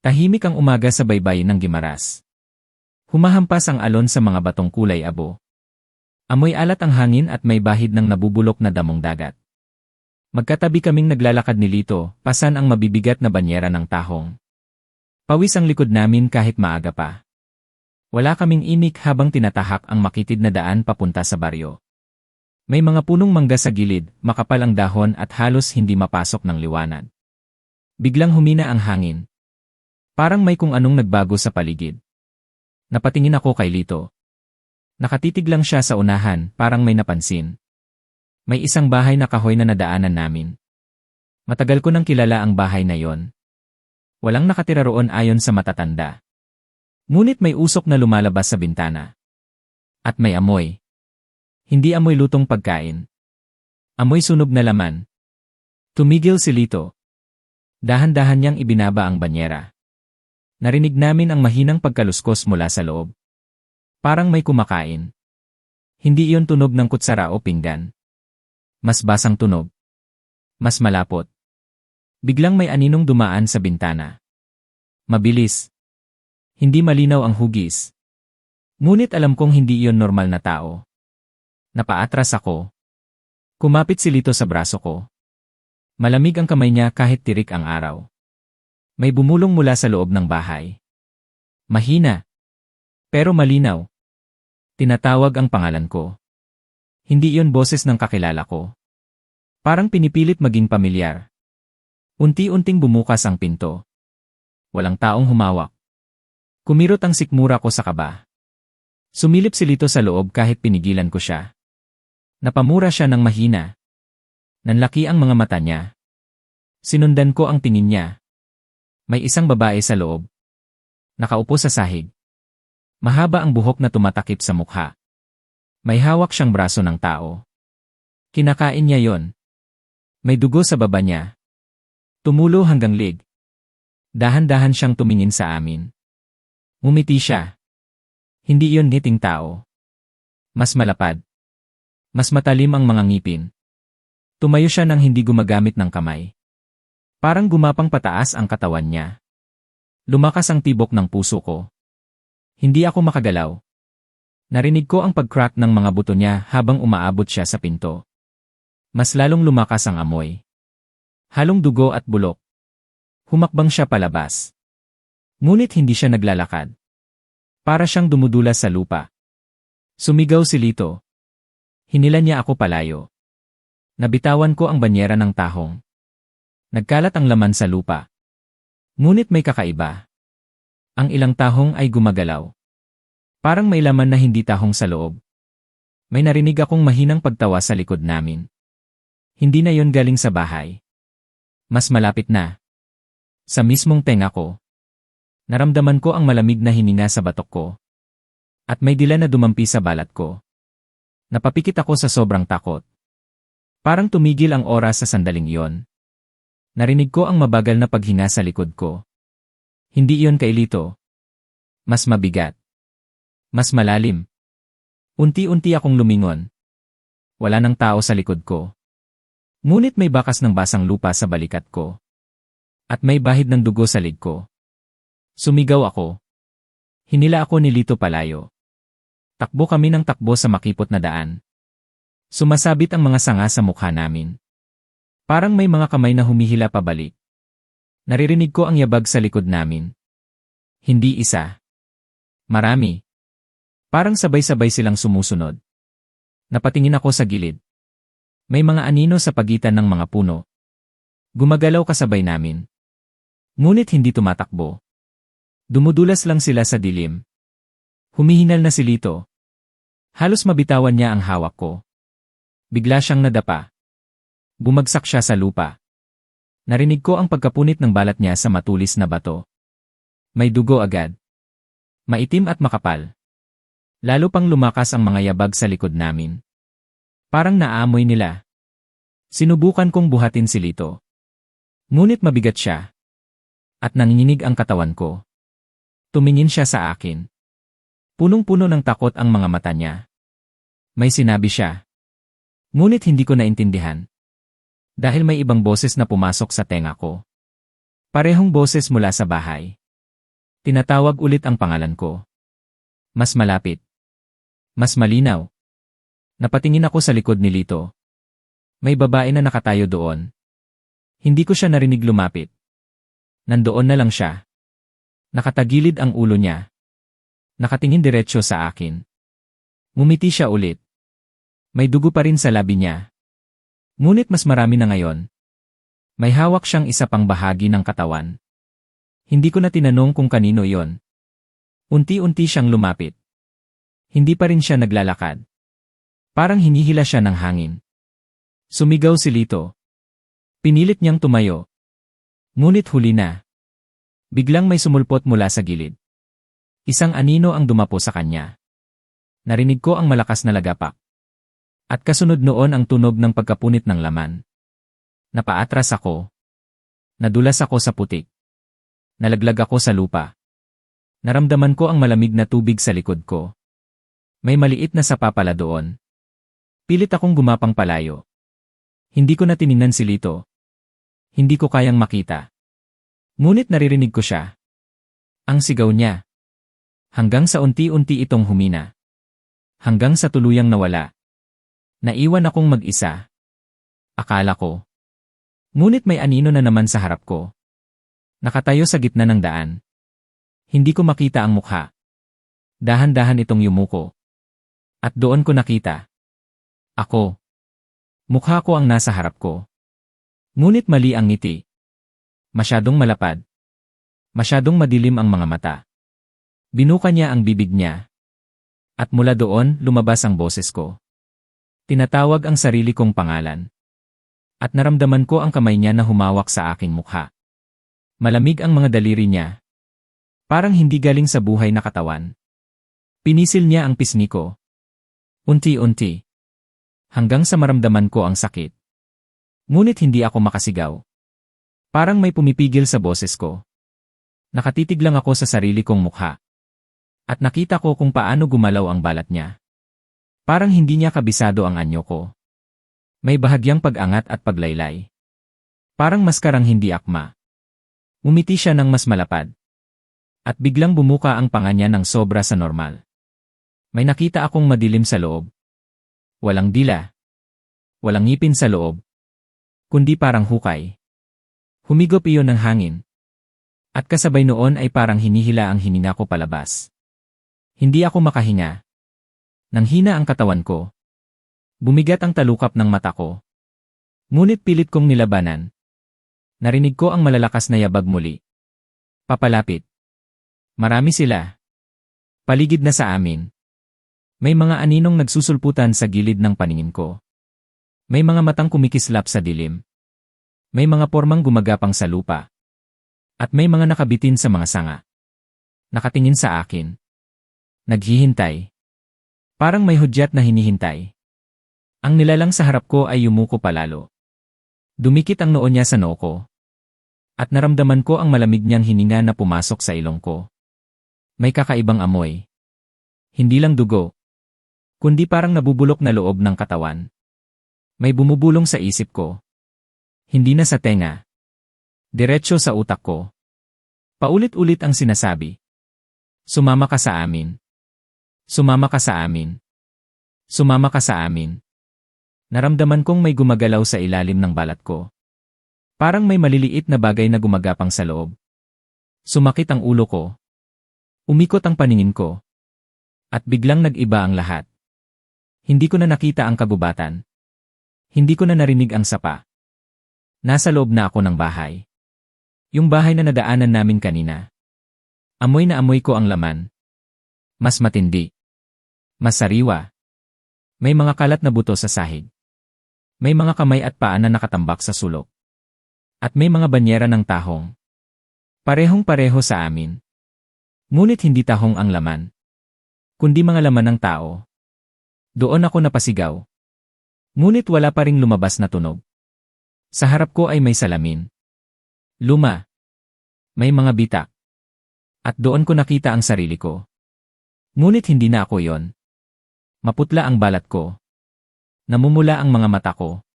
Tahimik ang umaga sa baybayin ng Gimaras. Humahampas ang alon sa mga batong kulay abo. Amoy alat ang hangin at may bahid ng nabubulok na damong dagat. Magkatabi kaming naglalakad ni Lito, pasan ang mabibigat na banyera ng tahong. Pawis ang likod namin kahit maaga pa. Wala kaming inik habang tinatahak ang makitid na daan papunta sa baryo. May mga punong mangga sa gilid, makapal ang dahon at halos hindi mapasok ng liwanag. Biglang humina ang hangin. Parang may kung anong nagbago sa paligid. Napatingin ako kay Lito. Nakatitig lang siya sa unahan, parang may napansin. May isang bahay na kahoy na nadaanan namin. Matagal ko nang kilala ang bahay na yon. Walang nakatira roon ayon sa matatanda. Ngunit may usok na lumalabas sa bintana. At may amoy. Hindi amoy lutong pagkain. Amoy sunog na laman. Tumigil si Lito. Dahan-dahan niyang ibinaba ang banyera. Narinig namin ang mahinang pagkaluskos mula sa loob. Parang may kumakain. Hindi iyon tunog ng kutsara o pinggan. Mas basang tunog. Mas malapot. Biglang may aninong dumaan sa bintana. Mabilis. Hindi malinaw ang hugis. Ngunit alam kong hindi iyon normal na tao. Napaatras ako. Kumapit si Lito sa braso ko. Malamig ang kamay niya kahit tirik ang araw. May bumulong mula sa loob ng bahay. Mahina. Pero malinaw. Tinatawag ang pangalan ko. Hindi iyon boses ng kakilala ko. Parang pinipilit maging pamilyar. Unti-unting bumukas ang pinto. Walang taong humawak. Kumirot ang sikmura ko sa kaba. Sumilip si Lito sa loob kahit pinigilan ko siya. Napamura siya ng mahina. Nanlaki ang mga mata niya. Sinundan ko ang tingin niya. May isang babae sa loob. Nakaupo sa sahig. Mahaba ang buhok na tumatakip sa mukha. May hawak siyang braso ng tao. Kinakain niya yon. May dugo sa baba niya. Tumulo hanggang lig. Dahan-dahan siyang tumingin sa amin. Ngumiti siya. Hindi iyon ngiting tao. Mas malapad. Mas matalim ang mga ngipin. Tumayo siya nang hindi gumagamit ng kamay. Parang gumapang pataas ang katawan niya. Lumakas ang tibok ng puso ko. Hindi ako makagalaw. Narinig ko ang pag-crack ng mga buto niya habang umaabot siya sa pinto. Mas lalong lumakas ang amoy. Halong dugo at bulok. Humakbang siya palabas. Ngunit hindi siya naglalakad. Para siyang dumudulas sa lupa. Sumigaw si Lito. Hinila niya ako palayo. Nabitawan ko ang banyera ng tahong. Nagkalat ang laman sa lupa. Ngunit may kakaiba. Ang ilang tahong ay gumagalaw. Parang may laman na hindi tahong sa loob. May narinig akong mahinang pagtawa sa likod namin. Hindi na yon galing sa bahay. Mas malapit na. Sa mismong tenga ko. Naramdaman ko ang malamig na hininga sa batok ko. At may dila na dumampi sa balat ko. Napapikit ako sa sobrang takot. Parang tumigil ang oras sa sandaling iyon. Narinig ko ang mabagal na paghinga sa likod ko. Hindi iyon kay Lito. Mas mabigat. Mas malalim. Unti-unti akong lumingon. Wala nang tao sa likod ko. Ngunit may bakas ng basang lupa sa balikat ko. At may bahid ng dugo sa lig ko. Sumigaw ako. Hinila ako ni Lito palayo. Takbo kami ng takbo sa makipot na daan. Sumasabit ang mga sanga sa mukha namin. Parang may mga kamay na humihila pabalik. Naririnig ko ang yabag sa likod namin. Hindi isa. Marami. Parang sabay-sabay silang sumusunod. Napatingin ako sa gilid. May mga anino sa pagitan ng mga puno. Gumagalaw kasabay namin. Ngunit hindi tumatakbo. Dumudulas lang sila sa dilim. Humihinal na si Lito. Halos mabitawan niya ang hawak ko. Bigla siyang nadapa. Bumagsak siya sa lupa. Narinig ko ang pagkapunit ng balat niya sa matulis na bato. May dugo agad. Maitim at makapal. Lalo pang lumakas ang mga yabag sa likod namin. Parang naaamoy nila. Sinubukan kong buhatin si Lito. Ngunit mabigat siya. At nanginginig ang katawan ko. Tumingin siya sa akin. Punong-puno ng takot ang mga mata niya. May sinabi siya. Ngunit hindi ko naintindihan. Dahil may ibang boses na pumasok sa tenga ko. Parehong boses mula sa bahay. Tinatawag ulit ang pangalan ko. Mas malapit. Mas malinaw. Napatingin ako sa likod ni Lito. May babae na nakatayo doon. Hindi ko siya narinig lumapit. Nandoon na lang siya. Nakatagilid ang ulo niya. Nakatingin diretsyo sa akin. Ngumiti siya ulit. May dugo pa rin sa labi niya. Ngunit mas marami na ngayon. May hawak siyang isa pang bahagi ng katawan. Hindi ko na tinanong kung kanino iyon. Unti-unti siyang lumapit. Hindi pa rin siya naglalakad. Parang hinihila siya ng hangin. Sumigaw si Lito. Pinilit niyang tumayo. Ngunit huli na. Biglang may sumulpot mula sa gilid. Isang anino ang dumapo sa kanya. Narinig ko ang malakas na lagapak. At kasunod noon ang tunog ng pagkapunit ng laman. Napaatras ako. Nadulas ako sa putik. Nalaglag ako sa lupa. Naramdaman ko ang malamig na tubig sa likod ko. May maliit na sapa pala doon. Pilit akong gumapang palayo. Hindi ko na tiningnan si Lito. Hindi ko kayang makita. Ngunit naririnig ko siya. Ang sigaw niya. Hanggang sa unti-unti itong humina. Hanggang sa tuluyang nawala. Naiwan akong mag-isa. Akala ko. Ngunit may anino na naman sa harap ko. Nakatayo sa gitna ng daan. Hindi ko makita ang mukha. Dahan-dahan itong yumuko. At doon ko nakita. Ako. Mukha ko ang nasa harap ko. Ngunit mali ang ngiti. Masyadong malapad. Masyadong madilim ang mga mata. Binuka niya ang bibig niya. At mula doon, lumabas ang boses ko. Tinatawag ang sarili kong pangalan. At naramdaman ko ang kamay niya na humawak sa aking mukha. Malamig ang mga daliri niya. Parang hindi galing sa buhay na katawan. Pinisil niya ang pisngi ko. Unti-unti. Hanggang sa maramdaman ko ang sakit. Ngunit hindi ako makasigaw. Parang may pumipigil sa boses ko. Nakatitig lang ako sa sarili kong mukha. At nakita ko kung paano gumalaw ang balat niya. Parang hindi niya kabisado ang anyo ko. May bahagyang pag-angat at paglaylay. Parang maskarang hindi akma. Umiti siya ng mas malapad. At biglang bumuka ang panga niya ng sobra sa normal. May nakita akong madilim sa loob. Walang dila. Walang ngipin sa loob. Kundi parang hukay. Humigop iyon ng hangin. At kasabay noon ay parang hinihila ang hininga ko palabas. Hindi ako makahinga. Nanghina ang katawan ko. Bumigat ang talukap ng mata ko. Ngunit pilit kong nilabanan. Narinig ko ang malalakas na yabag muli. Papalapit. Marami sila. Paligid na sa amin. May mga aninong nagsusulputan sa gilid ng paningin ko. May mga matang kumikislap sa dilim. May mga pormang gumagapang sa lupa. At may mga nakabitin sa mga sanga. Nakatingin sa akin. Naghihintay. Parang may hudyat na hinihintay. Ang nilalang sa harap ko ay yumuko palalo. Dumikit ang noo niya sa noo ko. At naramdaman ko ang malamig niyang hininga na pumasok sa ilong ko. May kakaibang amoy. Hindi lang dugo. Kundi parang nabubulok na loob ng katawan. May bumubulong sa isip ko. Hindi na sa tenga. Diretso sa utak ko. Paulit-ulit ang sinasabi. Sumama ka sa amin. Sumama ka sa amin. Sumama ka sa amin. Naramdaman kong may gumagalaw sa ilalim ng balat ko. Parang may maliliit na bagay na gumagapang sa loob. Sumakit ang ulo ko. Umikot ang paningin ko. At biglang nag-iba ang lahat. Hindi ko na nakita ang kagubatan. Hindi ko na narinig ang sapa. Nasa loob na ako ng bahay. Yung bahay na nadaanan namin kanina. Amoy na amoy ko ang laman. Mas matindi. Mas sariwa. May mga kalat na buto sa sahig. May mga kamay at paa na nakatambak sa sulok. At may mga banyera ng tahong. Parehong-pareho sa amin. Ngunit hindi tahong ang laman. Kundi mga laman ng tao. Doon ako napasigaw. Ngunit wala pa ring lumabas na tunog. Sa harap ko ay may salamin. Luma. May mga bitak. At doon ko nakita ang sarili ko. Ngunit hindi na ako yon. Maputla ang balat ko. Namumula ang mga mata ko.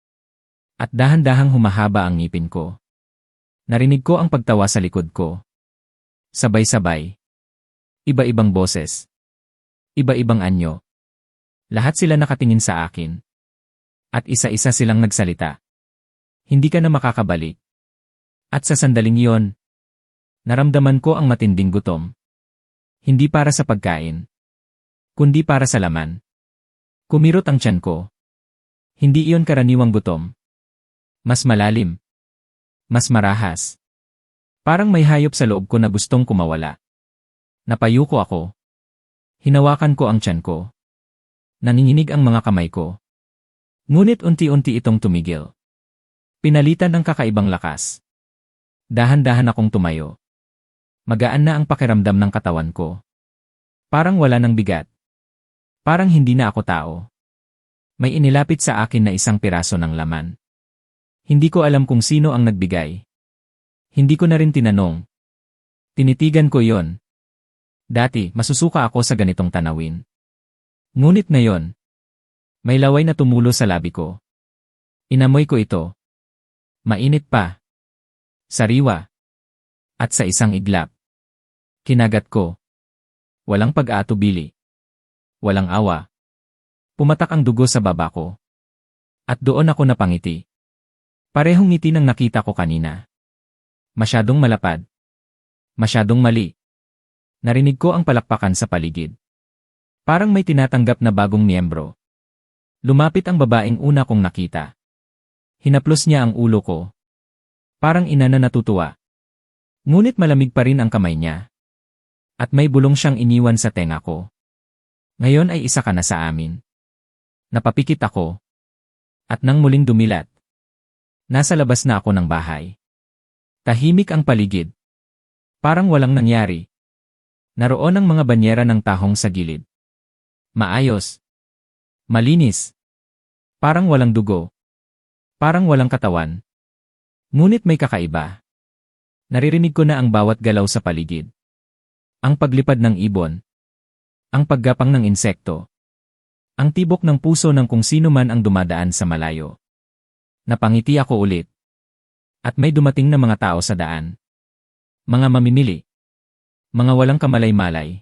At dahan-dahang humahaba ang ngipin ko. Narinig ko ang pagtawa sa likod ko. Sabay-sabay. Iba-ibang boses. Iba-ibang anyo. Lahat sila nakatingin sa akin. At isa-isa silang nagsalita. Hindi ka na makakabalik. At sa sandaling iyon, naramdaman ko ang matinding gutom. Hindi para sa pagkain, kundi para sa laman. Kumirot ang tiyan ko. Hindi iyon karaniwang gutom. Mas malalim. Mas marahas. Parang may hayop sa loob ko na gustong kumawala. Napayuko ako. Hinawakan ko ang tiyan ko. Nanginginig ang mga kamay ko. Ngunit unti-unti itong tumigil. Pinalitan ng kakaibang lakas. Dahan-dahan akong tumayo. Magaan na ang pakiramdam ng katawan ko. Parang wala ng bigat. Parang hindi na ako tao. May inilapit sa akin na isang piraso ng laman. Hindi ko alam kung sino ang nagbigay. Hindi ko na rin tinanong. Tinitigan ko yon. Dati, masusuka ako sa ganitong tanawin. Ngunit ngayon, may laway na tumulo sa labi ko. Inamoy ko ito. Mainit pa. Sariwa. At sa isang iglap. Kinagat ko. Walang pag-aatubili. Walang awa. Pumatak ang dugo sa baba ko. At doon ako napangiti. Parehong ngiti ng nakita ko kanina. Masyadong malapad. Masyadong mali. Narinig ko ang palakpakan sa paligid. Parang may tinatanggap na bagong miyembro. Lumapit ang babaeng una kong nakita. Hinaplos niya ang ulo ko. Parang ina na natutuwa. Ngunit malamig pa rin ang kamay niya. At may bulong siyang iniwan sa tenga ko. Ngayon ay isa ka na sa amin. Napapikit ako. At nang muling dumilat, nasa labas na ako ng bahay. Tahimik ang paligid. Parang walang nangyari. Naroon ang mga banyera ng tahong sa gilid. Maayos. Malinis. Parang walang dugo. Parang walang katawan. Ngunit may kakaiba. Naririnig ko na ang bawat galaw sa paligid. Ang paglipad ng ibon. Ang paggapang ng insekto. Ang tibok ng puso ng kung sino man ang dumadaan sa malayo. Napangiti ako ulit. At may dumating na mga tao sa daan. Mga mamimili. Mga walang kamalay-malay.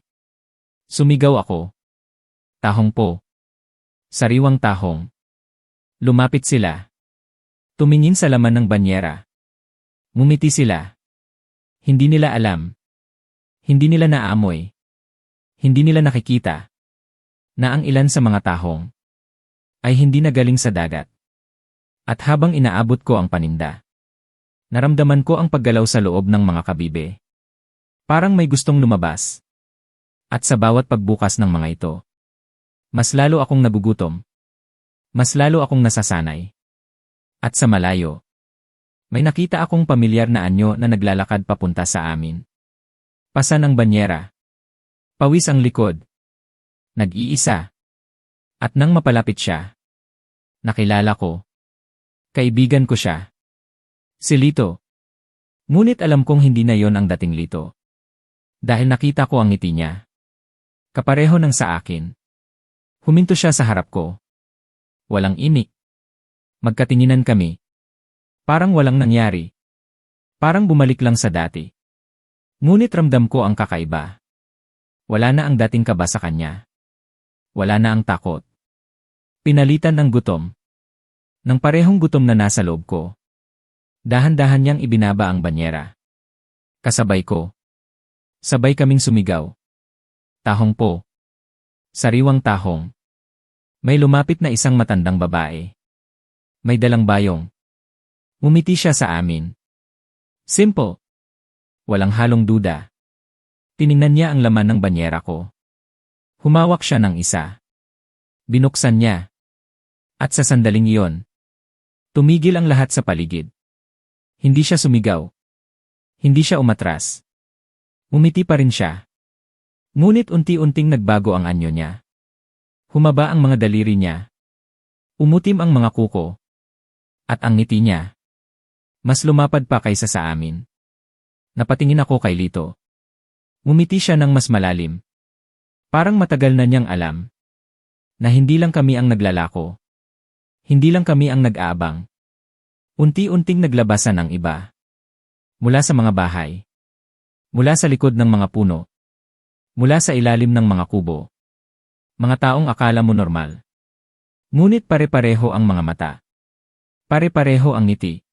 Sumigaw ako. Tahong po. Sariwang tahong. Lumapit sila. Tumingin sa laman ng banyera. Ngumiti sila. Hindi nila alam. Hindi nila naamoy. Hindi nila nakikita. Na ang ilan sa mga tahong ay hindi nagaling sa dagat. At habang inaabot ko ang paninda, naramdaman ko ang paggalaw sa loob ng mga kabibe. Parang may gustong lumabas. At sa bawat pagbukas ng mga ito, mas lalo akong nagugutom. Mas lalo akong nasasanay. At sa malayo, may nakita akong pamilyar na anyo na naglalakad papunta sa amin. Pasan ang banyera. Pawis ang likod. Nag-iisa. At nang mapalapit siya, nakilala ko. Kaibigan ko siya. Si Lito. Ngunit alam kong hindi na yon ang dating Lito. Dahil nakita ko ang ngiti niya. Kapareho ng sa akin. Huminto siya sa harap ko. Walang imik. Magkatinginan kami. Parang walang nangyari. Parang bumalik lang sa dati. Ngunit ramdam ko ang kakaiba. Wala na ang dating kaba sa kanya. Wala na ang takot. Pinalitan ng gutom. Nang parehong gutom na nasa loob ko. Dahan-dahan niyang ibinaba ang banyera. Kasabay ko. Sabay kaming sumigaw. Tahong po. Sariwang tahong. May lumapit na isang matandang babae. May dalang bayong. Umiti siya sa amin. Simple. Walang halong duda. Tiningnan niya ang laman ng banyera ko. Humawak siya ng isa. Binuksan niya. At sa sandaling iyon, tumigil ang lahat sa paligid. Hindi siya sumigaw. Hindi siya umatras. Umiti pa rin siya. Ngunit unti-unting nagbago ang anyo niya. Humaba ang mga daliri niya. Umutim ang mga kuko. At ang ngiti niya, mas lumapad pa kaysa sa amin. Napatingin ako kay Lito. Ngumiti siya ng mas malalim. Parang matagal na niyang alam. Na hindi lang kami ang naglalako. Hindi lang kami ang nag-aabang. Unti-unting naglabasan ang iba. Mula sa mga bahay. Mula sa likod ng mga puno. Mula sa ilalim ng mga kubo. Mga taong akala mo normal. Ngunit pare-pareho ang mga mata. Pare-pareho ang ngiti.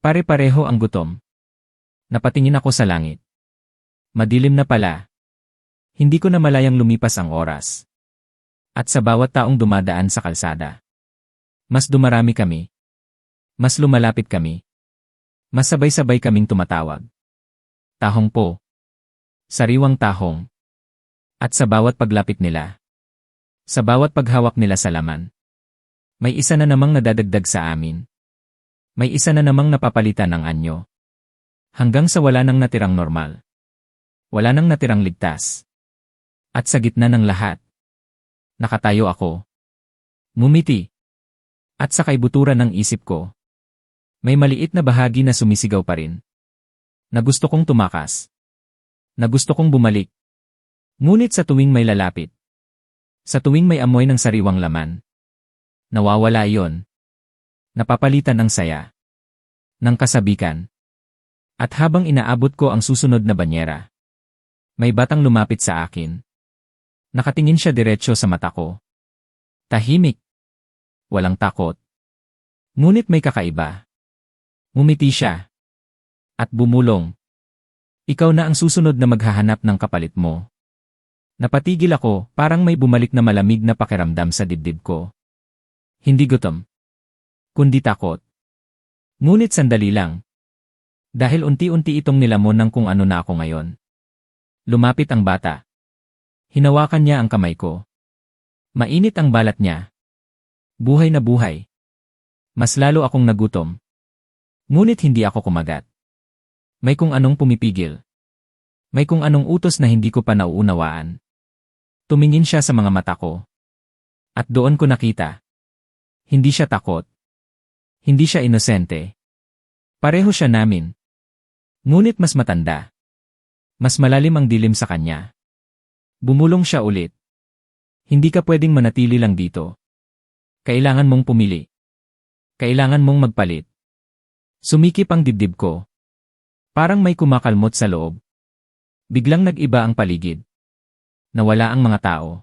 Pare-pareho ang gutom. Napatingin ako sa langit. Madilim na pala. Hindi ko na malayang lumipas ang oras. At sa bawat taong dumadaan sa kalsada. Mas dumarami kami. Mas lumalapit kami. Mas sabay-sabay kaming tumatawag. Tahong po. Sariwang tahong. At sa bawat paglapit nila. Sa bawat paghawak nila sa laman. May isa na namang nadadagdag sa amin. May isa na namang napapalitan ng anyo. Hanggang sa wala nang natirang normal. Wala nang natirang ligtas. At sa gitna ng lahat. Nakatayo ako. Ngumiti. At sa kaibuturan ng isip ko. May maliit na bahagi na sumisigaw pa rin. Na gusto kong tumakas. Na gusto kong bumalik. Ngunit sa tuwing may lalapit. Sa tuwing may amoy ng sariwang laman. Nawawala iyon. Napapalitan ng saya. Ng kasabikan. At habang inaabot ko ang susunod na banyera. May batang lumapit sa akin. Nakatingin siya diretsyo sa mata ko. Tahimik. Walang takot. Ngunit may kakaiba. Ngumiti siya. At bumulong. Ikaw na ang susunod na maghahanap ng kapalit mo. Napatigil ako, parang may bumalik na malamig na pakiramdam sa dibdib ko. Hindi gutom. Kundi takot. Ngunit sandali lang. Dahil unti-unti itong nilamon ng kung ano na ako ngayon. Lumapit ang bata. Hinawakan niya ang kamay ko. Mainit ang balat niya. Buhay na buhay. Mas lalo akong nagutom. Ngunit hindi ako kumagat. May kung anong pumipigil. May kung anong utos na hindi ko pa nauunawaan. Tumingin siya sa mga mata ko. At doon ko nakita. Hindi siya takot. Hindi siya inosente. Pareho siya namin. Ngunit mas matanda. Mas malalim ang dilim sa kanya. Bumulong siya ulit. Hindi ka pwedeng manatili lang dito. Kailangan mong pumili. Kailangan mong magpalit. Sumikip ang dibdib ko. Parang may kumakalmot sa loob. Biglang nag-iba ang paligid. Nawala ang mga tao.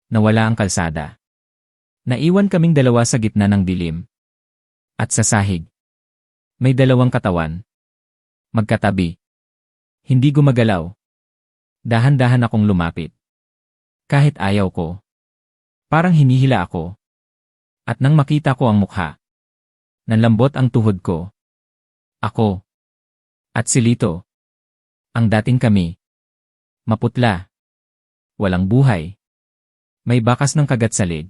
Nawala ang kalsada. Naiwan kaming dalawa sa gitna ng dilim. At sa sahig. May dalawang katawan. Magkatabi. Hindi gumagalaw. Dahan-dahan akong lumapit. Kahit ayaw ko. Parang hinihila ako. At nang makita ko ang mukha. Nanlambot ang tuhod ko. Ako. At si Lito. Ang dating kami. Maputla. Walang buhay. May bakas ng kagat sa leg.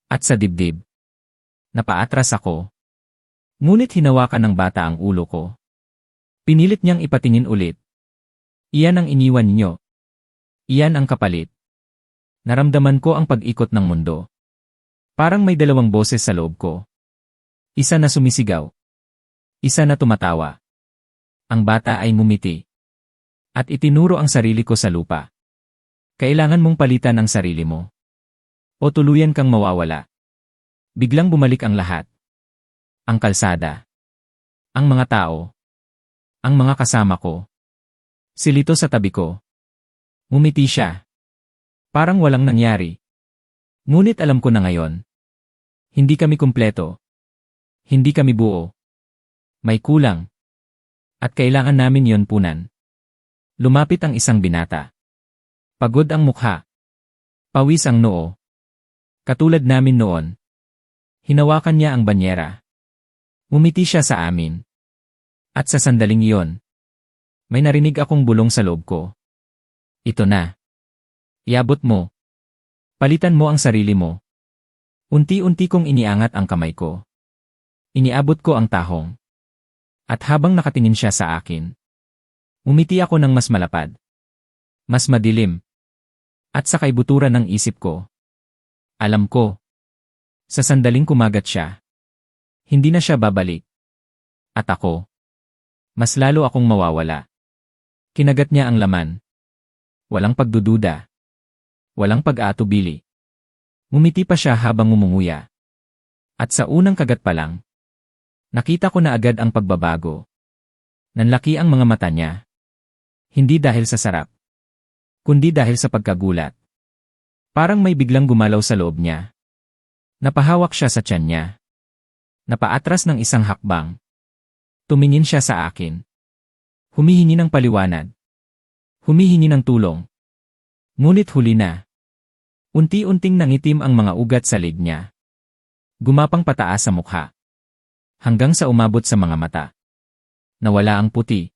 At sa dibdib. Napaatras ako. Ngunit hinawakan ng bata ang ulo ko. Pinilit niyang ipatingin ulit. Iyan ang iniwan niyo. Iyan ang kapalit. Naramdaman ko ang pag-ikot ng mundo. Parang may dalawang boses sa loob ko. Isa na sumisigaw. Isa na tumatawa. Ang bata ay ngumiti. At itinuro ang sarili ko sa lupa. Kailangan mong palitan ang sarili mo. O tuluyan kang mawawala. Biglang bumalik ang lahat. Ang kalsada. Ang mga tao. Ang mga kasama ko. Si Lito sa tabi ko. Ngumiti siya. Parang walang nangyari. Ngunit alam ko na ngayon. Hindi kami kumpleto. Hindi kami buo. May kulang. At kailangan namin yon punan. Lumapit ang isang binata. Pagod ang mukha. Pawis ang noo. Katulad namin noon. Hinawakan niya ang banyera. Ngumiti siya sa amin. At sa sandaling iyon, may narinig akong bulong sa loob ko. Ito na. Iabot mo. Palitan mo ang sarili mo. Unti-unti kong iniangat ang kamay ko. Iniabot ko ang tahong. At habang nakatingin siya sa akin, umiti ako ng mas malapad. Mas madilim. At sa kaibuturan ng isip ko. Alam ko. Sa sandaling kumagat siya. Hindi na siya babalik. At ako. Mas lalo akong mawawala. Kinagat niya ang laman. Walang pagdududa. Walang pag-aatubili. Ngumiti pa siya habang ngumunguya. At sa unang kagat pa lang, nakita ko na agad ang pagbabago. Nanlaki ang mga mata niya. Hindi dahil sa sarap. kundi dahil sa pagkagulat. Parang may biglang gumalaw sa loob niya. Napahawak siya sa tiyan niya. Napaatras ng isang hakbang. Tumingin siya sa akin. Humihingi ng paliwanag. Humihingi ng tulong. Ngunit huli na. Unti-unting nangitim ang mga ugat sa leg niya. Gumapang pataas sa mukha. Hanggang sa umabot sa mga mata. Nawala ang puti.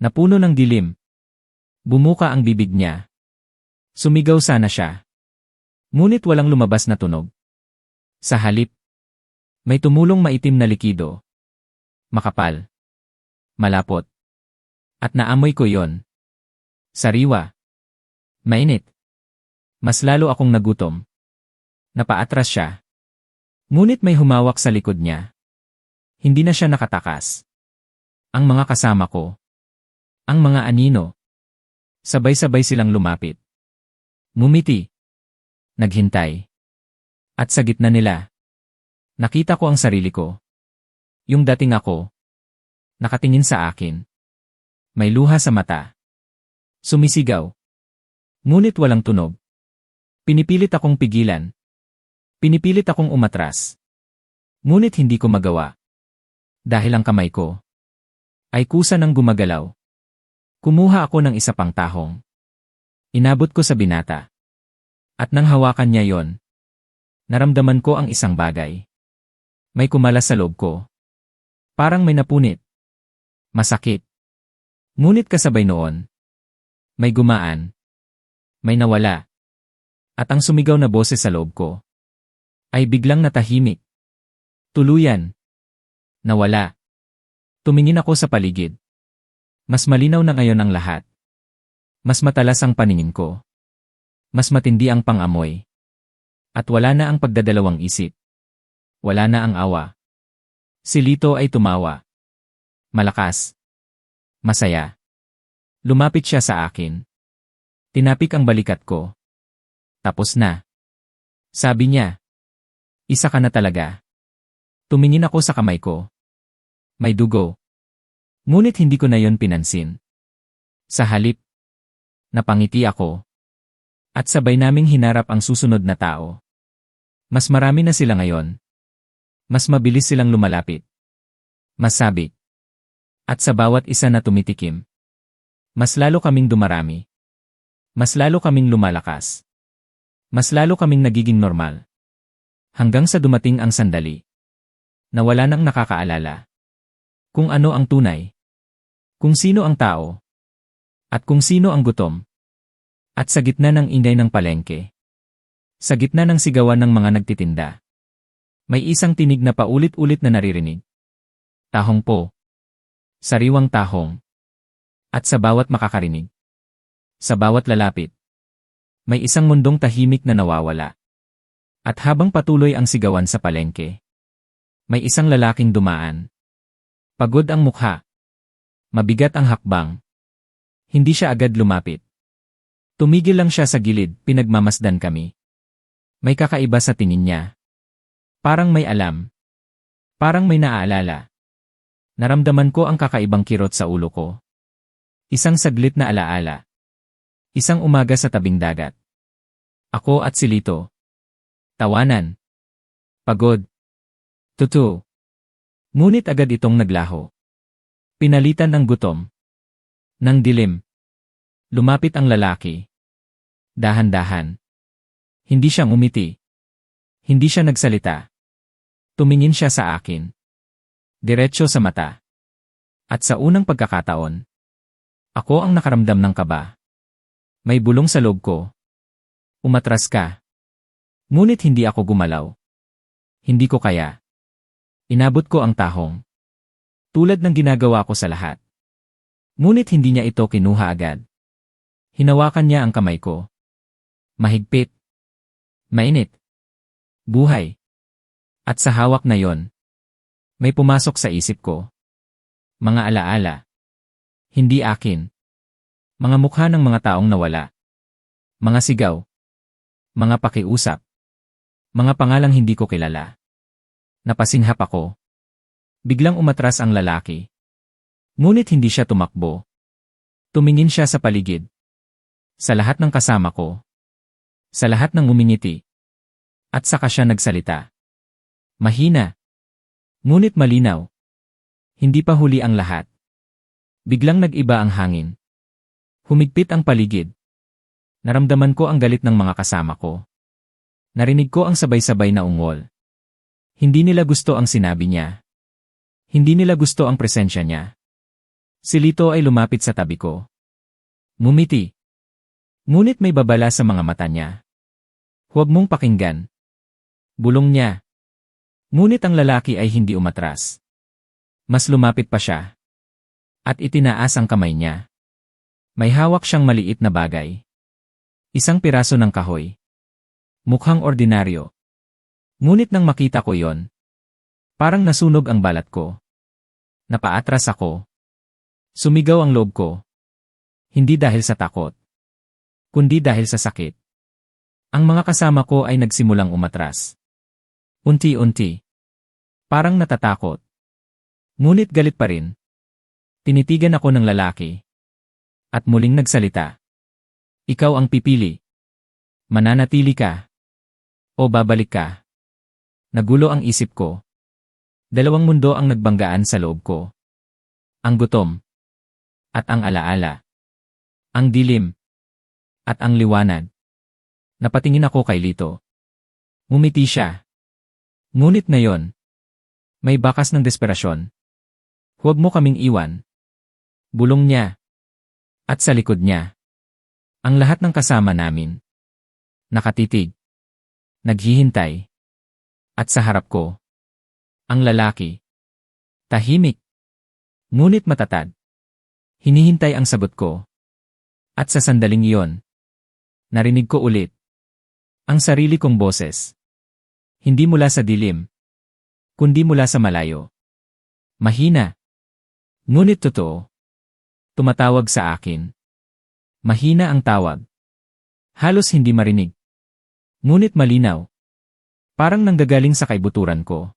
Napuno ng dilim. Bumuka ang bibig niya. Sumigaw sana siya. Ngunit walang lumabas na tunog. Sa halip, may tumulong maitim na likido. Makapal. Malapot. At naamoy ko yon. Sariwa. Mainit. Mas lalo akong nagutom. Napaatras siya. Ngunit may humawak sa likod niya. Hindi na siya nakatakas. Ang mga kasama ko. Ang mga anino. Sabay-sabay silang lumapit. Ngumiti. Naghintay. At sa gitna nila, nakita ko ang sarili ko. Yung dating ako. Nakatingin sa akin. May luha sa mata. Sumisigaw. Ngunit walang tunog. Pinipilit akong pigilan. Pinipilit akong umatras. Ngunit hindi ko magawa. Dahil ang kamay ko ay kusa ng gumagalaw. Kumuha ako ng isa pang tahong. Inabot ko sa binata. At nang hawakan niya yon, naramdaman ko ang isang bagay. May kumalas sa loob ko. Parang may napunit. Masakit. Ngunit kasabay noon, may gumaan. May nawala. At ang sumigaw na boses sa loob ko ay biglang natahimik. Tuluyan. Nawala. Tumingin ako sa paligid. Mas malinaw na ngayon ang lahat. Mas matalas ang paningin ko. Mas matindi ang pangamoy. At wala na ang pagdadalawang isip. Wala na ang awa. Si Lito ay tumawa. Malakas. Masaya. Lumapit siya sa akin. Tinapik ang balikat ko. Tapos na. Sabi niya. Isa ka na talaga. Tumingin ako sa kamay ko. May dugo. Ngunit hindi ko na yon pinansin. Sa halip, napangiti ako. At sabay naming hinarap ang susunod na tao. Mas marami na sila ngayon. Mas mabilis silang lumalapit. Mas sabik. At sa bawat isa na tumitikim, mas lalo kaming dumarami. Mas lalo kaming lumalakas. Mas lalo kaming nagiging normal. Hanggang sa dumating ang sandali. Na wala nang nakakaalala. Kung ano ang tunay. Kung sino ang tao. At kung sino ang gutom. At sa gitna ng ingay ng palengke. Sa gitna ng sigawan ng mga nagtitinda. May isang tinig na paulit-ulit na naririnig. Tahong po. Sariwang tahong. At sa bawat makakarinig. Sa bawat lalapit. May isang mundong tahimik na nawawala. At habang patuloy ang sigawan sa palengke. May isang lalaking dumaan. Pagod ang mukha. Mabigat ang hakbang. Hindi siya agad lumapit. Tumigil lang siya sa gilid, pinagmamasdan kami. May kakaiba sa tingin niya. Parang may alam. Parang may naaalala. Naramdaman ko ang kakaibang kirot sa ulo ko. Isang saglit na alaala. Isang umaga sa tabing dagat. Ako at si Lito. Tawanan. Pagod. Tutu. Ngunit agad itong naglaho. Pinalitan ng gutom. Nang dilim. Lumapit ang lalaki. Dahan-dahan. Hindi siya ngumiti. Hindi siya nagsalita. Tumingin siya sa akin. Diretso sa mata. At sa unang pagkakataon, ako ang nakaramdam ng kaba. May bulong sa loob ko. Umatras ka. Ngunit hindi ako gumalaw. Hindi ko kaya. Inabot ko ang tahong. Tulad ng ginagawa ko sa lahat. Ngunit hindi niya ito kinuha agad. Hinawakan niya ang kamay ko. Mahigpit. Mainit. Buhay. At sa hawak na yon, may pumasok sa isip ko. Mga alaala. Hindi akin. Mga mukha ng mga taong nawala. Mga sigaw. Mga pakiusap. Mga pangalang hindi ko kilala. Napasinghap ako. Biglang umatras ang lalaki. Ngunit hindi siya tumakbo. Tumingin siya sa paligid. Sa lahat ng kasama ko. Sa lahat ng umingiti. At saka siya nagsalita. Mahina. Ngunit malinaw. Hindi pa huli ang lahat. Biglang nag-iba ang hangin. Humigpit ang paligid. Naramdaman ko ang galit ng mga kasama ko. Narinig ko ang sabay-sabay na ungol. Hindi nila gusto ang sinabi niya. Hindi nila gusto ang presensya niya. Si Lito ay lumapit sa tabi ko. Ngumiti. Ngunit may babala sa mga mata niya. Huwag mong pakinggan. Bulong niya. Ngunit ang lalaki ay hindi umatras. Mas lumapit pa siya. At itinaas ang kamay niya. May hawak siyang maliit na bagay. Isang piraso ng kahoy. Mukhang ordinaryo. Ngunit nang makita ko yon, parang nasunog ang balat ko. Napaatras ako. Sumigaw ang loob ko. Hindi dahil sa takot, kundi dahil sa sakit. Ang mga kasama ko ay nagsimulang umatras. Unti-unti. Parang natatakot. Ngunit galit pa rin. Tinitigan ako ng lalaki. At muling nagsalita. Ikaw ang pipili. Mananatili ka. O babalik ka. Nagulo ang isip ko. Dalawang mundo ang nagbanggaan sa loob ko. Ang gutom. At ang alaala. Ang dilim. At ang liwanag. Napatingin ako kay Lito. Ngumiti siya. Ngunit ngayon, may bakas ng desperasyon. Huwag mo kaming iwan. Bulong niya. At sa likod niya, ang lahat ng kasama namin. Nakatitig. Naghihintay. At sa harap ko, ang lalaki. Tahimik. Ngunit matatag. Hinihintay ang sagot ko. At sa sandaling iyon, narinig ko ulit ang sarili kong boses. Hindi mula sa dilim, kundi mula sa malayo. Mahina. Ngunit totoo. Tumatawag sa akin. Mahina ang tawag. Halos hindi marinig. Ngunit malinaw. Parang nanggagaling sa kaibuturan ko.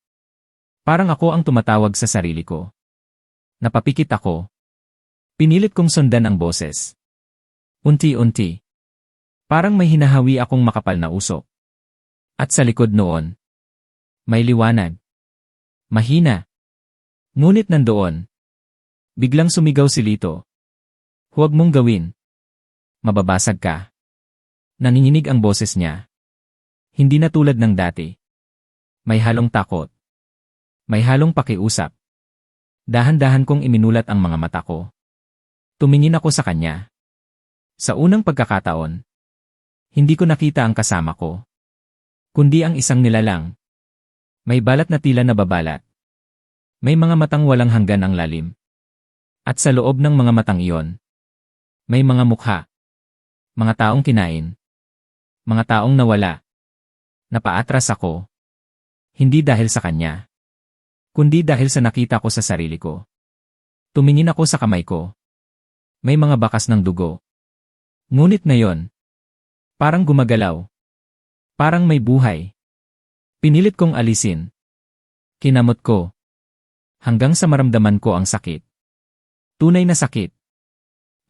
Parang ako ang tumatawag sa sarili ko. Napapikit ako. Pinilit kong sundan ang boses. Unti-unti. Parang may hinahawi akong makapal na usok. At sa likod noon, may liwanag. Mahina. Ngunit nandoon. Biglang sumigaw si Lito. Huwag mong gawin. Mababasag ka. Nanginginig ang boses niya. Hindi na tulad ng dati. May halong takot. May halong pakiusap. Dahan-dahan kong iminulat ang mga mata ko. Tumingin ako sa kanya. Sa unang pagkakataon, hindi ko nakita ang kasama ko, kundi ang isang nilalang. May balat na tila nababalat. May mga matang walang hanggan ang lalim. At sa loob ng mga matang iyon, may mga mukha. Mga taong kinain. Mga taong nawala. Napaatras ako. Hindi dahil sa kanya, kundi dahil sa nakita ko sa sarili ko. Tumingin ako sa kamay ko. May mga bakas ng dugo. Ngunit ngayon, parang gumagalaw. Parang may buhay. Pinilit kong alisin. Kinamot ko. Hanggang sa maramdaman ko ang sakit. Tunay na sakit.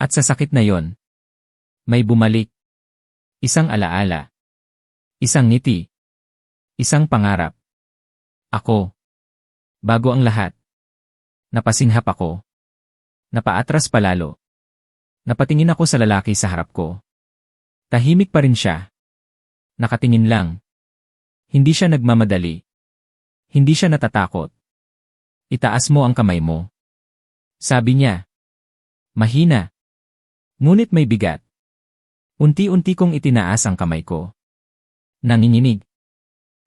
At sa sakit na yon, may bumalik. Isang alaala. Isang ngiti. Isang pangarap. Ako. Bago ang lahat. Napasinghap ako. Napaatras palalo. Napatingin ako sa lalaki sa harap ko. Tahimik pa rin siya. Nakatingin lang. Hindi siya nagmamadali. Hindi siya natatakot. Itaas mo ang kamay mo. Sabi niya. Mahina. Ngunit may bigat. Unti-unti kong itinaas ang kamay ko. Nanginginig.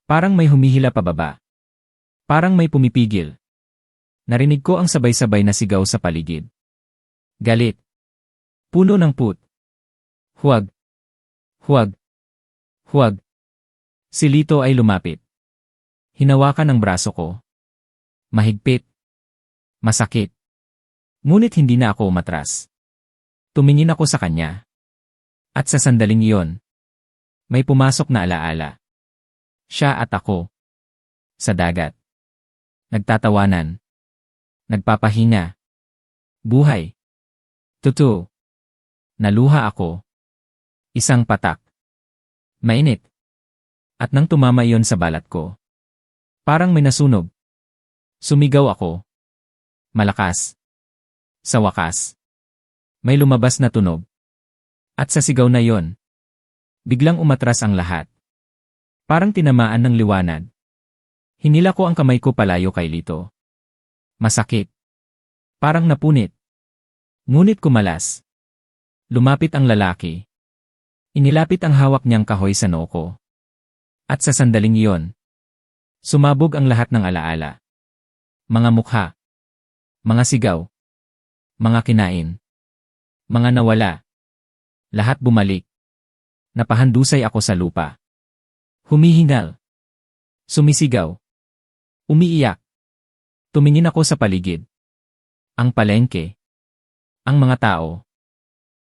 Parang may humihila pababa. Parang may pumipigil. Narinig ko ang sabay-sabay na sigaw sa paligid. Galit. Puno ng put. Huwag. Huwag. Huwag. Si Lito ay lumapit. Hinawakan ang braso ko. Mahigpit. Masakit. Ngunit hindi na ako umatras. Tumingin ako sa kanya. At sa sandaling iyon, may pumasok na alaala. Siya at ako. Sa dagat. Nagtatawanan. Nagpapahinga. Buhay. Totoo. Naluha ako. Isang patak. Mainit. At nang tumama iyon sa balat ko, parang may nasunog. Sumigaw ako. Malakas. Sa wakas, may lumabas na tunog. At sa sigaw na iyon, biglang umatras ang lahat. Parang tinamaan ng liwanag. Hinila ko ang kamay ko palayo kay Lito. Masakit. Parang napunit. Ngunit kumalas. Lumapit ang lalaki. Inilapit ang hawak niyang kahoy sa noo ko. At sa sandaling iyon, sumabog ang lahat ng alaala. Mga mukha. Mga sigaw. Mga kinain. Mga nawala. Lahat bumalik. Napahandusay ako sa lupa. Humihingal. Sumisigaw. Umiiyak. Tumingin ako sa paligid. Ang palengke. Ang mga tao.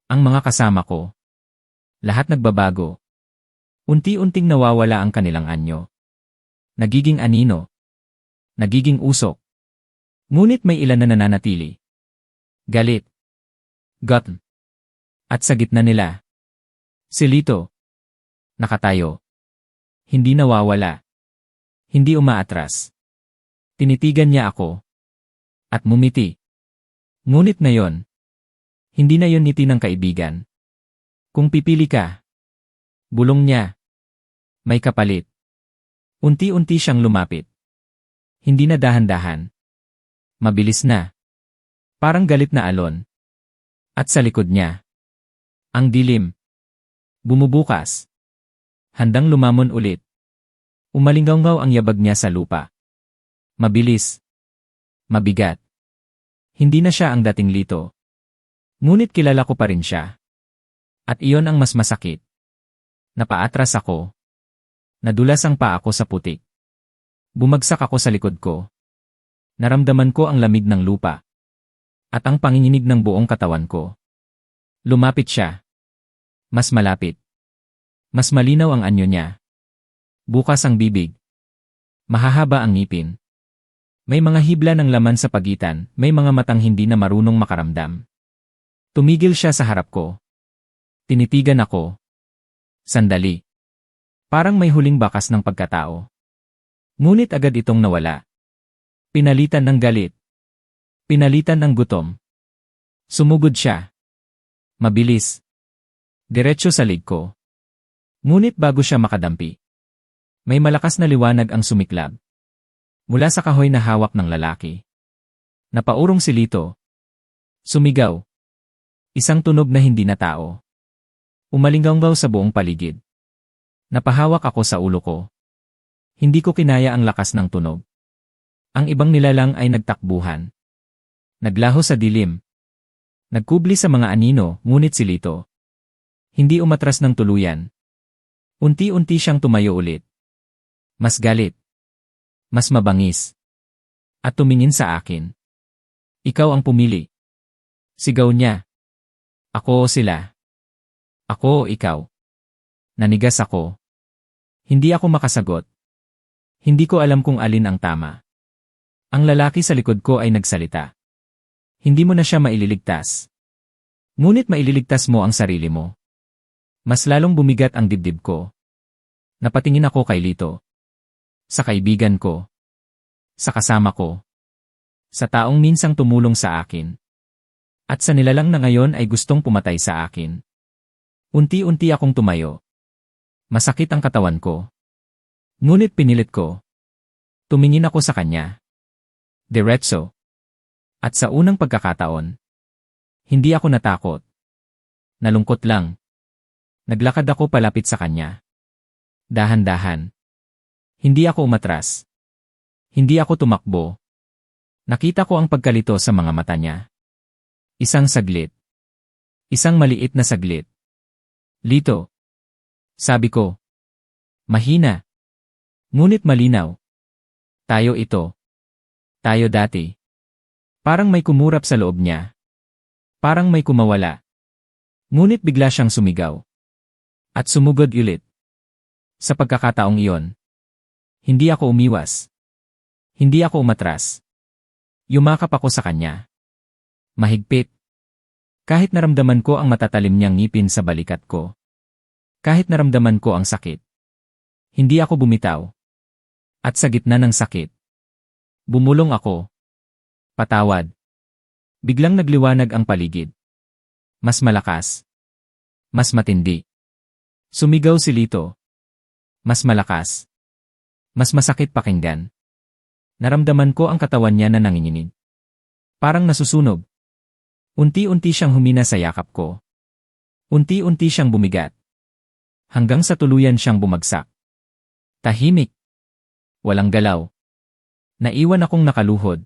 Ang mga kasama ko. Lahat nagbabago. Unti-unting nawawala ang kanilang anyo. Nagiging anino. Nagiging usok. Ngunit may ilan na nananatili. Galit. Gotten. At sa gitna nila, si Lito. Nakatayo. Hindi nawawala. Hindi umaatras. Tinitigan niya ako. At mumiti. Ngunit ngayon, hindi na yon ngiti ng kaibigan. Kung pipili ka, bulong niya. May kapalit. Unti-unti siyang lumapit. Hindi na dahan-dahan. Mabilis na. Parang galit na alon. At sa likod niya, ang dilim. Bumubukas. Handang lumamon ulit. Umalinggaw ang yabag niya sa lupa. Mabilis. Mabigat. Hindi na siya ang dating Lito. Ngunit kilala ko pa rin siya. At iyon ang mas masakit. Napaatras ako. Nadulas ang paa ko sa putik. Bumagsak ako sa likod ko. Naramdaman ko ang lamig ng lupa. At ang panginginig ng buong katawan ko. Lumapit siya. Mas malapit. Mas malinaw ang anyo niya. Bukas ang bibig. Mahahaba ang ngipin. May mga hibla ng laman sa pagitan, may mga matang hindi na marunong makaramdam. Tumigil siya sa harap ko. Tinitigan ako. Sandali. Parang may huling bakas ng pagkatao. Ngunit agad itong nawala. Pinalitan ng galit. Pinalitan ng gutom. Sumugod siya. Mabilis. Diretso sa lig ko. Ngunit bago siya makadampi, may malakas na liwanag ang sumiklab. Mula sa kahoy na hawak ng lalaki. Napaurong si Lito. Sumigaw. Isang tunog na hindi na tao. Umalinggaw sa buong paligid. Napahawak ako sa ulo ko. Hindi ko kinaya ang lakas ng tunog. Ang ibang nilalang ay nagtakbuhan. Naglaho sa dilim. Nagkubli sa mga anino, ngunit si Lito. Hindi umatras ng tuluyan. Unti-unti siyang tumayo ulit. Mas galit. Mas mabangis. At tumingin sa akin. Ikaw ang pumili. Sigaw niya. Ako o sila. Ako o ikaw. Nanigas ako. Hindi ako makasagot. Hindi ko alam kung alin ang tama. Ang lalaki sa likod ko ay nagsalita. Hindi mo na siya maililigtas. Ngunit maililigtas mo ang sarili mo. Mas lalong bumigat ang dibdib ko. Napatingin ako kay Lito. Sa kaibigan ko. Sa kasama ko. Sa taong minsang tumulong sa akin. At sa nilalang na ngayon ay gustong pumatay sa akin. Unti-unti akong tumayo. Masakit ang katawan ko. Ngunit pinilit ko. Tumingin ako sa kanya. Diretso. At sa unang pagkakataon, hindi ako natakot. Nalungkot lang. Naglakad ako palapit sa kanya. Dahan-dahan. Hindi ako umatras. Hindi ako tumakbo. Nakita ko ang pagkalito sa mga mata niya. Isang saglit. Isang maliit na saglit. Lito. Sabi ko. Mahina. Ngunit malinaw. Tayo ito. Tayo dati. Parang may kumurap sa loob niya. Parang may kumawala. Ngunit bigla siyang sumigaw. At sumugod ulit. Sa pagkakataong iyon. Hindi ako umiwas. Hindi ako umatras. Yumakap ako sa kanya. Mahigpit. Kahit naramdaman ko ang matatalim niyang ngipin sa balikat ko. Kahit naramdaman ko ang sakit. Hindi ako bumitaw. At sa gitna ng sakit, bumulong ako. Patawad. Biglang nagliwanag ang paligid. Mas malakas. Mas matindi. Sumigaw si Lito. Mas malakas. Mas masakit pakinggan. Naramdaman ko ang katawan niya na nanginginig. Parang nasusunog. Unti-unti siyang humina sa yakap ko. Unti-unti siyang bumigat. Hanggang sa tuluyan siyang bumagsak. Tahimik. Walang galaw. Naiwan akong nakaluhod.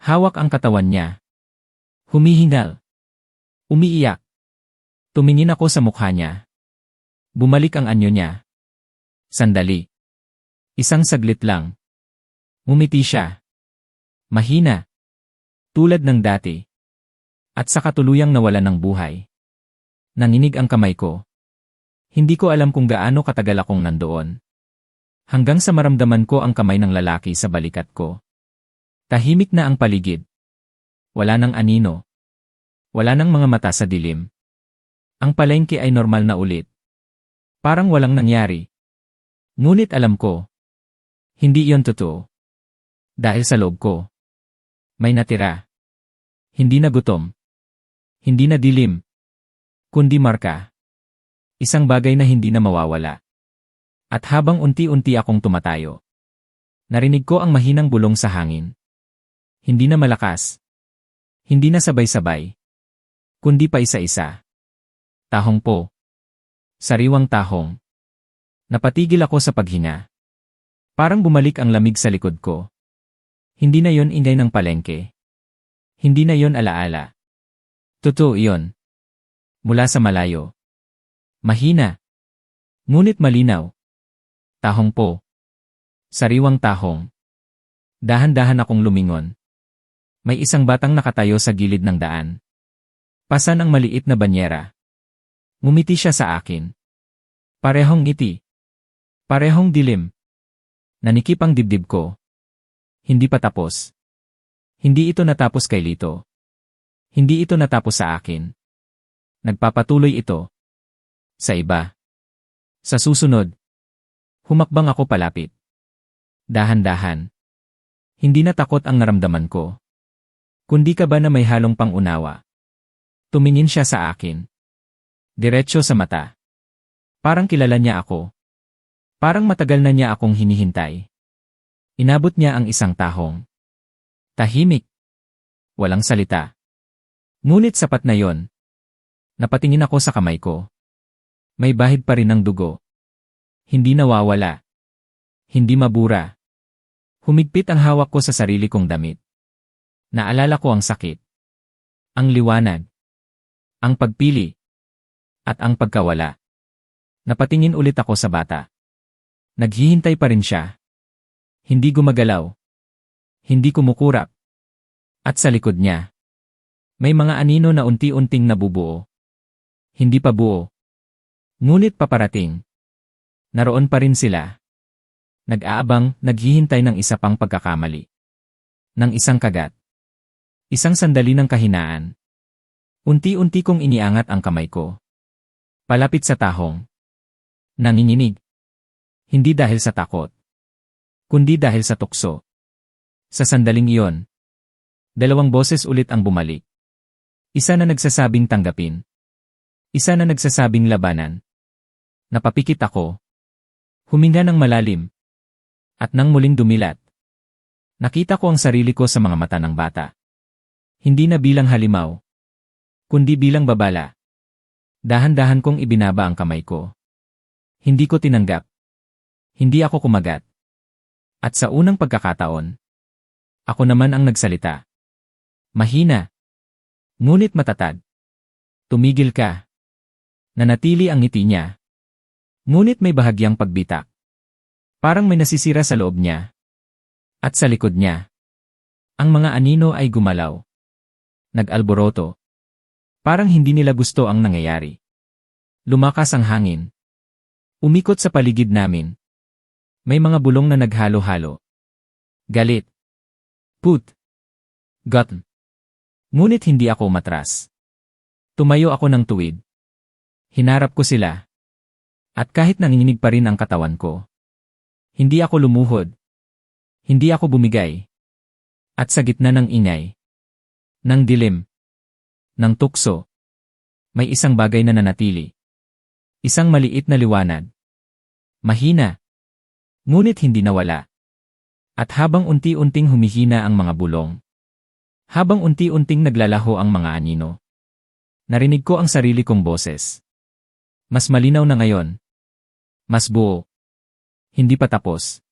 Hawak ang katawan niya. Humihingal. Umiiyak. Tumingin ako sa mukha niya. Bumalik ang anyo niya. Sandali. Isang saglit lang. Ngumiti siya. Mahina. Tulad ng dati. At sa katuluyang nawalan ng buhay. Nanginig ang kamay ko. Hindi ko alam kung gaano katagal akong nandoon. Hanggang sa maramdaman ko ang kamay ng lalaki sa balikat ko. Tahimik na ang paligid. Wala nang anino. Wala nang mga mata sa dilim. Ang palengke ay normal na ulit. Parang walang nangyari. Ngunit alam ko. Hindi iyon totoo. Dahil sa loob ko. May natira. Hindi na gutom. Hindi na dilim. Kundi marka. Isang bagay na hindi na mawawala. At habang unti-unti akong tumatayo, narinig ko ang mahinang bulong sa hangin. Hindi na malakas. Hindi na sabay-sabay. Kundi pa isa-isa. Tahong po. Sariwang tahong. Napatigil ako sa paghinga. Parang bumalik ang lamig sa likod ko. Hindi na yon ingay ng palengke. Hindi na yon alaala. Totoo iyon. Mula sa malayo. Mahina. Ngunit malinaw. Tahong po. Sariwang tahong. Dahan-dahan akong lumingon. May isang batang nakatayo sa gilid ng daan. Pasan ang maliit na banyera. Ngumiti siya sa akin. Parehong ngiti. Parehong dilim. Nanikip ang dibdib ko. Hindi pa tapos. Hindi ito natapos kay Lito. Hindi ito natapos sa akin. Nagpapatuloy ito. Sa iba. Sa susunod. Humakbang ako palapit. Dahan-dahan. Hindi na takot ang naramdaman ko. Kundi ka ba na may halong pangunawa? Tumingin siya sa akin. Diretso sa mata. Parang kilala niya ako. Parang matagal na niya akong hinihintay. Inabot niya ang isang tahong. Tahimik. Walang salita. Ngunit sapat na yon. Napatingin ako sa kamay ko. May bahid pa rin ng dugo. Hindi nawawala. Hindi mabura. Humigpit ang hawak ko sa sarili kong damit. Naalala ko ang sakit. Ang liwanag. Ang pagpili. At ang pagkawala. Napatingin ulit ako sa bata. Naghihintay pa rin siya. Hindi gumagalaw. Hindi kumukurap. At sa likod niya. May mga anino na unti-unting nabubuo. Hindi pa buo. Ngunit paparating. Naroon pa rin sila. Nag-aabang, naghihintay ng isa pang pagkakamali. Ng isang kagat. Isang sandali ng kahinaan. Unti-unti kong iniangat ang kamay ko. Palapit sa tahong. Nanginginig. Hindi dahil sa takot. Kundi dahil sa tukso. Sa sandaling iyon. Dalawang boses ulit ang bumalik. Isa na nagsasabing tanggapin. Isa na nagsasabing labanan. Napapikit ako. Huminga ng malalim. At nang muling dumilat. Nakita ko ang sarili ko sa mga mata ng bata. Hindi na bilang halimaw. Kundi bilang babala. Dahan-dahan kong ibinaba ang kamay ko. Hindi ko tinanggap. Hindi ako kumagat. At sa unang pagkakataon, ako naman ang nagsalita. Mahina. Ngunit matatag. Tumigil ka. Nanatili ang ngiti niya. Ngunit may bahagyang pagbitak. Parang may nasisira sa loob niya. At sa likod niya. Ang mga anino ay gumalaw. Nag-alboroto. Parang hindi nila gusto ang nangyayari. Lumakas ang hangin. Umikot sa paligid namin. May mga bulong na naghalo-halo. Galit. Put. Gotten. Ngunit hindi ako umatras. Tumayo ako ng tuwid. Hinarap ko sila. At kahit nanginginig pa rin ang katawan ko, hindi ako lumuhod. Hindi ako bumigay. At sa gitna ng ingay, ng dilim, ng tukso, may isang bagay na nanatili. Isang maliit na liwanag. Mahina. Ngunit hindi nawala. At habang unti-unting humihina ang mga bulong, habang unti-unting naglalaho ang mga anino, narinig ko ang sarili kong boses. Mas malinaw na ngayon. Mas buo. Hindi pa tapos.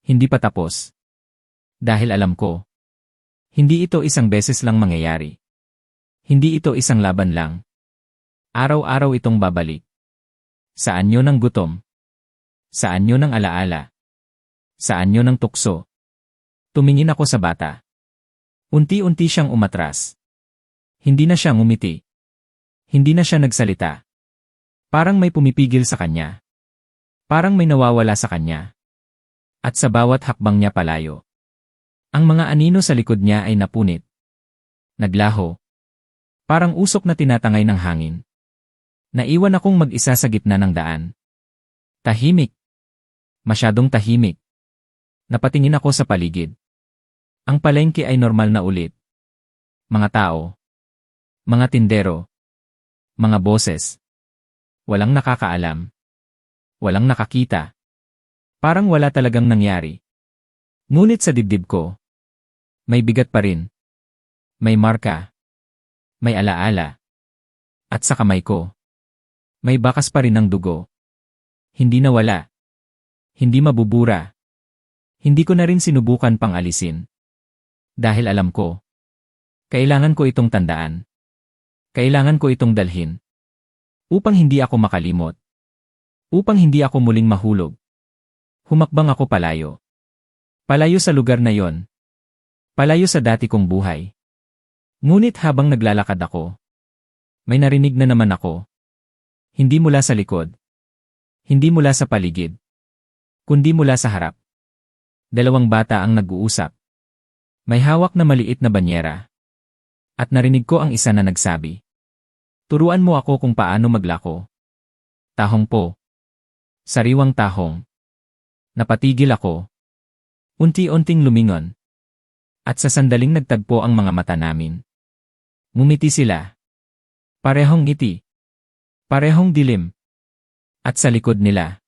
Hindi pa tapos. Dahil alam ko, hindi ito isang beses lang mangyayari. Hindi ito isang laban lang. Araw-araw itong babalik. Sa anyo ng gutom. Sa anyo ng alaala. Sa anyo ng tukso. Tumingin ako sa bata. Unti-unti siyang umatras. Hindi na siya ngumiti. Hindi na siya nagsalita. Parang may pumipigil sa kanya. Parang may nawawala sa kanya. At sa bawat hakbang niya palayo, ang mga anino sa likod niya ay napunit. Naglaho. Parang usok na tinatangay ng hangin. Naiwan akong mag-isa sa gitna ng daan. Tahimik. Masyadong tahimik. Napatingin ako sa paligid. Ang palengke ay normal na ulit. Mga tao. Mga tindero. Mga boses. Walang nakakaalam. Walang nakakita. Parang wala talagang nangyari. Ngunit sa dibdib ko, may bigat pa rin. May marka. May alaala. At sa kamay ko, may bakas pa rin ng dugo. Hindi nawala. Hindi mabubura. Hindi ko na rin sinubukan pang alisin. Dahil alam ko, kailangan ko itong tandaan. Kailangan ko itong dalhin. Upang hindi ako makalimot. Upang hindi ako muling mahulog. Humakbang ako palayo. Palayo sa lugar na yon. Palayo sa dati kong buhay. Ngunit habang naglalakad ako, may narinig na naman ako. Hindi mula sa likod. Hindi mula sa paligid. Kundi mula sa harap. Dalawang bata ang nag-uusap. May hawak na maliit na banyera. At narinig ko ang isa na nagsabi, "Turuan mo ako kung paano maglako." Tahong po. Sariwang tahong. Napatigil ako. Unti-unting lumingon. At sa sandaling nagtagpo ang mga mata namin. Ngumiti sila. Parehong ngiti. Parehong dilim. At sa likod nila,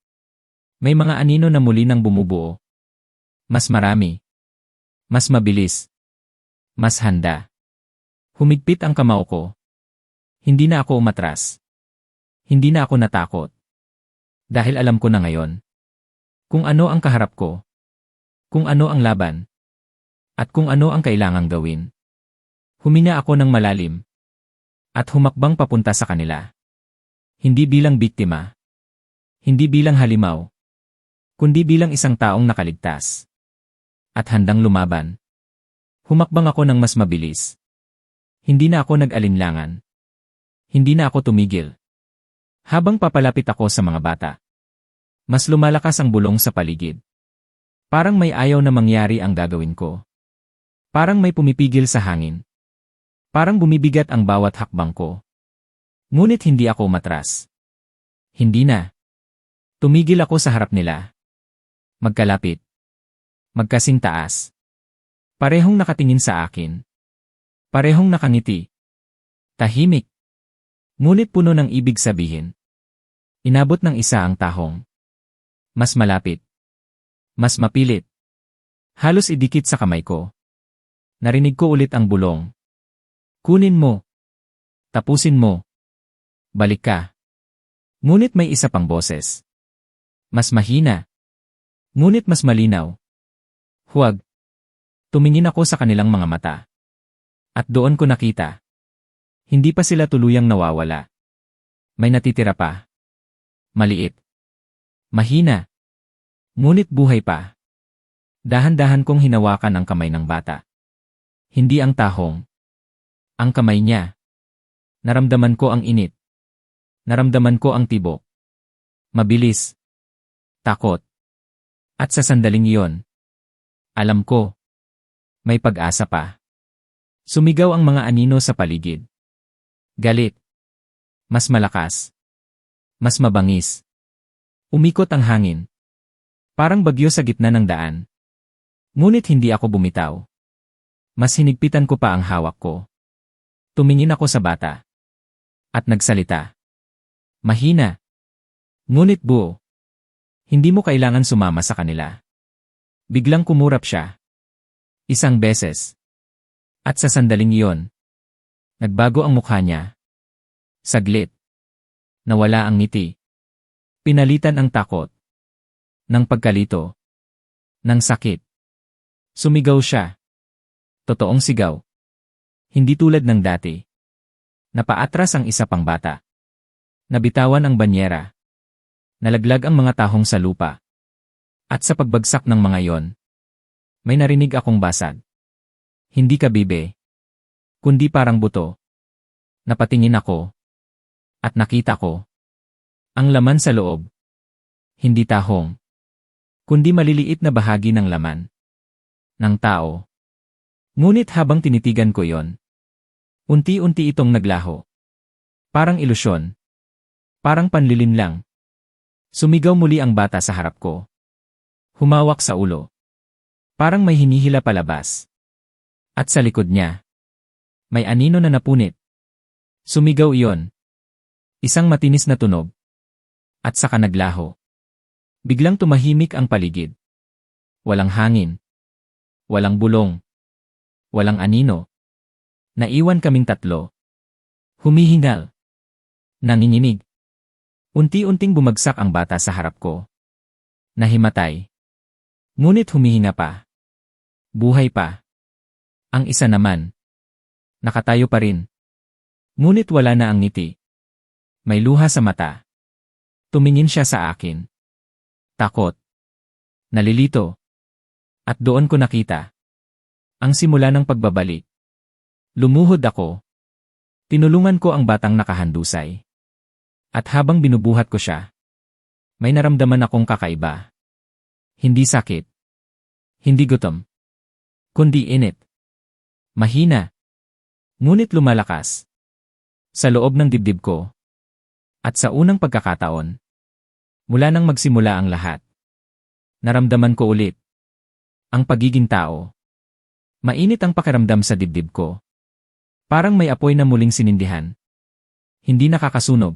may mga anino na muli nang bumubuo. Mas marami. Mas mabilis. Mas handa. Humigpit ang kamao ko. Hindi na ako umatras. Hindi na ako natakot. Dahil alam ko na ngayon kung ano ang kaharap ko. Kung ano ang laban. At kung ano ang kailangang gawin. Huminga ako ng malalim. At humakbang papunta sa kanila. Hindi bilang biktima. Hindi bilang halimaw. Kundi bilang isang taong nakaligtas. At handang lumaban. Humakbang ako ng mas mabilis. Hindi na ako nag-alinlangan. Hindi na ako tumigil. Habang papalapit ako sa mga bata, mas lumalakas ang bulong sa paligid. Parang may ayaw na mangyari ang gagawin ko. Parang may pumipigil sa hangin. Parang bumibigat ang bawat hakbang ko. Ngunit hindi ako umatras. Hindi na. Tumigil ako sa harap nila. Magkalapit. Magkasing taas. Parehong nakatingin sa akin. Parehong nakangiti. Tahimik. Ngunit puno ng ibig sabihin. Inabot ng isa ang tahong. Mas malapit. Mas mapilit. Halos idikit sa kamay ko. Narinig ko ulit ang bulong. Kunin mo. Tapusin mo. Balik ka. Ngunit may isa pang boses. Mas mahina. Ngunit mas malinaw. Huwag. Tumingin ako sa kanilang mga mata. At doon ko nakita. Hindi pa sila tuluyang nawawala. May natitira pa. Maliit. Mahina. Ngunit buhay pa. Dahan-dahan kong hinawakan ang kamay ng bata. Hindi ang tahong. Ang kamay niya. Naramdaman ko ang init. Naramdaman ko ang tibok. Mabilis. Takot. At sa sandaling iyon, alam ko, may pag-asa pa. Sumigaw ang mga anino sa paligid. Galit. Mas malakas. Mas mabangis. Umikot ang hangin. Parang bagyo sa gitna ng daan. Ngunit hindi ako bumitaw. Mas hinigpitan ko pa ang hawak ko. Tumingin ako sa bata. At nagsalita. Mahina. Ngunit buo. Hindi mo kailangan sumama sa kanila. Biglang kumurap siya. Isang beses. At sa sandaling iyon, nagbago ang mukha niya. Saglit. Nawala ang ngiti. Pinalitan ang takot. Ng pagkalito. Ng sakit. Sumigaw siya. Totoong sigaw. Hindi tulad ng dati. Napaatras ang isa pang bata. Nabitawan ang banyera. Nalaglag ang mga tahong sa lupa. At sa pagbagsak ng mga yon, may narinig akong basag. Hindi kabibe. Kundi parang buto. Napatingin ako. At nakita ko. Ang laman sa loob. Hindi tahong. Kundi maliliit na bahagi ng laman. Ng tao. Ngunit habang tinitigan ko yon, unti-unti itong naglaho. Parang ilusyon. Parang panlilin lang. Sumigaw muli ang bata sa harap ko. Humawak sa ulo. Parang may hinihila palabas. At sa likod niya, may anino na napunit. Sumigaw iyon. Isang matinis na tunog. At saka naglaho. Biglang tumahimik ang paligid. Walang hangin. Walang bulong. Walang anino. Naiwan kaming tatlo. Humihingal. Nanginginig. Unti-unting bumagsak ang bata sa harap ko. Nahimatay. Ngunit humihinga pa. Buhay pa. Ang isa naman. Nakatayo pa rin. Ngunit wala na ang ngiti. May luha sa mata. Tumingin siya sa akin. Takot. Nalilito. At doon ko nakita. Ang simula ng pagbabalik. Lumuhod ako. Tinulungan ko ang batang nakahandusay. At habang binubuhat ko siya, may naramdaman akong kakaiba. Hindi sakit. Hindi gutom. Kundi init. Mahina. Ngunit lumalakas. Sa loob ng dibdib ko. At sa unang pagkakataon, mula nang magsimula ang lahat, naramdaman ko ulit ang pagiging tao. Mainit ang pakiramdam sa dibdib ko. Parang may apoy na muling sinindihan. Hindi nakakasunog.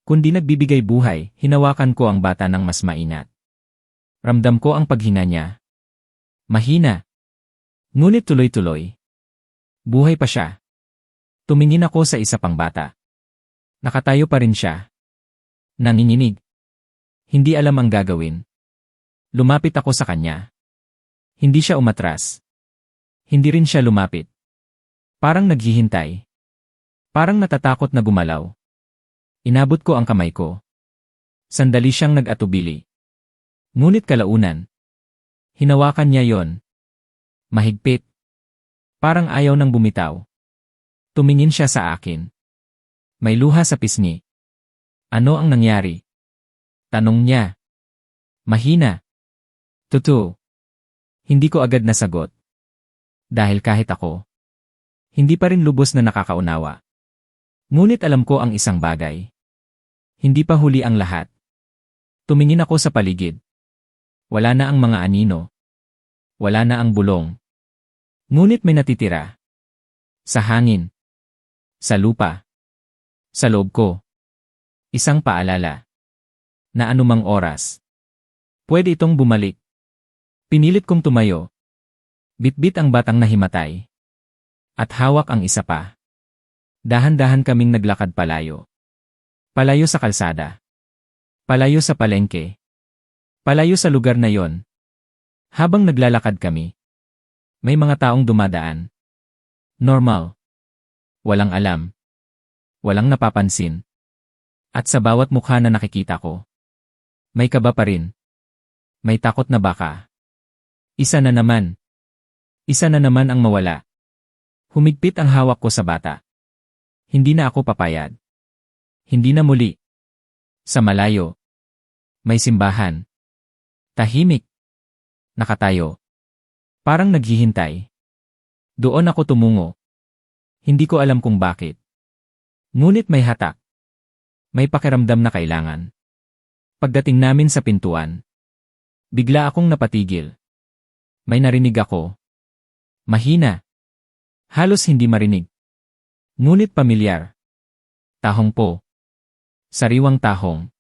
Kundi nagbibigay buhay, hinawakan ko ang bata ng mas mainat. Ramdam ko ang paghinga niya. Mahina. Ngunit tuloy-tuloy. Buhay pa siya. Tumingin ako sa isa pang bata. Nakatayo pa rin siya. Nanginginig. Hindi alam ang gagawin. Lumapit ako sa kanya. Hindi siya umatras. Hindi rin siya lumapit. Parang naghihintay. Parang natatakot na gumalaw. Inabot ko ang kamay ko. Sandali siyang nag-atubili. Ngunit kalaunan. Hinawakan niya yon. Mahigpit. Parang ayaw nang bumitaw. Tumingin siya sa akin. May luha sa pisngi. Ano ang nangyari? Tanong niya. Mahina. Totoo. Hindi ko agad nasagot. Dahil kahit ako, hindi pa rin lubos na nakakaunawa. Ngunit alam ko ang isang bagay. Hindi pa huli ang lahat. Tumingin ako sa paligid. Wala na ang mga anino. Wala na ang bulong. Ngunit may natitira. Sa hangin. Sa lupa. Sa loob ko. Isang paalala. Na anumang oras. Pwede itong bumalik. Pinilit kong tumayo. Bitbit ang batang nahimatay. At hawak ang isa pa. Dahan-dahan kaming naglakad palayo. Palayo sa kalsada. Palayo sa palengke. Palayo sa lugar na yon. Habang naglalakad kami, may mga taong dumadaan. Normal. Walang alam. Walang napapansin. At sa bawat mukha na nakikita ko, may kaba pa rin. May takot na baka. Isa na naman. Isa na naman ang mawala. Humigpit ang hawak ko sa bata. Hindi na ako papayag. Hindi na muli. Sa malayo. May simbahan. Tahimik. Nakatayo. Parang naghihintay. Doon ako tumungo. Hindi ko alam kung bakit. Ngunit may hatak. May pakiramdam na kailangan Pagdating namin sa pintuan, bigla akong napatigil. May narinig ako. Mahina. Halos hindi marinig. Ngunit pamilyar. Tahong po. Sariwang tahong.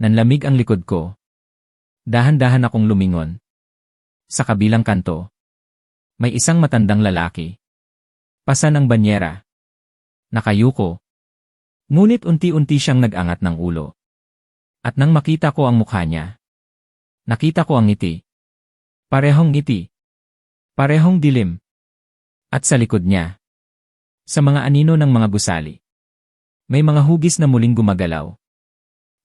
Nanlamig ang likod ko. Dahan-dahan akong lumingon. Sa kabilang kanto, may isang matandang lalaki. Pasan ang banyera. Nakayuko. Ngunit unti-unti siyang nag-angat ng ulo. At nang makita ko ang mukha niya, nakita ko ang ngiti. Parehong ngiti. Parehong dilim. At sa likod niya, sa mga anino ng mga gusali, may mga hugis na muling gumagalaw.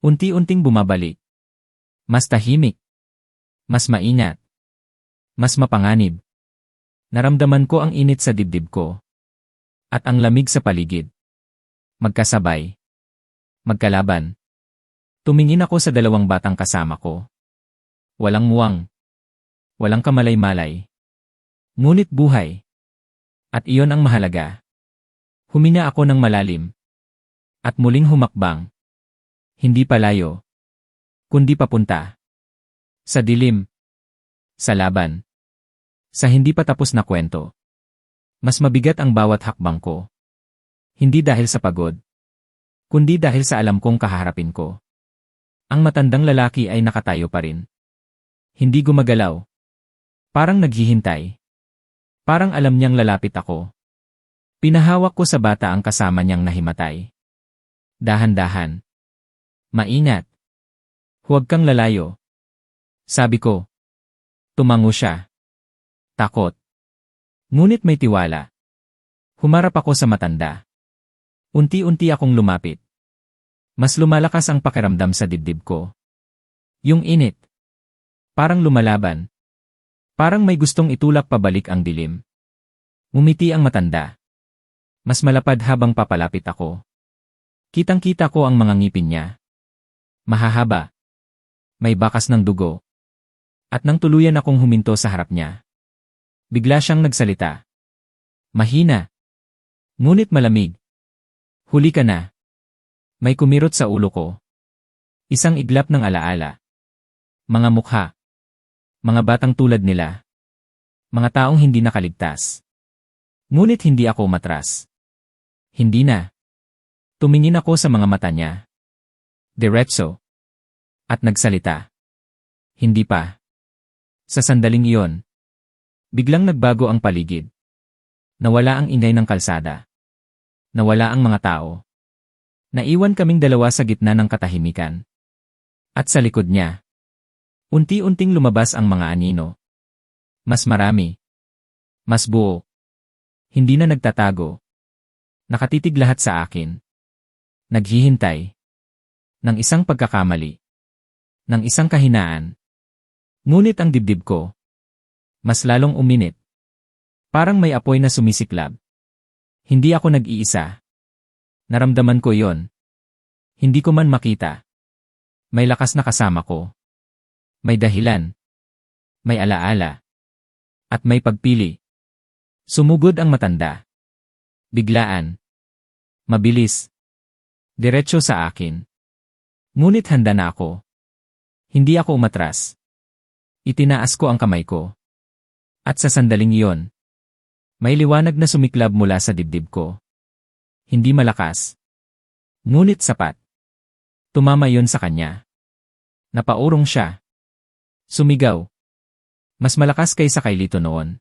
Unti-unting bumabalik. Mas tahimik. Mas maingat. Mas mapanganib. Naramdaman ko ang init sa dibdib ko. At ang lamig sa paligid. Magkasabay. Magkalaban. Tumingin ako sa dalawang batang kasama ko. Walang muwang. Walang kamalay-malay. Ngunit buhay. At iyon ang mahalaga. Huminga ako ng malalim. At muling humakbang. Hindi palayo. Kundi papunta. Sa dilim. Sa laban. Sa hindi pa tapos na kwento. Mas mabigat ang bawat hakbang ko. Hindi dahil sa pagod. Kundi dahil sa alam kong kaharapin ko. Ang matandang lalaki ay nakatayo pa rin. Hindi gumagalaw. Parang naghihintay. Parang alam niyang lalapit ako. Pinahawak ko sa bata ang kasama niyang nahimatay. Dahan-dahan. Maingat. Huwag kang lalayo. Sabi ko. Tumango siya. Takot. Ngunit may tiwala. Humarap ako sa matanda. Unti-unti akong lumapit. Mas lumalakas ang pakiramdam sa dibdib ko. Yung init. Parang lumalaban. Parang may gustong itulak pabalik ang dilim. Umiti ang matanda. Mas malapad habang papalapit ako. Kitang-kita ko ang mga ngipin niya. Mahahaba. May bakas ng dugo. At nang tuluyan akong huminto sa harap niya, bigla siyang nagsalita. Mahina. Ngunit malamig. Huli ka na. May kumirot sa ulo ko. Isang iglap ng alaala. Mga mukha. Mga batang tulad nila. Mga taong hindi nakaligtas. Ngunit hindi ako umatras. Hindi na. Tumingin ako sa mga mata niya. Diretso. At nagsalita. Hindi pa. Sa sandaling iyon, biglang nagbago ang paligid. Nawala ang ingay ng kalsada. Nawala ang mga tao. Naiwan kaming dalawa sa gitna ng katahimikan. At sa likod niya, unti-unting lumabas ang mga anino. Mas marami. Mas buo. Hindi na nagtatago. Nakatitig lahat sa akin. Naghihintay. Ng isang pagkakamali. Ng isang kahinaan. Ngunit ang dibdib ko, mas lalong uminit. Parang may apoy na sumisiklab. Hindi ako nag-iisa. Naramdaman ko yon. Hindi ko man makita. May lakas na kasama ko. May dahilan. May alaala. At may pagpili. Sumugod ang matanda. Biglaan. Mabilis. Diretso sa akin. Ngunit handa na ako. Hindi ako umatras. Itinaas ko ang kamay ko. At sa sandaling iyon, may liwanag na sumiklab mula sa dibdib ko. Hindi malakas. Ngunit sapat. Tumama yon sa kanya. Napaurong siya. Sumigaw. Mas malakas kaysa kay Lito noon.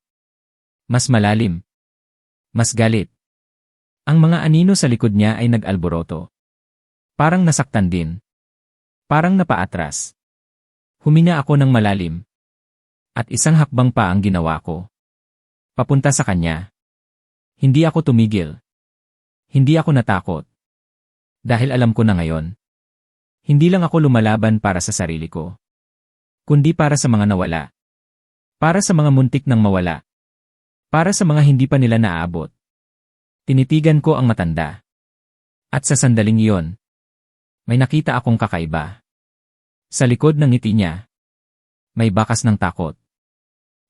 Mas malalim. Mas galit. Ang mga anino sa likod niya ay nag-alboroto. Parang nasaktan din. Parang napaatras. Huminga ako ng malalim. At isang hakbang pa ang ginawa ko. Papunta sa kanya. Hindi ako tumigil. Hindi ako natakot. Dahil alam ko na ngayon. Hindi lang ako lumalaban para sa sarili ko. Kundi para sa mga nawala. Para sa mga muntik nang mawala. Para sa mga hindi pa nila naaabot. Tinitigan ko ang matanda. At sa sandaling iyon, may nakita akong kakaiba. Sa likod ng ngiti niya, may bakas ng takot.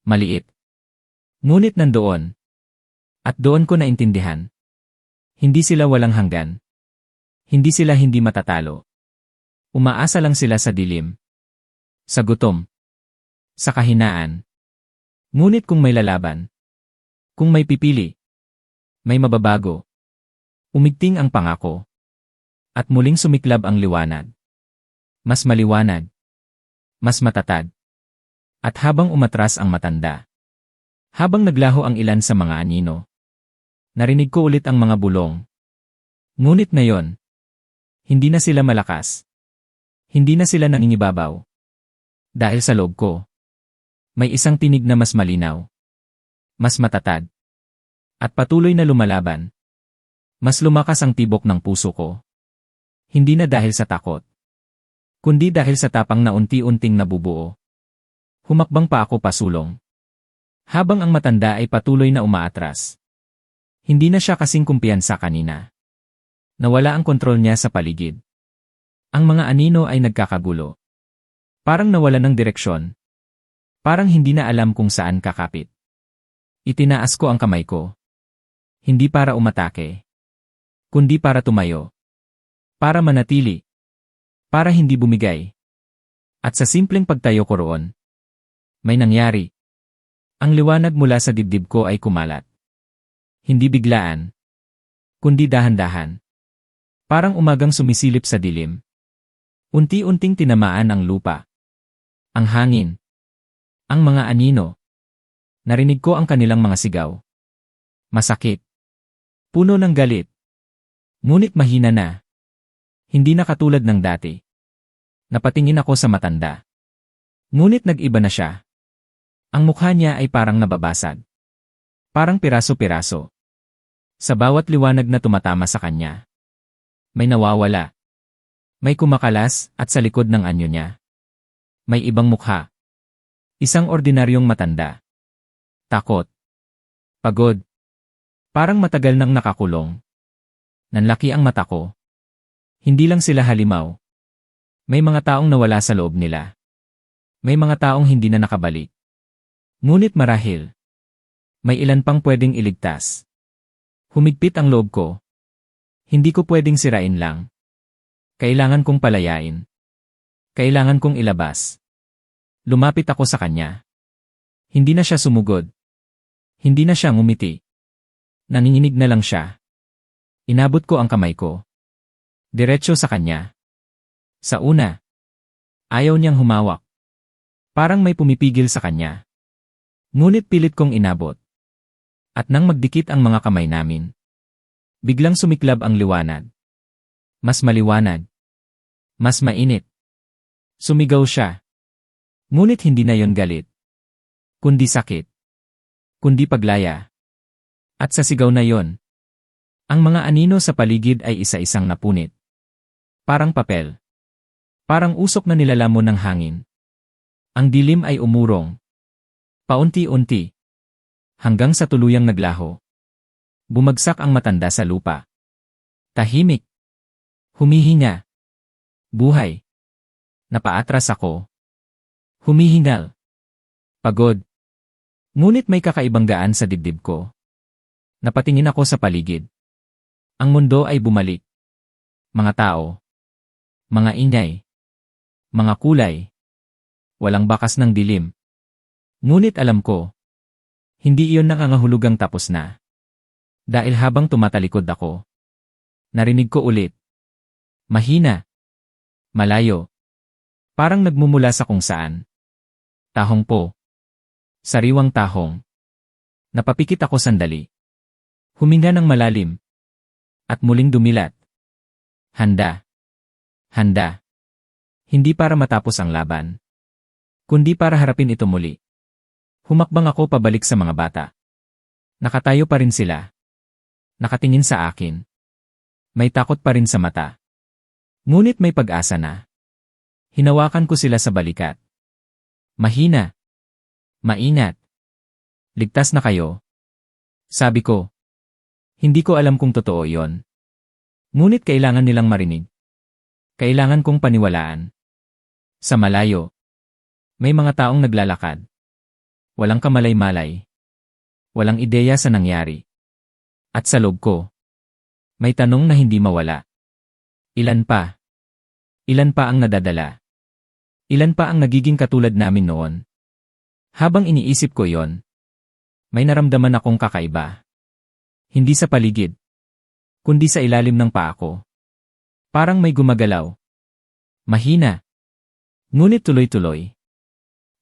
Maliit. Ngunit nandoon. At doon ko naintindihan. Hindi sila walang hanggan. Hindi sila hindi matatalo. Umaasa lang sila sa dilim, sa gutom, sa kahinaan. Ngunit kung may lalaban, kung may pipili, may mababago. Umigting ang pangako. At muling sumiklab ang liwanag. Mas maliwanag. Mas matatag. At habang umatras ang matanda. Habang naglaho ang ilan sa mga anino. Narinig ko ulit ang mga bulong. Ngunit ngayon, hindi na sila malakas. Hindi na sila nangingibabaw. Dahil sa loob ko, may isang tinig na mas malinaw. Mas matatag. At patuloy na lumalaban. Mas lumakas ang tibok ng puso ko. Hindi na dahil sa takot, kundi dahil sa tapang na unti-unting nabubuo. Humakbang pa ako pasulong. Habang ang matanda ay patuloy na umaatras. Hindi na siya kasing kumpiyansa kanina. Nawala ang kontrol niya sa paligid. Ang mga anino ay nagkakagulo. Parang nawala ng direksyon. Parang hindi na alam kung saan kakapit. Itinaas ko ang kamay ko. Hindi para umatake, kundi para tumayo. Para manatili. Para hindi bumigay. At sa simpleng pagtayo ko roon, may nangyari. Ang liwanag mula sa dibdib ko ay kumalat. Hindi biglaan, kundi dahan-dahan. Parang umagang sumisilip sa dilim. Unti-unting tinamaan ang lupa. Ang hangin. Ang mga anino. Narinig ko ang kanilang mga sigaw. Masakit. Puno ng galit. Ngunit mahina na. Hindi na katulad ng dati. Napatingin ako sa matanda. Ngunit nag-iba na siya. Ang mukha niya ay parang nababasag. Parang piraso-piraso. Sa bawat liwanag na tumatama sa kanya, may nawawala. May kumakalas at sa likod ng anyo niya, may ibang mukha. Isang ordinaryong matanda. Takot. Pagod. Parang matagal nang nakakulong. Nanlaki ang mata ko. Hindi lang sila halimaw. May mga taong nawala sa loob nila. May mga taong hindi na nakabalik. Ngunit marahil, may ilan pang pwedeng iligtas. Humigpit ang loob ko. Hindi ko pwedeng sirain lang. Kailangan kong palayain. Kailangan kong ilabas. Lumapit ako sa kanya. Hindi na siya sumugod. Hindi na siya ngumiti. Nanginginig na lang siya. Inabot ko ang kamay ko. Diretso sa kanya. Sa una, ayaw niyang humawak. Parang may pumipigil sa kanya. Ngunit pilit kong inabot. At nang magdikit ang mga kamay namin, biglang sumiklab ang liwanag. Mas maliwanag. Mas mainit. Sumigaw siya. Ngunit hindi na yon galit. Kundi sakit. Kundi paglaya. At sa sigaw na yon, ang mga anino sa paligid ay isa-isang napunit. Parang papel. Parang usok na nilalamon ng hangin. Ang dilim ay umurong. Paunti-unti. Hanggang sa tuluyang naglaho. Bumagsak ang matanda sa lupa. Tahimik. Humihinga. Buhay. Napaatras ako. Humihingal. Pagod. Ngunit may kakaibang gaan sa dibdib ko. Napatingin ako sa paligid. Ang mundo ay bumalik. Mga tao. Mga ingay. Mga kulay. Walang bakas ng dilim. Ngunit alam ko, hindi iyon nangangahulugang tapos na. Dahil habang tumatalikod ako, narinig ko ulit. Mahina. Malayo. Parang nagmumula sa kung saan. Tahong po. Sariwang tahong. Napapikit ako sandali. Huminga ng malalim. At muling dumilat. Handa. Handa. Hindi para matapos ang laban, kundi para harapin ito muli. Humakbang ako pabalik sa mga bata. Nakatayo pa rin sila. Nakatingin sa akin. May takot pa rin sa mata. Ngunit may pag-asa na. Hinawakan ko sila sa balikat. Mahina. Maingat. Ligtas na kayo. Sabi ko. Hindi ko alam kung totoo yon. Ngunit kailangan nilang marinig. Kailangan kong paniwalaan. Sa malayo, may mga taong naglalakad. Walang kamalay-malay. Walang ideya sa nangyari. At sa loob ko, may tanong na hindi mawala. Ilan pa? Ilan pa ang nadadala? Ilan pa ang nagiging katulad namin noon? Habang iniisip ko yon, may naramdaman akong kakaiba. Hindi sa paligid, kundi sa ilalim ng paa ko. Parang may gumagalaw. Mahina. Ngunit tuloy-tuloy.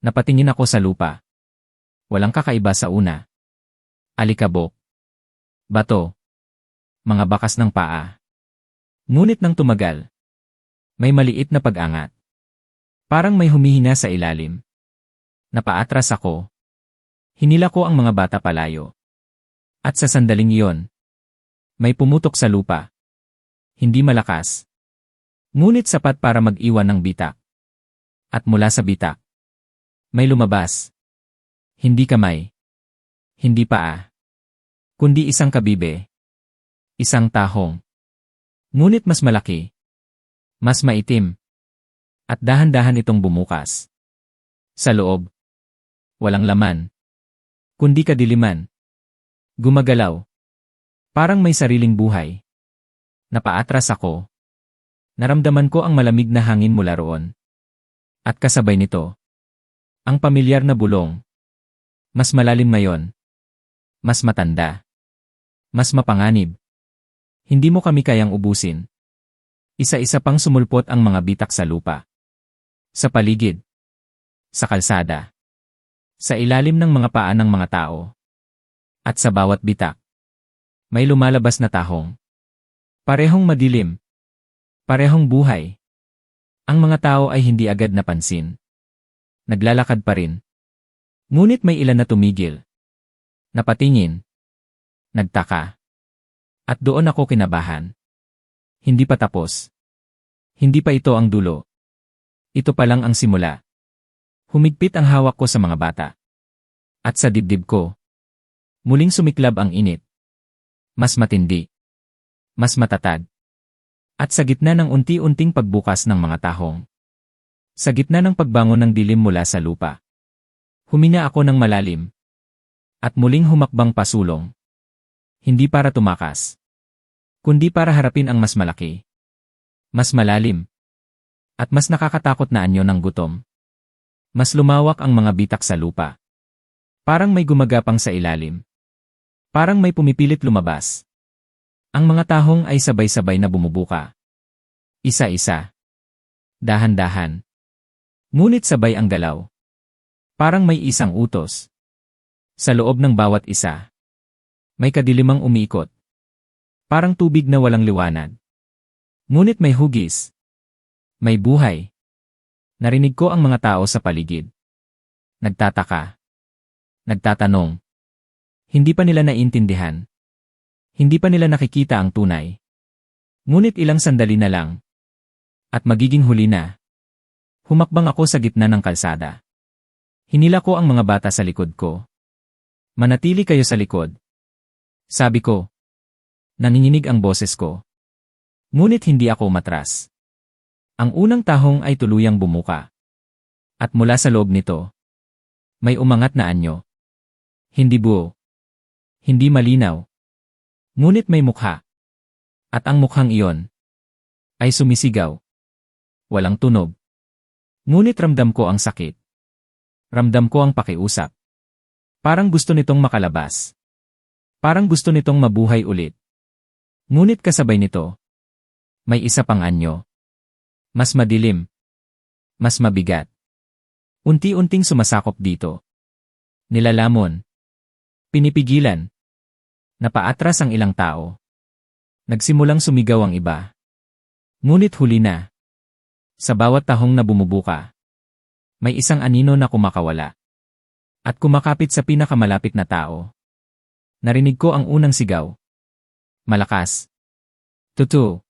Napatingin ako sa lupa. Walang kakaiba sa una. Alikabok. Bato. Mga bakas ng paa. Ngunit nang tumagal, may maliit na pag-angat. Parang may humihina sa ilalim. Napaatras ako. Hinila ko ang mga bata palayo. At sa sandaling iyon, may pumutok sa lupa. Hindi malakas. Ngunit sapat para mag-iwan ng bitak. At mula sa bitak, may lumabas. Hindi kamay. Hindi paa. Kundi isang kabibe. Isang tahong. Ngunit mas malaki. Mas maitim. At dahan-dahan itong bumukas. Sa loob, walang laman. Kundi kadiliman. Gumagalaw. Parang may sariling buhay. Napaatras ako. Naramdaman ko ang malamig na hangin mula roon. At kasabay nito, ang pamilyar na bulong. Mas malalim ngayon. Mas matanda. Mas mapanganib. Hindi mo kami kayang ubusin. Isa-isa pang sumulpot ang mga bitak sa lupa. Sa paligid. Sa kalsada. Sa ilalim ng mga paa ng mga tao. At sa bawat bitak, may lumalabas na tahong. Parehong madilim. Parehong buhay. Ang mga tao ay hindi agad napansin. Naglalakad pa rin. Ngunit may ilan na tumigil. Napatingin. Nagtaka. At doon ako kinabahan. Hindi pa tapos. Hindi pa ito ang dulo. Ito pa lang ang simula. Humigpit ang hawak ko sa mga bata. At sa dibdib ko, muling sumiklab ang init. Mas matindi. Mas matatag. At sa gitna ng unti-unting pagbukas ng mga tahong. Sa gitna ng pagbangon ng dilim mula sa lupa. Humina ako ng malalim. At muling humakbang pasulong. Hindi para tumakas. Kundi para harapin ang mas malaki. Mas malalim. At mas nakakatakot na anyo ng gutom. Mas lumawak ang mga bitak sa lupa. Parang may gumagapang sa ilalim. Parang may pumipilit lumabas. Ang mga tahong ay sabay-sabay na bumubuka. Isa-isa. Dahan-dahan. Ngunit sabay ang galaw. Parang may isang utos. Sa loob ng bawat isa, may kadilimang umiikot. Parang tubig na walang liwanag. Ngunit may hugis. May buhay. Narinig ko ang mga tao sa paligid. Nagtataka. Nagtatanong. Hindi pa nila naiintindihan. Hindi pa nila nakikita ang tunay. Ngunit ilang sandali na lang. At magiging huli na. Humakbang ako sa gitna ng kalsada. Hinila ko ang mga bata sa likod ko. Manatili kayo sa likod. Sabi ko. Nanginginig ang boses ko. Ngunit hindi ako umatras. Ang unang tahong ay tuluyang bumuka. At mula sa loob nito, may umangat na anyo. Hindi buo. Hindi malinaw. Ngunit may mukha. At ang mukhang iyon ay sumisigaw. Walang tunog. Ngunit ramdam ko ang sakit. Ramdam ko ang pakiusap. Parang gusto nitong makalabas. Parang gusto nitong mabuhay ulit. Ngunit kasabay nito, may isa pang anyo. Mas madilim. Mas mabigat. Unti-unting sumasakop dito. Nilalamon. Pinipigilan. Napaatras ang ilang tao. Nagsimulang sumigaw ang iba. Ngunit huli na. Sa bawat tahong na bumubuka, may isang anino na kumakawala. At kumakapit sa pinakamalapit na tao. Narinig ko ang unang sigaw. Malakas. Tutu.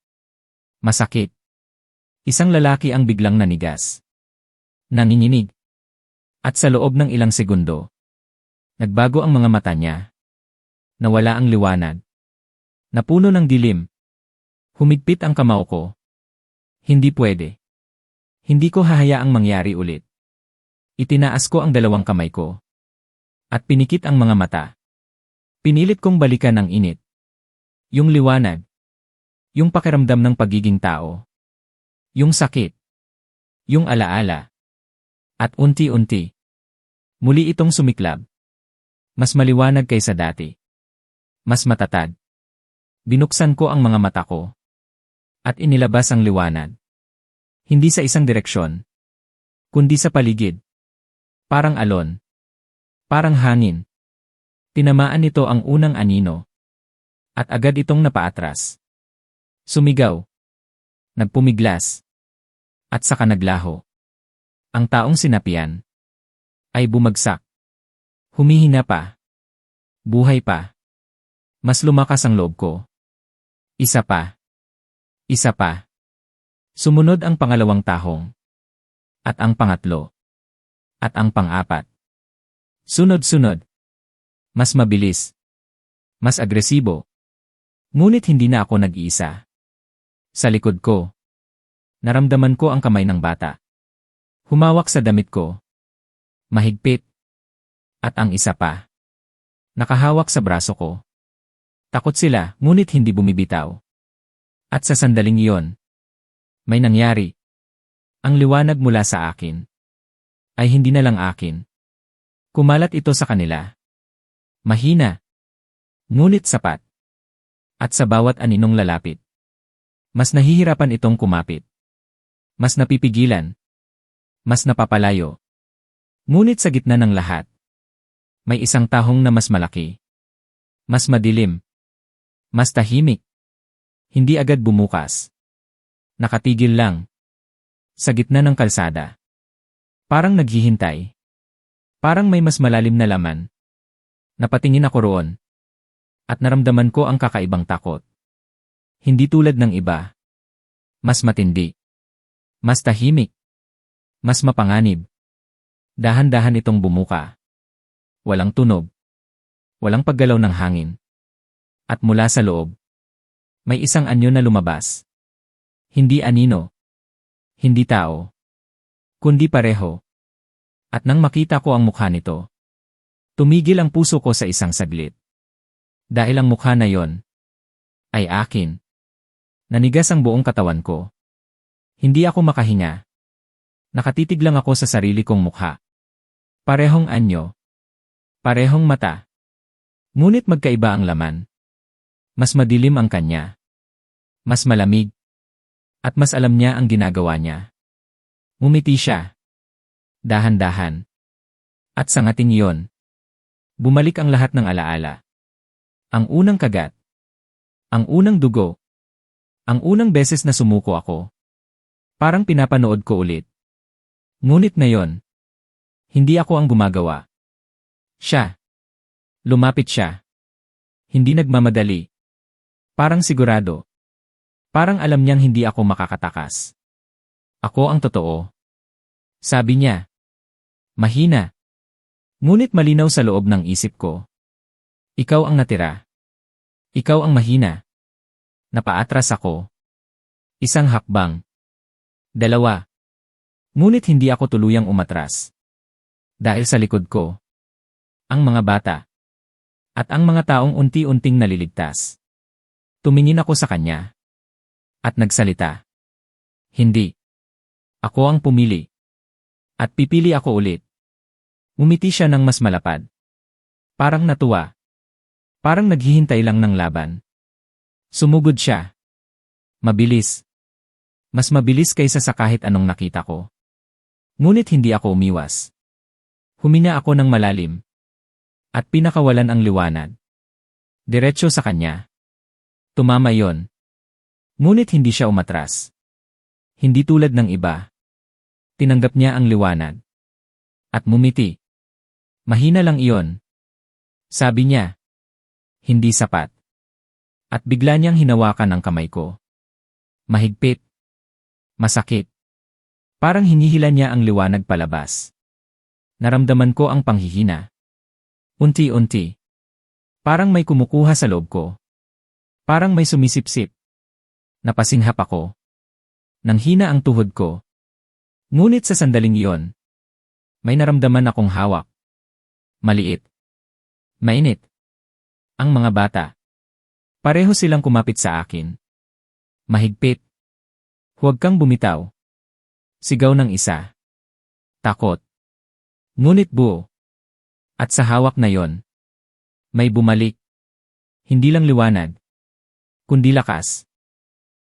Masakit. Isang lalaki ang biglang nanigas. Nanginginig. At sa loob ng ilang segundo, nagbago ang mga mata niya. Nawala ang liwanag. Napuno ng dilim. Humigpit ang kamao ko. Hindi pwede. Hindi ko hahayaang mangyari ulit. Itinaas ko ang dalawang kamay ko. At pinikit ang mga mata. Pinilit kong balikan ang init. Yung liwanag. Yung pakiramdam ng pagiging tao. Yung sakit. Yung alaala. At unti-unti. Muli itong sumiklab. Mas maliwanag kaysa dati. Mas matatag. Binuksan ko ang mga mata ko. At inilabas ang liwanag. Hindi sa isang direksyon. Kundi sa paligid. Parang alon. Parang hangin. Tinamaan nito ang unang anino. At agad itong napaatras. Sumigaw. Nagpumiglas. At saka naglaho. Ang taong sinapian ay bumagsak. Humihina pa. Buhay pa. Mas lumakas ang loob ko. Isa pa. Isa pa. Sumunod ang pangalawang tahong. At ang pangatlo. At ang pang-apat. Sunod-sunod. Mas mabilis. Mas agresibo. Ngunit hindi na ako nag-iisa. Sa likod ko. Naramdaman ko ang kamay ng bata. Humawak sa damit ko. Mahigpit. At ang isa pa. Nakahawak sa braso ko. Takot sila, ngunit hindi bumibitaw. At sa sandaling iyon, may nangyari. Ang liwanag mula sa akin ay hindi na lang akin. Kumalat ito sa kanila. Mahina. Ngunit sapat. At sa bawat aninong lalapit, mas nahihirapan itong kumapit. Mas napipigilan. Mas napapalayo. Ngunit sa gitna ng lahat, may isang tahong na mas malaki. Mas madilim. Mas tahimik. Hindi agad bumukas. Nakatigil lang. Sa gitna ng kalsada. Parang naghihintay. Parang may mas malalim na laman. Napatingin ako roon. At naramdaman ko ang kakaibang takot. Hindi tulad ng iba. Mas matindi. Mas tahimik. Mas mapanganib. Dahan-dahan itong bumuka. Walang tunog. Walang paggalaw ng hangin. At mula sa loob, may isang anyo na lumabas. Hindi anino. Hindi tao. Kundi pareho. At nang makita ko ang mukha nito, tumigil ang puso ko sa isang saglit. Dahil ang mukha na yon ay akin. Nanigas ang buong katawan ko. Hindi ako makahinga. Nakatitig lang ako sa sarili kong mukha. Parehong anyo. Parehong mata. Ngunit magkaiba ang laman. Mas madilim ang kanya. Mas malamig. At mas alam niya ang ginagawa niya. Ngumiti siya. Dahan-dahan. At sa ngating iyon, bumalik ang lahat ng alaala. Ang unang kagat. Ang unang dugo. Ang unang beses na sumuko ako. Parang pinapanood ko ulit. Ngunit ngayon, hindi ako ang gumagawa. Siya. Lumapit siya. Hindi nagmamadali. Parang sigurado. Parang alam niyang hindi ako makakatakas. Ako ang totoo. Sabi niya. Mahina. Ngunit malinaw sa loob ng isip ko. Ikaw ang natira. Ikaw ang mahina. Napaatras ako. Isang hakbang. Dalawa. Ngunit hindi ako tuluyang umatras. Dahil sa likod ko, ang mga bata. At ang mga taong unti-unting naliligtas. Tumingin ako sa kanya. At nagsalita. Hindi. Ako ang pumili. At pipili ako ulit. Umiti siya ng mas malapad. Parang natuwa. Parang naghihintay lang ng laban. Sumugod siya. Mabilis. Mas mabilis kaysa sa kahit anong nakita ko. Ngunit hindi ako umiwas. Huminga ako ng malalim. At pinakawalan ang liwanag. Diretso sa kanya. Tumama yon. Ngunit hindi siya umatras. Hindi tulad ng iba. Tinanggap niya ang liwanag. At mumiti. Mahina lang iyon. Sabi niya. Hindi sapat. At bigla niyang hinawakan ang kamay ko. Mahigpit. Masakit. Parang hinihila niya ang liwanag palabas. Naramdaman ko ang panghihina. Unti-unti. Parang may kumukuha sa loob ko. Parang may sumisipsip. Napasinghap ako. Nanghina ang tuhod ko. Ngunit sa sandaling iyon, may naramdaman akong hawak. Maliit. Mainit. Ang mga bata. Pareho silang kumapit sa akin. Mahigpit. Huwag kang bumitaw. Sigaw ng isa. Takot. Ngunit buo. At sa hawak na yon, may bumalik. Hindi lang liwanag. Kundi lakas.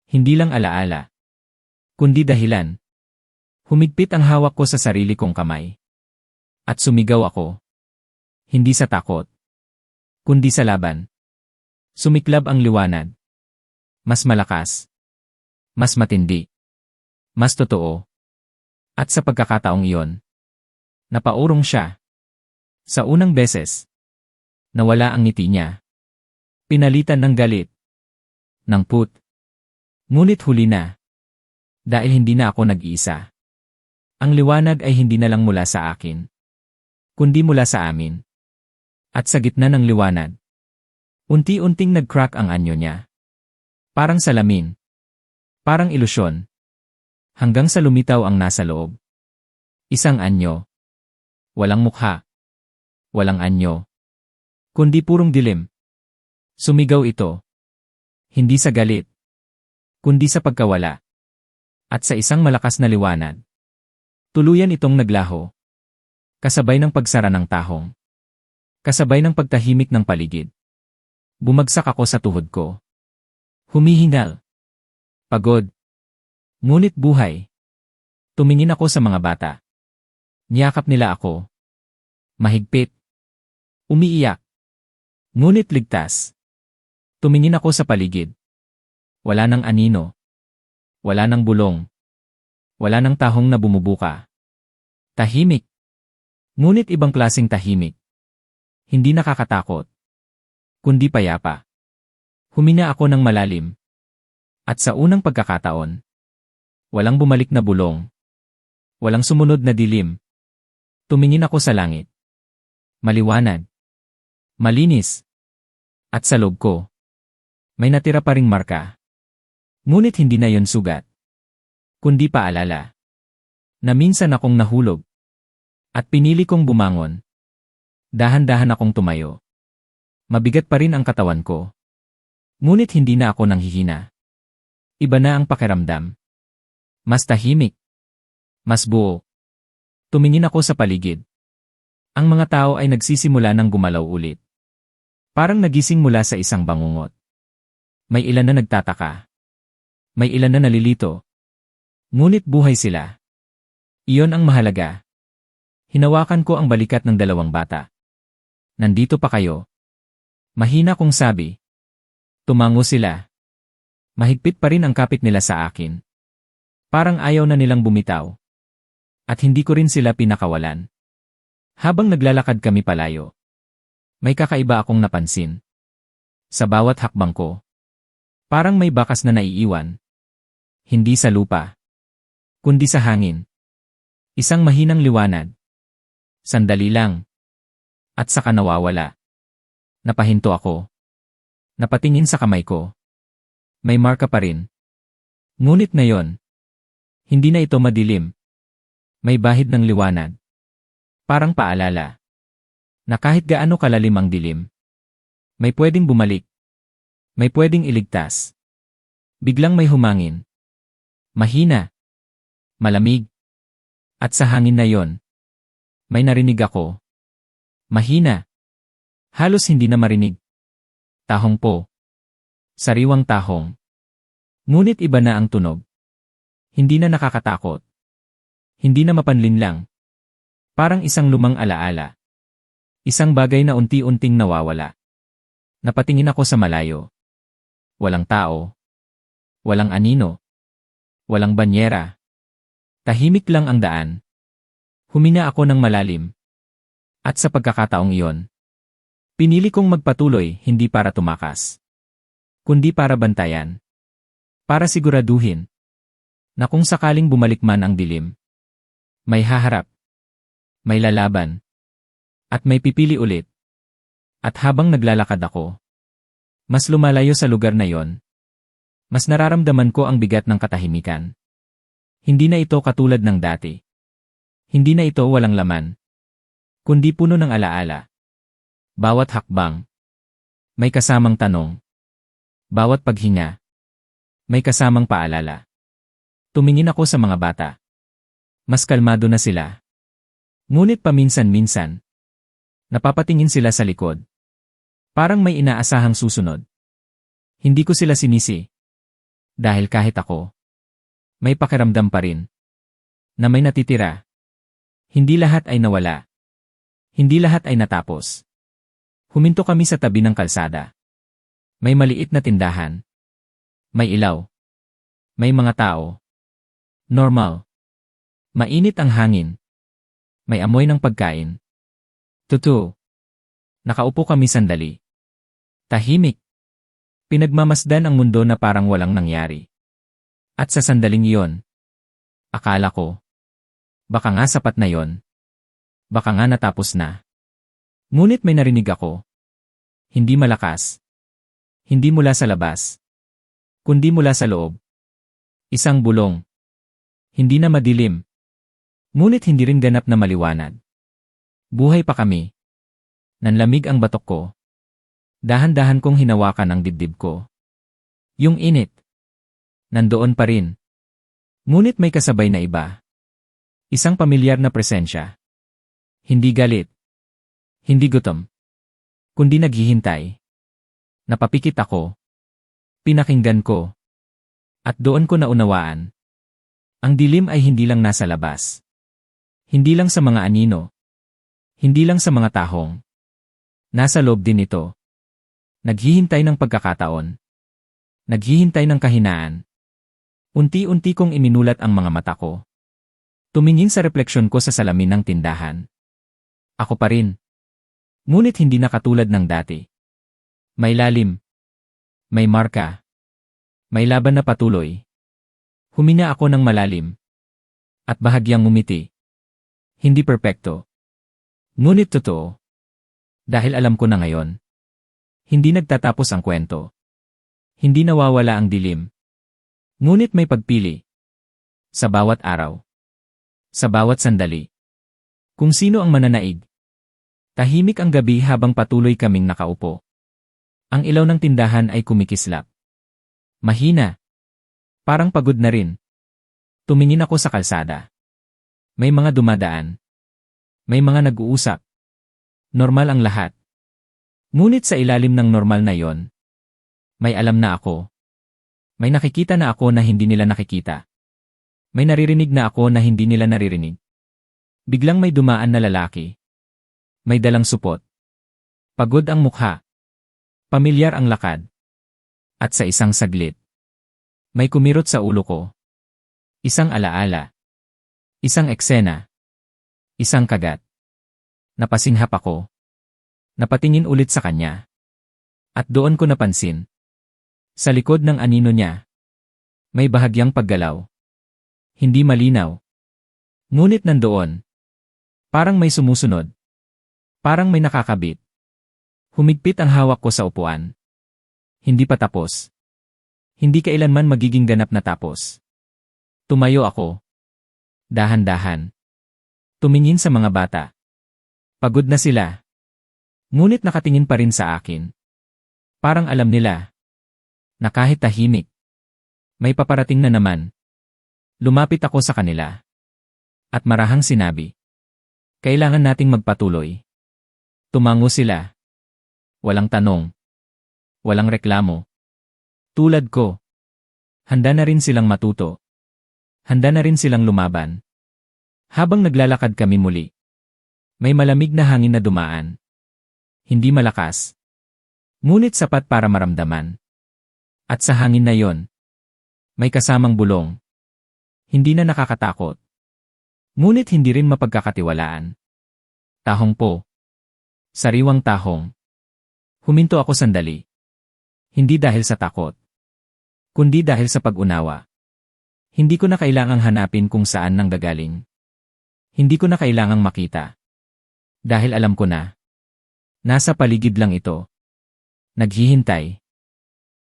Hindi lang alaala. Kundi dahilan. Humigpit ang hawak ko sa sarili kong kamay. At sumigaw ako. Hindi sa takot. Kundi sa laban. Sumiklab ang liwanag. Mas malakas. Mas matindi. Mas totoo. At sa pagkakataong iyon, napaurong siya. Sa unang beses, nawala ang ngiti niya. Pinalitan ng galit. Ng put. Ngunit huli na. Dahil hindi na ako nag-iisa. Ang liwanag ay hindi na lang mula sa akin, kundi mula sa amin. At sa gitna ng liwanag, unti-unting nag-crack ang anyo niya. Parang salamin. Parang ilusyon. Hanggang sa lumitaw ang nasa loob. Isang anyo. Walang mukha. Walang anyo. Kundi purong dilim. Sumigaw ito. Hindi sa galit. Kundi sa pagkawala. At sa isang malakas na liwanag, tuluyan itong naglaho. Kasabay ng pagsara ng tahong. Kasabay ng pagtahimik ng paligid. Bumagsak ako sa tuhod ko. Humihingal. Pagod. Ngunit buhay. Tumingin ako sa mga bata. Niyakap nila ako. Mahigpit. Umiiyak. Ngunit ligtas. Tumingin ako sa paligid. Wala nang anino. Wala nang bulong. Wala nang tahong na bumubuka. Tahimik. Ngunit ibang klaseng tahimik. Hindi nakakatakot. Kundi payapa. Humina ako ng malalim. At sa unang pagkakataon, walang bumalik na bulong. Walang sumunod na dilim. Tumingin ako sa langit. Maliwanag. Malinis. At sa loob ko, may natira pa ring marka. Ngunit hindi na yon sugat. Kundi paalala. Na minsan akong nahulog. At pinili kong bumangon. Dahan-dahan akong tumayo. Mabigat pa rin ang katawan ko. Ngunit hindi na ako nanghihina. Iba na ang pakiramdam. Mas tahimik. Mas buo. Tumingin ako sa paligid. Ang mga tao ay nagsisimula ng gumalaw ulit. Parang nagising mula sa isang bangungot. May ilan na nagtataka. May ilan na nalilito. Ngunit buhay sila. Iyon ang mahalaga. Hinawakan ko ang balikat ng dalawang bata. Nandito pa kayo. Mahina kong sabi. Tumango sila. Mahigpit pa rin ang kapit nila sa akin. Parang ayaw na nilang bumitaw. At hindi ko rin sila pinakawalan. Habang naglalakad kami palayo, may kakaiba akong napansin. Sa bawat hakbang ko, parang may bakas na naiiwan. Hindi sa lupa, kundi sa hangin. Isang mahinang liwanag. Sandali lang. At saka nawawala. Napahinto ako. Napatingin sa kamay ko. May marka pa rin. Ngunit ngayon, hindi na ito madilim. May bahid ng liwanag. Parang paalala. Na kahit gaano kalalim ang dilim, may pwedeng bumalik. May pwedeng iligtas. Biglang may humangin. Mahina. Malamig. At sa hangin na yon, may narinig ako. Mahina. Halos hindi na marinig. Tahong po. Sariwang tahong. Ngunit iba na ang tunog. Hindi na nakakatakot. Hindi na mapanlinlang. Parang isang lumang alaala. Isang bagay na unti-unting nawawala. Napatingin ako sa malayo. Walang tao. Walang anino. Walang banyera. Tahimik lang ang daan. Humina ako ng malalim. At sa pagkakataong iyon, pinili kong magpatuloy hindi para tumakas, kundi para bantayan. Para siguraduhin na kung sakaling bumalik man ang dilim, may haharap, may lalaban, at may pipili ulit. At habang naglalakad ako, mas lumalayo sa lugar na yon, mas nararamdaman ko ang bigat ng katahimikan. Hindi na ito katulad ng dati. Hindi na ito walang laman, kundi puno ng alaala. Bawat hakbang, may kasamang tanong. Bawat paghinga, may kasamang paalala. Tumingin ako sa mga bata. Mas kalmado na sila. Ngunit paminsan-minsan, napapatingin sila sa likod. Parang may inaasahang susunod. Hindi ko sila sinisi. Dahil kahit ako, may pakiramdam pa rin na may natitira. Hindi lahat ay nawala. Hindi lahat ay natapos. Huminto kami sa tabi ng kalsada. May maliit na tindahan. May ilaw. May mga tao. Normal. Mainit ang hangin. May amoy ng pagkain. Totoo. Nakaupo kami sandali. Tahimik. Pinagmamasdan ang mundo na parang walang nangyari. At sa sandaling iyon, akala ko, baka nga sapat na yon. Baka nga natapos na. Ngunit may narinig ako. Hindi malakas. Hindi mula sa labas. Kundi mula sa loob. Isang bulong. Hindi na madilim. Ngunit hindi rin ganap na maliwanag. Buhay pa kami. Nanlamig ang batok ko. Dahan-dahan kong hinawakan ang dibdib ko. Yung init. Nandoon pa rin. Ngunit may kasabay na iba. Isang pamilyar na presensya. Hindi galit. Hindi gutom. Kundi naghihintay. Napapikit ako. Pinakinggan ko. At doon ko naunawaan. Ang dilim ay hindi lang nasa labas. Hindi lang sa mga anino. Hindi lang sa mga tahong. Nasa loob din ito. Naghihintay ng pagkakataon. Naghihintay ng kahinaan. Unti-unti kong iminulat ang mga mata ko. Tumingin sa refleksyon ko sa salamin ng tindahan. Ako pa rin. Ngunit hindi na katulad ng dati. May lalim. May marka. May laban na patuloy. Humina ako ng malalim. At bahagyang ngumiti. Hindi perpekto. Ngunit totoo. Dahil alam ko na ngayon. Hindi nagtatapos ang kwento. Hindi nawawala ang dilim. Ngunit may pagpili. Sa bawat araw. Sa bawat sandali. Kung sino ang mananaig. Tahimik ang gabi habang patuloy kaming nakaupo. Ang ilaw ng tindahan ay kumikislap. Mahina. Parang pagod na rin. Tumingin ako sa kalsada. May mga dumadaan. May mga nag-uusap. Normal ang lahat. Ngunit sa ilalim ng normal na yon, may alam na ako. May nakikita na ako na hindi nila nakikita. May naririnig na ako na hindi nila naririnig. Biglang may dumaan na lalaki. May dalang supot. Pagod ang mukha. Pamilyar ang lakad. At sa isang saglit, may kumirot sa ulo ko. Isang alaala. Isang eksena. Isang kagat. Napasinghap ako. Napatingin ulit sa kanya. At doon ko napansin. Sa likod ng anino niya, may bahagyang paggalaw. Hindi malinaw. Ngunit nandoon. Parang may sumusunod. Parang may nakakabit. Humigpit ang hawak ko sa upuan. Hindi pa tapos. Hindi kailanman magiging ganap na tapos. Tumayo ako. Dahan-dahan. Tumingin sa mga bata. Pagod na sila. Ngunit nakatingin pa rin sa akin. Parang alam nila. Na kahit tahimik. May paparating na naman. Lumapit ako sa kanila. At marahang sinabi. Kailangan nating magpatuloy. Tumango sila. Walang tanong. Walang reklamo. Tulad ko. Handa na rin silang matuto. Handa na rin silang lumaban. Habang naglalakad kami muli. May malamig na hangin na dumaan. Hindi malakas. Ngunit sapat para maramdaman. At sa hangin na yon, may kasamang bulong. Hindi na nakakatakot. Ngunit hindi rin mapagkakatiwalaan. Tahong po. Sariwang tahong. Huminto ako sandali. Hindi dahil sa takot. Kundi dahil sa pag-unawa. Hindi ko na kailangang hanapin kung saan nanggagaling. Hindi ko na kailangang makita. Dahil alam ko na. Nasa paligid lang ito. Naghihintay.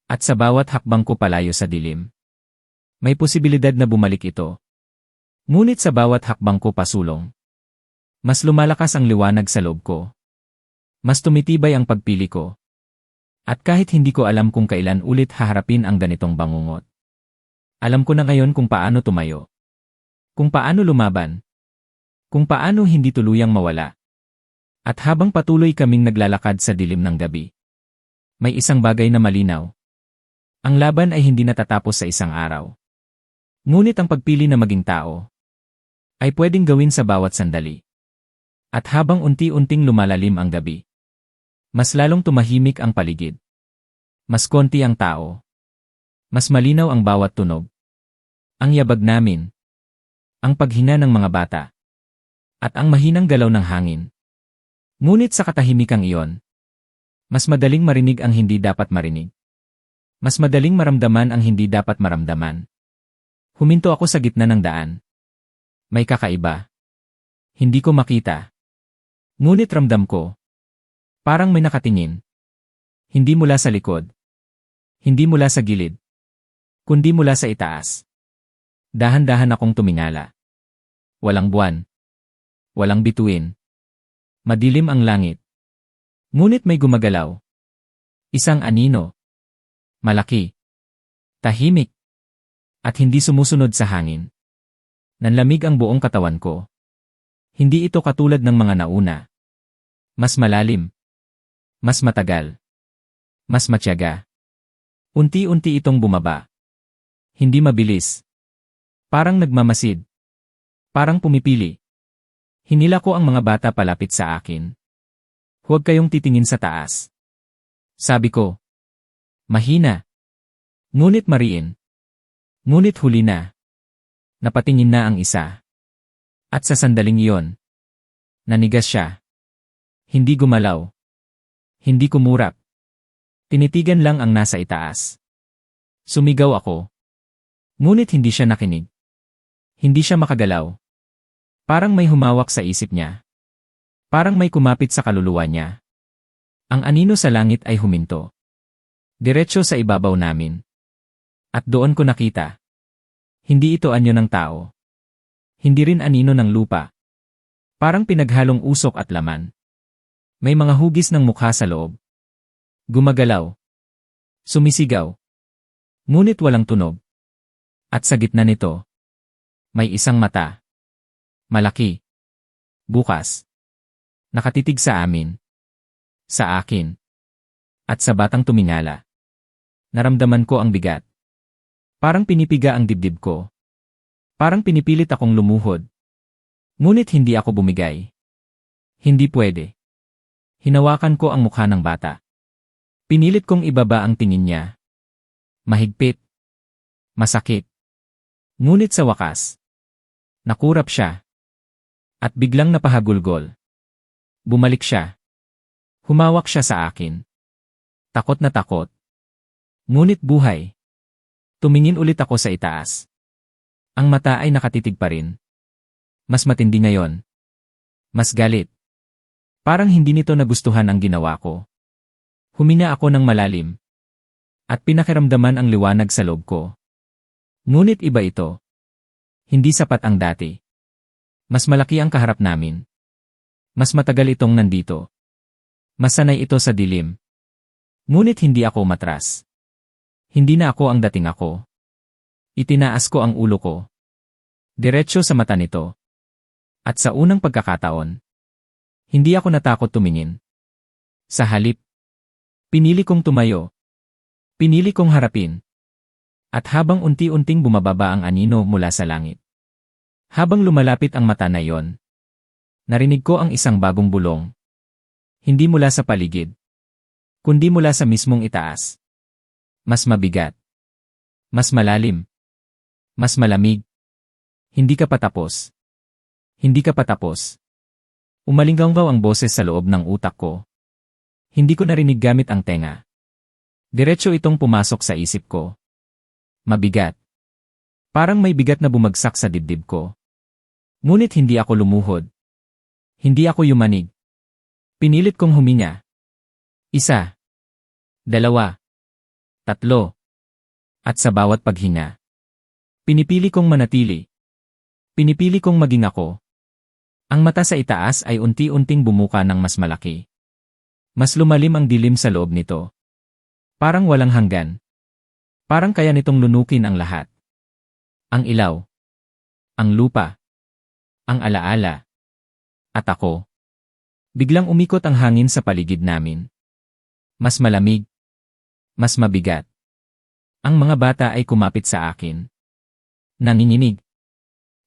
At sa bawat hakbang ko palayo sa dilim, may posibilidad na bumalik ito. Ngunit sa bawat hakbang ko pasulong, mas lumalakas ang liwanag sa loob ko. Mas tumitibay ang pagpili ko. At kahit hindi ko alam kung kailan ulit haharapin ang ganitong bangungot, Alam ko na ngayon kung paano tumayo. Kung paano lumaban. Kung paano hindi tuluyang mawala. At habang patuloy kaming naglalakad sa dilim ng gabi, may isang bagay na malinaw. Ang laban ay hindi natatapos sa isang araw. Ngunit ang pagpili na maging tao ay pwedeng gawin sa bawat sandali. At habang unti-unting lumalalim ang gabi, mas lalong tumahimik ang paligid. Mas konti ang tao. Mas malinaw ang bawat tunog. Ang yabag namin. Ang paghina ng mga bata. At ang mahinang galaw ng hangin. Ngunit sa katahimikang iyon, mas madaling marinig ang hindi dapat marinig. Mas madaling maramdaman ang hindi dapat maramdaman. Huminto ako sa gitna ng daan. May kakaiba. Hindi ko makita. Ngunit ramdam ko. Parang may nakatingin. Hindi mula sa likod. Hindi mula sa gilid. Kundi mula sa itaas. Dahan-dahan akong tumingala. Walang buwan. Walang bituin. Madilim ang langit. Ngunit may gumagalaw. Isang anino. Malaki. Tahimik. At hindi sumusunod sa hangin. Nanlamig ang buong katawan ko. Hindi ito katulad ng mga nauna. Mas malalim. Mas matagal. Mas matyaga. Unti-unti itong bumaba. Hindi mabilis. Parang nagmamasid. Parang pumipili. Hinila ko ang mga bata palapit sa akin. Huwag kayong titingin sa taas. Sabi ko. Mahina. Ngunit mariin. Ngunit huli na. Napatingin na ang isa. At sa sandaling iyon, nanigas siya. Hindi gumalaw. Hindi kumurap. Tinitigan lang ang nasa itaas. Sumigaw ako. Ngunit hindi siya nakinig. Hindi siya makagalaw. Parang may humawak sa isip niya. Parang may kumapit sa kaluluwa niya. Ang anino sa langit ay huminto. Diretso sa ibabaw namin. At doon ko nakita. Hindi ito anyo ng tao. Hindi rin anino ng lupa. Parang pinaghalong usok at laman. May mga hugis ng mukha sa loob. Gumagalaw. Sumisigaw. Ngunit walang tunog. At sa gitna nito, may isang mata. Malaki. Bukas. Nakatitig sa amin. Sa akin. At sa batang tumingala. Naramdaman ko ang bigat. Parang pinipiga ang dibdib ko. Parang pinipilit akong lumuhod. Ngunit hindi ako bumigay. Hindi pwede. Hinawakan ko ang mukha ng bata. Pinilit kong ibaba ang tingin niya. Mahigpit. Masakit. Ngunit sa wakas, nakurap siya. At biglang napahagulgol. Bumalik siya. Humawak siya sa akin. Takot na takot. Ngunit buhay. Tumingin ulit ako sa itaas. Ang mata ay nakatitig pa rin. Mas matindi ngayon. Mas galit. Parang hindi nito nagustuhan ang ginawa ko. Huminga ako ng malalim. At pinakiramdaman ang liwanag sa loob ko. Ngunit iba ito. Hindi sapat ang dati. Mas malaki ang kaharap namin. Mas matagal itong nandito. Mas sanay ito sa dilim. Ngunit hindi ako matras. Hindi na ako ang dating ako. Itinaas ko ang ulo ko. Diretso sa mata nito. At sa unang pagkakataon, hindi ako natakot tumingin. Sa halip, pinili kong tumayo. Pinili kong harapin. At habang unti-unting bumababa ang anino mula sa langit. Habang lumalapit ang mata na iyon, narinig ko ang isang bagong bulong. Hindi mula sa paligid, kundi mula sa mismong itaas. Mas mabigat. Mas malalim. Mas malamig. Hindi ka patapos. Hindi ka patapos. Umalinggaw ang boses sa loob ng utak ko. Hindi ko narinig gamit ang tenga. Diretso itong pumasok sa isip ko. Mabigat. Parang may bigat na bumagsak sa dibdib ko. Ngunit hindi ako lumuhod. Hindi ako yumanig. Pinilit kong huminga. 1, 2, 3. At sa bawat paghinga, pinipili kong manatili. Pinipili kong maging ako. Ang mata sa itaas ay unti-unting bumuka ng mas malaki. Mas lumalim ang dilim sa loob nito. Parang walang hanggan. Parang kaya nitong lunukin ang lahat. Ang ilaw. Ang lupa. Ang alaala. At ako. Biglang umikot ang hangin sa paligid namin. Mas malamig. Mas mabigat. Ang mga bata ay kumapit sa akin. Nanginginig.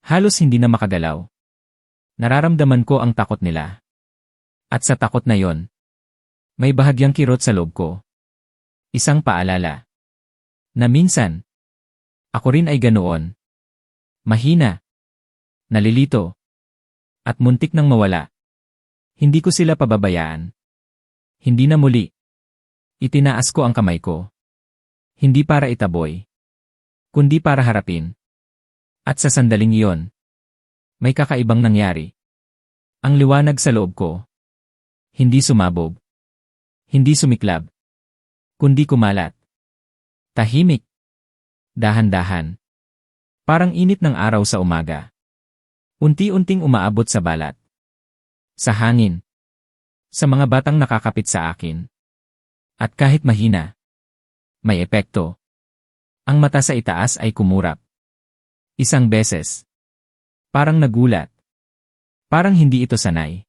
Halos hindi na makagalaw. Nararamdaman ko ang takot nila. At sa takot na yon, may bahagyang kirot sa loob ko. Isang paalala. Na minsan, ako rin ay ganoon. Mahina. Nalilito. At muntik nang mawala. Hindi ko sila pababayaan. Hindi na muli. Itinaas ko ang kamay ko. Hindi para itaboy. Kundi para harapin. At sa sandaling iyon, may kakaibang nangyari. Ang liwanag sa loob ko. Hindi sumabog. Hindi sumiklab. Kundi kumalat. Tahimik. Dahan-dahan. Parang init ng araw sa umaga. Unti-unting umaabot sa balat. Sa hangin. Sa mga batang nakakapit sa akin. At kahit mahina, may epekto. Ang mata sa itaas ay kumurap. Isang beses. Parang nagulat. Parang hindi ito sanay.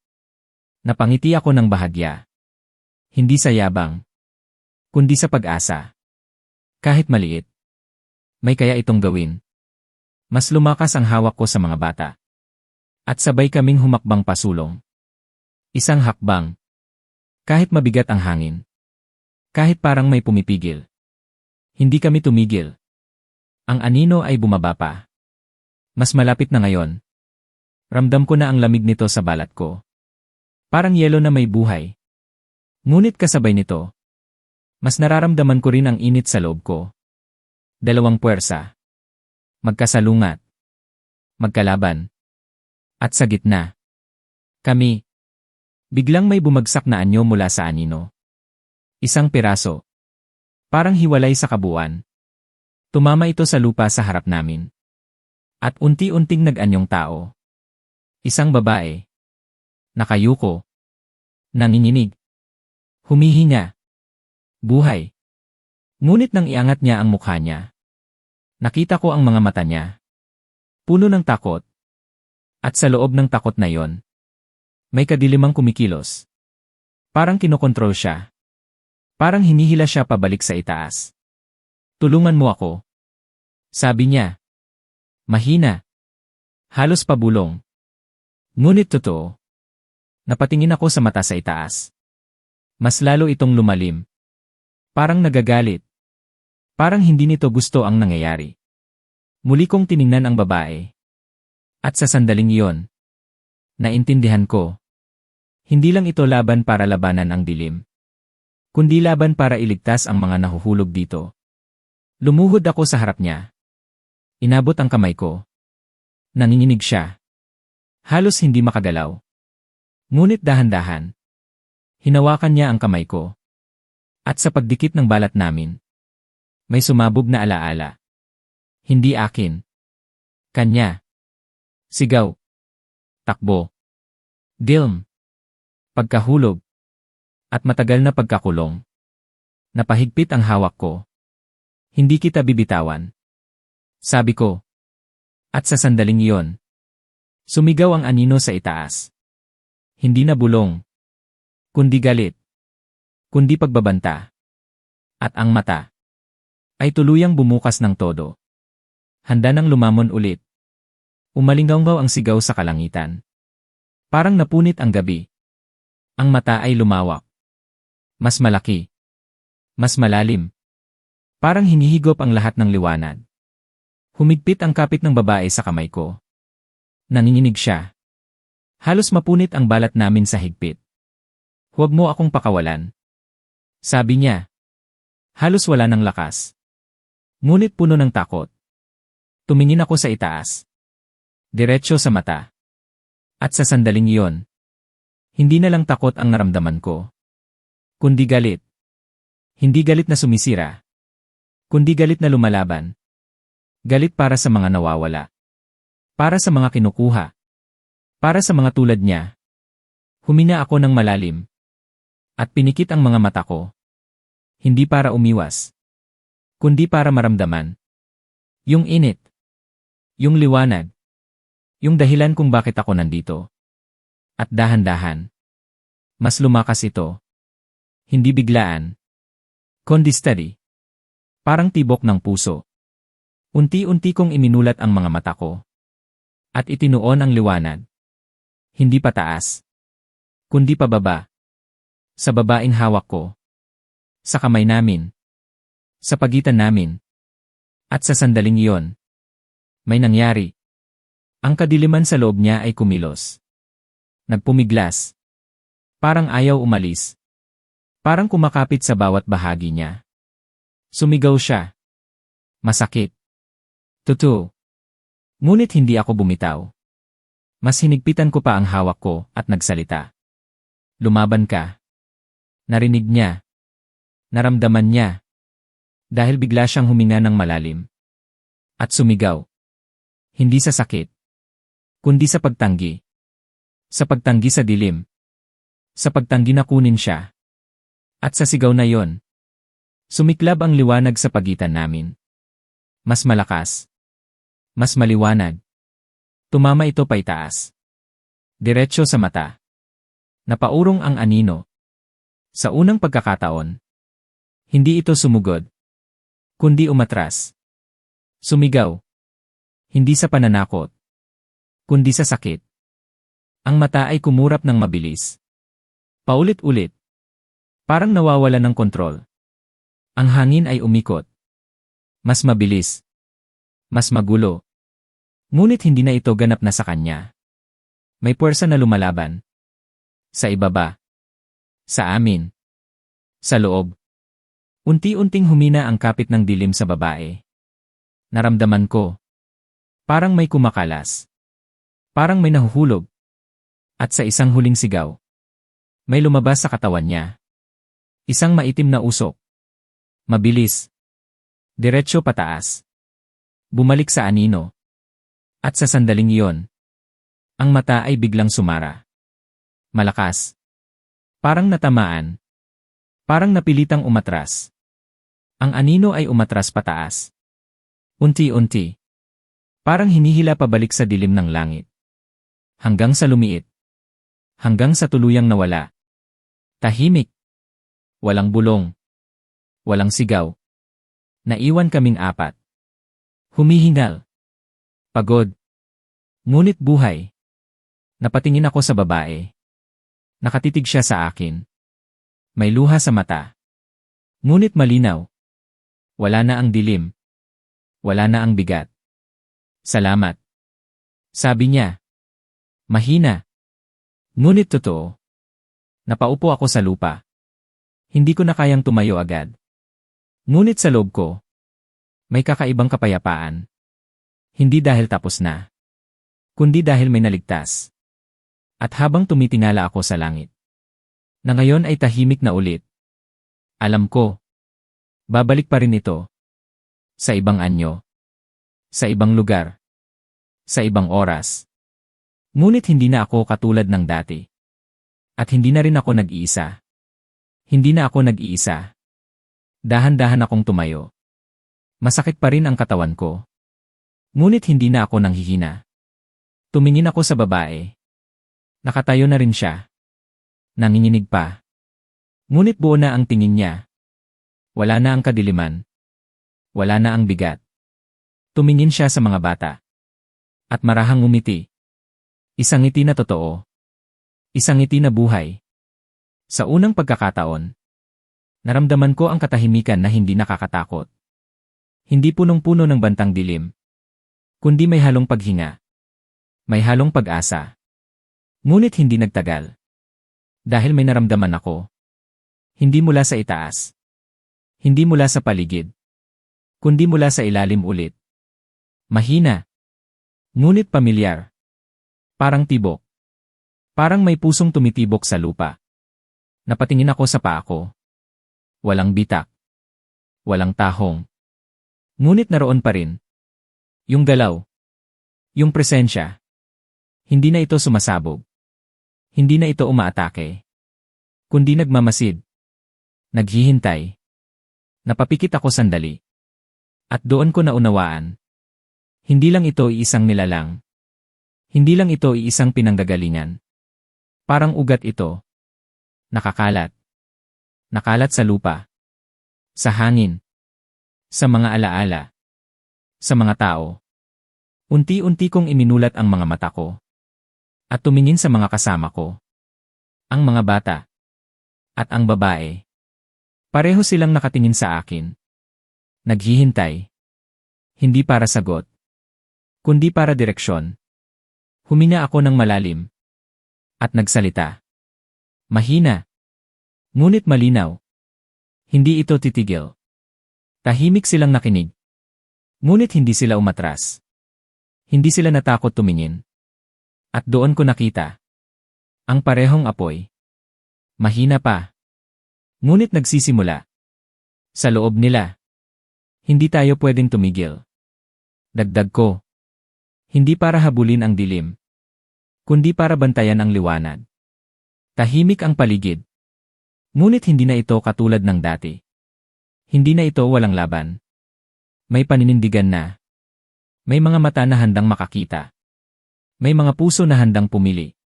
Napangiti ako ng bahagya. Hindi sa yabang. Kundi sa pag-asa. Kahit maliit. May kaya itong gawin. Mas lumakas ang hawak ko sa mga bata. At sabay kaming humakbang pasulong. Isang hakbang. Kahit mabigat ang hangin. Kahit parang may pumipigil. Hindi kami tumigil. Ang anino ay bumaba pa. Mas malapit na ngayon. Ramdam ko na ang lamig nito sa balat ko. Parang yelo na may buhay. Ngunit kasabay nito, mas nararamdaman ko rin ang init sa loob ko. Dalawang puwersa. Magkasalungat. Magkalaban. At sa gitna. Kami. Biglang may bumagsak na anyo mula sa anino. Isang piraso. Parang hiwalay sa kabuuan. Tumama ito sa lupa sa harap namin. At unti-unting nag-anyong tao. Isang babae. Nakayuko. Nanginginig. Humihinga. Buhay. Ngunit nang iangat niya ang mukha niya, nakita ko ang mga mata niya. Puno ng takot. At sa loob ng takot na yon, may kadilimang kumikilos. Parang kinokontrol siya. Parang hinihila siya pabalik sa itaas. Tulungan mo ako. Sabi niya. Mahina. Halos pabulong. Ngunit totoo. Napatingin ako sa mata sa itaas. Mas lalo itong lumalim. Parang nagagalit. Parang hindi nito gusto ang nangyayari. Muli kong tiningnan ang babae. At sa sandaling iyon, naintindihan ko. Hindi lang ito laban para labanan ang dilim. Kundi laban para iligtas ang mga nahuhulog dito. Lumuhod ako sa harap niya. Inabot ang kamay ko. Nanginginig siya. Halos hindi makagalaw. Ngunit dahan-dahan. Hinawakan niya ang kamay ko. At sa pagdikit ng balat namin, may sumabog na alaala. Hindi akin. Kanya. Sigaw. Takbo. Dilm. Pagkahulog. At matagal na pagkakulong. Napahigpit ang hawak ko. Hindi kita bibitawan. Sabi ko. At sa sandaling iyon, sumigaw ang anino sa itaas. Hindi na bulong. Kundi galit. Kundi pagbabanta. At ang mata ay tuluyang bumukas ng todo. Handa nang lumamon ulit. Umalinggaw ang sigaw sa kalangitan. Parang napunit ang gabi. Ang mata ay lumawak. Mas malaki. Mas malalim. Parang hinihigop ang lahat ng liwanag. Humigpit ang kapit ng babae sa kamay ko. Nanginginig siya. Halos mapunit ang balat namin sa higpit. Huwag mo akong pakawalan. Sabi niya. Halos wala ng lakas. Ngunit puno ng takot. Tumingin ako sa itaas. Diretso sa mata. At sa sandaling iyon, hindi na lang takot ang naramdaman ko. Kundi galit. Hindi galit na sumisira. Kundi galit na lumalaban. Galit para sa mga nawawala. Para sa mga kinukuha. Para sa mga tulad niya. Humina ako ng malalim. At pinikit ang mga mata ko. Hindi para umiwas. Kundi para maramdaman. Yung init. Yung liwanag. Yung dahilan kung bakit ako nandito. At dahan-dahan. Mas lumakas ito. Hindi biglaan. Kundi steady. Parang tibok ng puso. Unti-unti kong iminulat ang mga mata ko. At itinuon ang liwanag. Hindi pataas. Kundi pababa. Sa babaeng hawak ko. Sa kamay namin. Sa pagitan namin. At sa sandaling iyon. May nangyari. Ang kadiliman sa loob niya ay kumilos. Nagpumiglas. Parang ayaw umalis. Parang kumakapit sa bawat bahagi niya. Sumigaw siya. Masakit. Totoo. Ngunit hindi ako bumitaw. Mas hinigpitan ko pa ang hawak ko at nagsalita. Lumaban ka. Narinig niya. Naramdaman niya. Dahil bigla siyang huminga ng malalim. At sumigaw. Hindi sa sakit. Kundi sa pagtanggi. Sa pagtanggi sa dilim. Sa pagtanggi na kunin siya. At sa sigaw na yon, sumiklab ang liwanag sa pagitan namin. Mas malakas. Mas maliwanag. Tumama ito paitaas. Diretso sa mata. Napaurong ang anino. Sa unang pagkakataon, hindi ito sumugod. Kundi umatras. Sumigaw. Hindi sa pananakot. Kundi sa sakit. Ang mata ay kumurap ng mabilis. Paulit-ulit. Parang nawawala ng kontrol. Ang hangin ay umikot. Mas mabilis. Mas magulo. Ngunit hindi na ito ganap na sa kanya. May puwersa na lumalaban. Sa ibaba. Sa amin. Sa loob. Unti-unting humina ang kapit ng dilim sa babae. Naramdaman ko. Parang may kumakalas. Parang may nahuhulog. At sa isang huling sigaw, may lumabas sa katawan niya. Isang maitim na usok. Mabilis. Diretso pataas. Bumalik sa anino. At sa sandaling iyon, ang mata ay biglang sumara. Malakas. Parang natamaan. Parang napilitang umatras. Ang anino ay umatras pataas. Unti-unti. Parang hinihila pabalik sa dilim ng langit. Hanggang sa lumiit. Hanggang sa tuluyang nawala. Tahimik. Walang bulong. Walang sigaw. Naiwan kaming apat. Humihingal. Pagod. Ngunit buhay. Napatingin ako sa babae. Nakatitig siya sa akin. May luha sa mata. Ngunit malinaw. Wala na ang dilim. Wala na ang bigat. Salamat. Sabi niya. Mahina. Ngunit totoo. Napaupo ako sa lupa. Hindi ko na kayang tumayo agad. Ngunit sa loob ko, may kakaibang kapayapaan. Hindi dahil tapos na. Kundi dahil may naligtas. At habang tumitingala ako sa langit, na ngayon ay tahimik na ulit. Alam ko, babalik pa rin ito. Sa ibang anyo. Sa ibang lugar. Sa ibang oras. Ngunit hindi na ako katulad ng dati. At hindi na rin ako nag-iisa. Hindi na ako nag-iisa. Dahan-dahan akong tumayo. Masakit pa rin ang katawan ko. Ngunit hindi na ako nanghihina. Tumingin ako sa babae. Nakatayo na rin siya. Nanginginig pa. Ngunit buo na ang tingin niya. Wala na ang kadiliman. Wala na ang bigat. Tumingin siya sa mga bata. At marahang ngumiti. Isang ngiti na totoo. Isang ngiti na buhay. Sa unang pagkakataon, naramdaman ko ang katahimikan na hindi nakakatakot. Hindi punong-puno ng bantang dilim. Kundi may halong paghinga. May halong pag-asa. Ngunit hindi nagtagal. Dahil may naramdaman ako. Hindi mula sa itaas. Hindi mula sa paligid. Kundi mula sa ilalim ulit. Mahina. Ngunit pamilyar. Parang tibok. Parang may pusong tumitibok sa lupa. Napatingin ako sa paa ko. Walang bitak. Walang tahong. Ngunit naroon pa rin. Yung galaw. Yung presensya. Hindi na ito sumasabog. Hindi na ito umaatake. Kundi nagmamasid. Naghihintay. Napapikit ako sandali. At doon ko naunawaan. Hindi lang ito iisang nilalang. Hindi lang ito iisang pinanggagalingan. Parang ugat ito. Nakakalat. Nakalat sa lupa. Sa hangin. Sa mga alaala. Sa mga tao. Unti-unti kong iminulat ang mga mata ko. At tumingin sa mga kasama ko. Ang mga bata. At ang babae. Pareho silang nakatingin sa akin. Naghihintay. Hindi para sagot. Kundi para direksyon. Humina ako ng malalim. At nagsalita. Mahina. Ngunit malinaw. Hindi ito titigil. Tahimik silang nakinig. Ngunit hindi sila umatras. Hindi sila natakot tumingin. At doon ko nakita. Ang parehong apoy. Mahina pa. Ngunit nagsisimula. Sa loob nila. Hindi tayo pwedeng tumigil. Dagdag ko. Hindi para habulin ang dilim. Kundi para bantayan ang liwanag. Tahimik ang paligid. Ngunit hindi na ito katulad ng dati. Hindi na ito walang laban. May paninindigan na. May mga mata na handang makakita. May mga puso na handang pumili.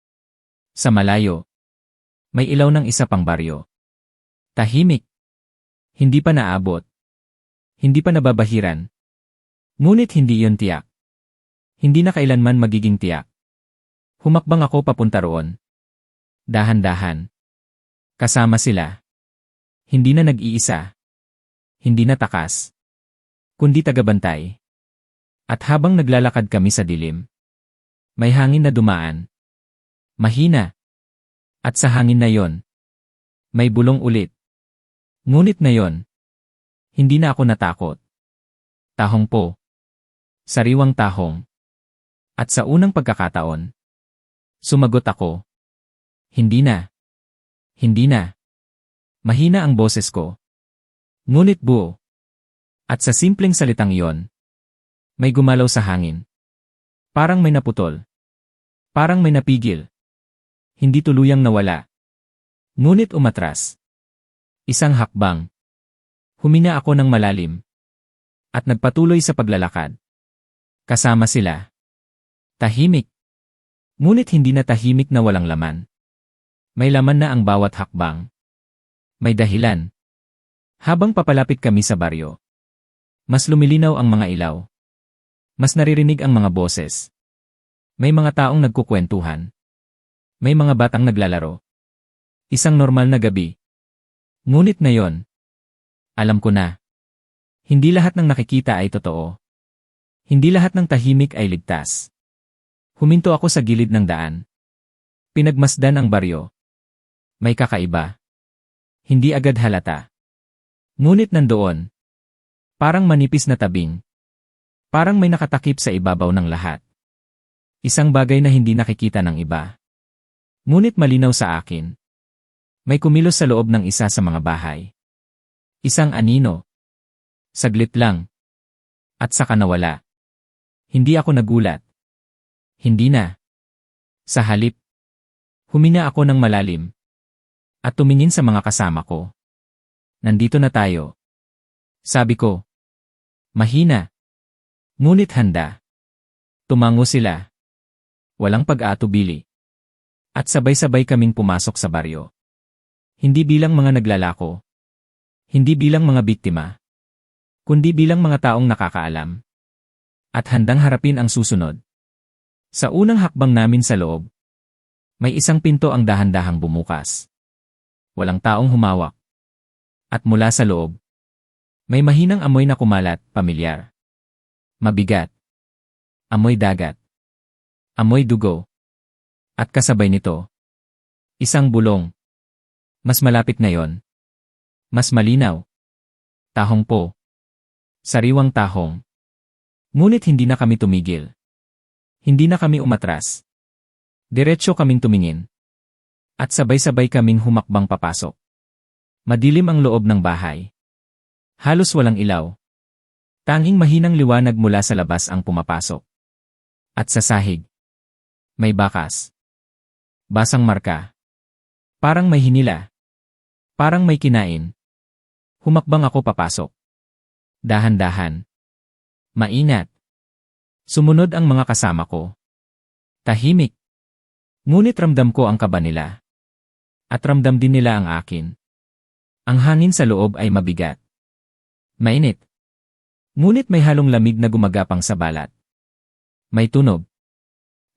Sa malayo. May ilaw ng isa pang baryo. Tahimik. Hindi pa naabot. Hindi pa nababahiran. Ngunit hindi iyon tiyak. Hindi na kailanman magiging tiyak. Humakbang ako papunta roon. Dahan-dahan. Kasama sila. Hindi na nag-iisa. Hindi na takas. Kundi tagabantay. At habang naglalakad kami sa dilim, may hangin na dumaan. Mahina. At sa hangin na yon, may bulong ulit. Ngunit na yon, hindi na ako natakot. Tahong po. Sariwang tahong. At sa unang pagkakataon, sumagot ako. Hindi na. Hindi na. Mahina ang boses ko. Ngunit buo. At sa simpleng salitang iyon, may gumalaw sa hangin. Parang may naputol. Parang may napigil. Hindi tuluyang nawala. Ngunit umatras. Isang hakbang. Humina ako ng malalim. At nagpatuloy sa paglalakad. Kasama sila. Tahimik. Ngunit hindi na tahimik na walang laman. May laman na ang bawat hakbang. May dahilan. Habang papalapit kami sa baryo, mas lumilinaw ang mga ilaw. Mas naririnig ang mga boses. May mga taong nagkukwentuhan. May mga batang naglalaro. Isang normal na gabi. Ngunit na yon, alam ko na. Hindi lahat ng nakikita ay totoo. Hindi lahat ng tahimik ay ligtas. Huminto ako sa gilid ng daan. Pinagmasdan ang baryo. May kakaiba. Hindi agad halata. Ngunit nandoon. Parang manipis na tabing. Parang may nakatakip sa ibabaw ng lahat. Isang bagay na hindi nakikita ng iba. Ngunit malinaw sa akin. May kumilos sa loob ng isa sa mga bahay. Isang anino. Saglit lang. At saka nawala. Hindi ako nagulat. Hindi na. Sa halip. Humina ako ng malalim. At tumingin sa mga kasama ko. Nandito na tayo. Sabi ko. Mahina. Ngunit handa. Tumango sila. Walang pag-aatubili. At sabay-sabay kaming pumasok sa baryo. Hindi bilang mga naglalako. Hindi bilang mga biktima. Kundi bilang mga taong nakakaalam. At handang harapin ang susunod. Sa unang hakbang namin sa loob, may isang pinto ang dahan-dahang bumukas. Walang taong humawak. At mula sa loob, may mahinang amoy na kumalat, pamilyar. Mabigat. Amoy dagat. Amoy dugo. At kasabay nito, isang bulong. Mas malapit ngayon. Mas malinaw. Tahong po. Sariwang tahong. Ngunit hindi na kami tumigil. Hindi na kami umatras. Diretso kaming tumingin. At sabay-sabay kaming humakbang papasok. Madilim ang loob ng bahay. Halos walang ilaw. Tanging mahinang liwanag mula sa labas ang pumapasok. At sa sahig, may bakas. Basang marka. Parang may hinila. Parang may kinain. Humakbang ako papasok. Dahan-dahan. Maingat. Sumunod ang mga kasama ko. Tahimik. Ngunit ramdam ko ang kaba nila. At ramdam din nila ang akin. Ang hangin sa loob ay mabigat. Mainit. Ngunit may halong lamig na gumagapang sa balat. May tunog.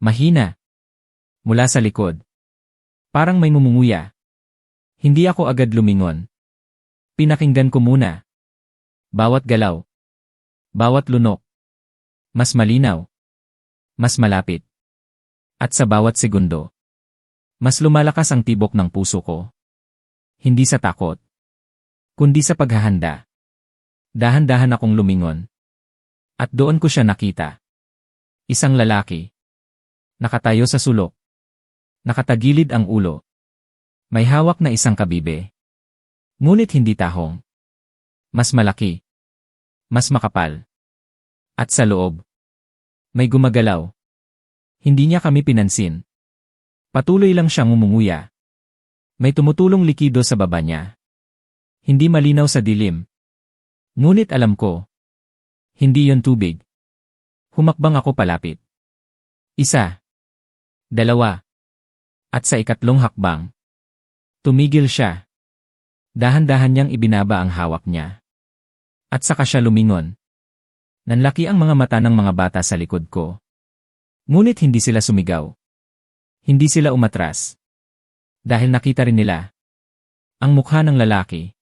Mahina. Mula sa likod. Parang may mumunguya. Hindi ako agad lumingon. Pinakinggan ko muna. Bawat galaw. Bawat lunok. Mas malinaw. Mas malapit. At sa bawat segundo, mas lumalakas ang tibok ng puso ko. Hindi sa takot, kundi sa paghahanda. Dahan-dahan akong lumingon. At doon ko siya nakita. Isang lalaki. Nakatayo sa sulok. Nakatagilid ang ulo. May hawak na isang kabibe. Ngunit hindi tahong. Mas malaki. Mas makapal. At sa loob, may gumagalaw. Hindi niya kami pinansin. Patuloy lang siyang umunguya. May tumutulong likido sa baba niya. Hindi malinaw sa dilim. Ngunit alam ko, hindi yon tubig. Humakbang ako palapit. Isa. Dalawa. At sa ikatlong hakbang, tumigil siya. Dahan-dahan niyang ibinaba ang hawak niya. At saka siya lumingon. Nanlaki ang mga mata ng mga bata sa likod ko. Ngunit hindi sila sumigaw. Hindi sila umatras. Dahil nakita rin nila ang mukha ng lalaki.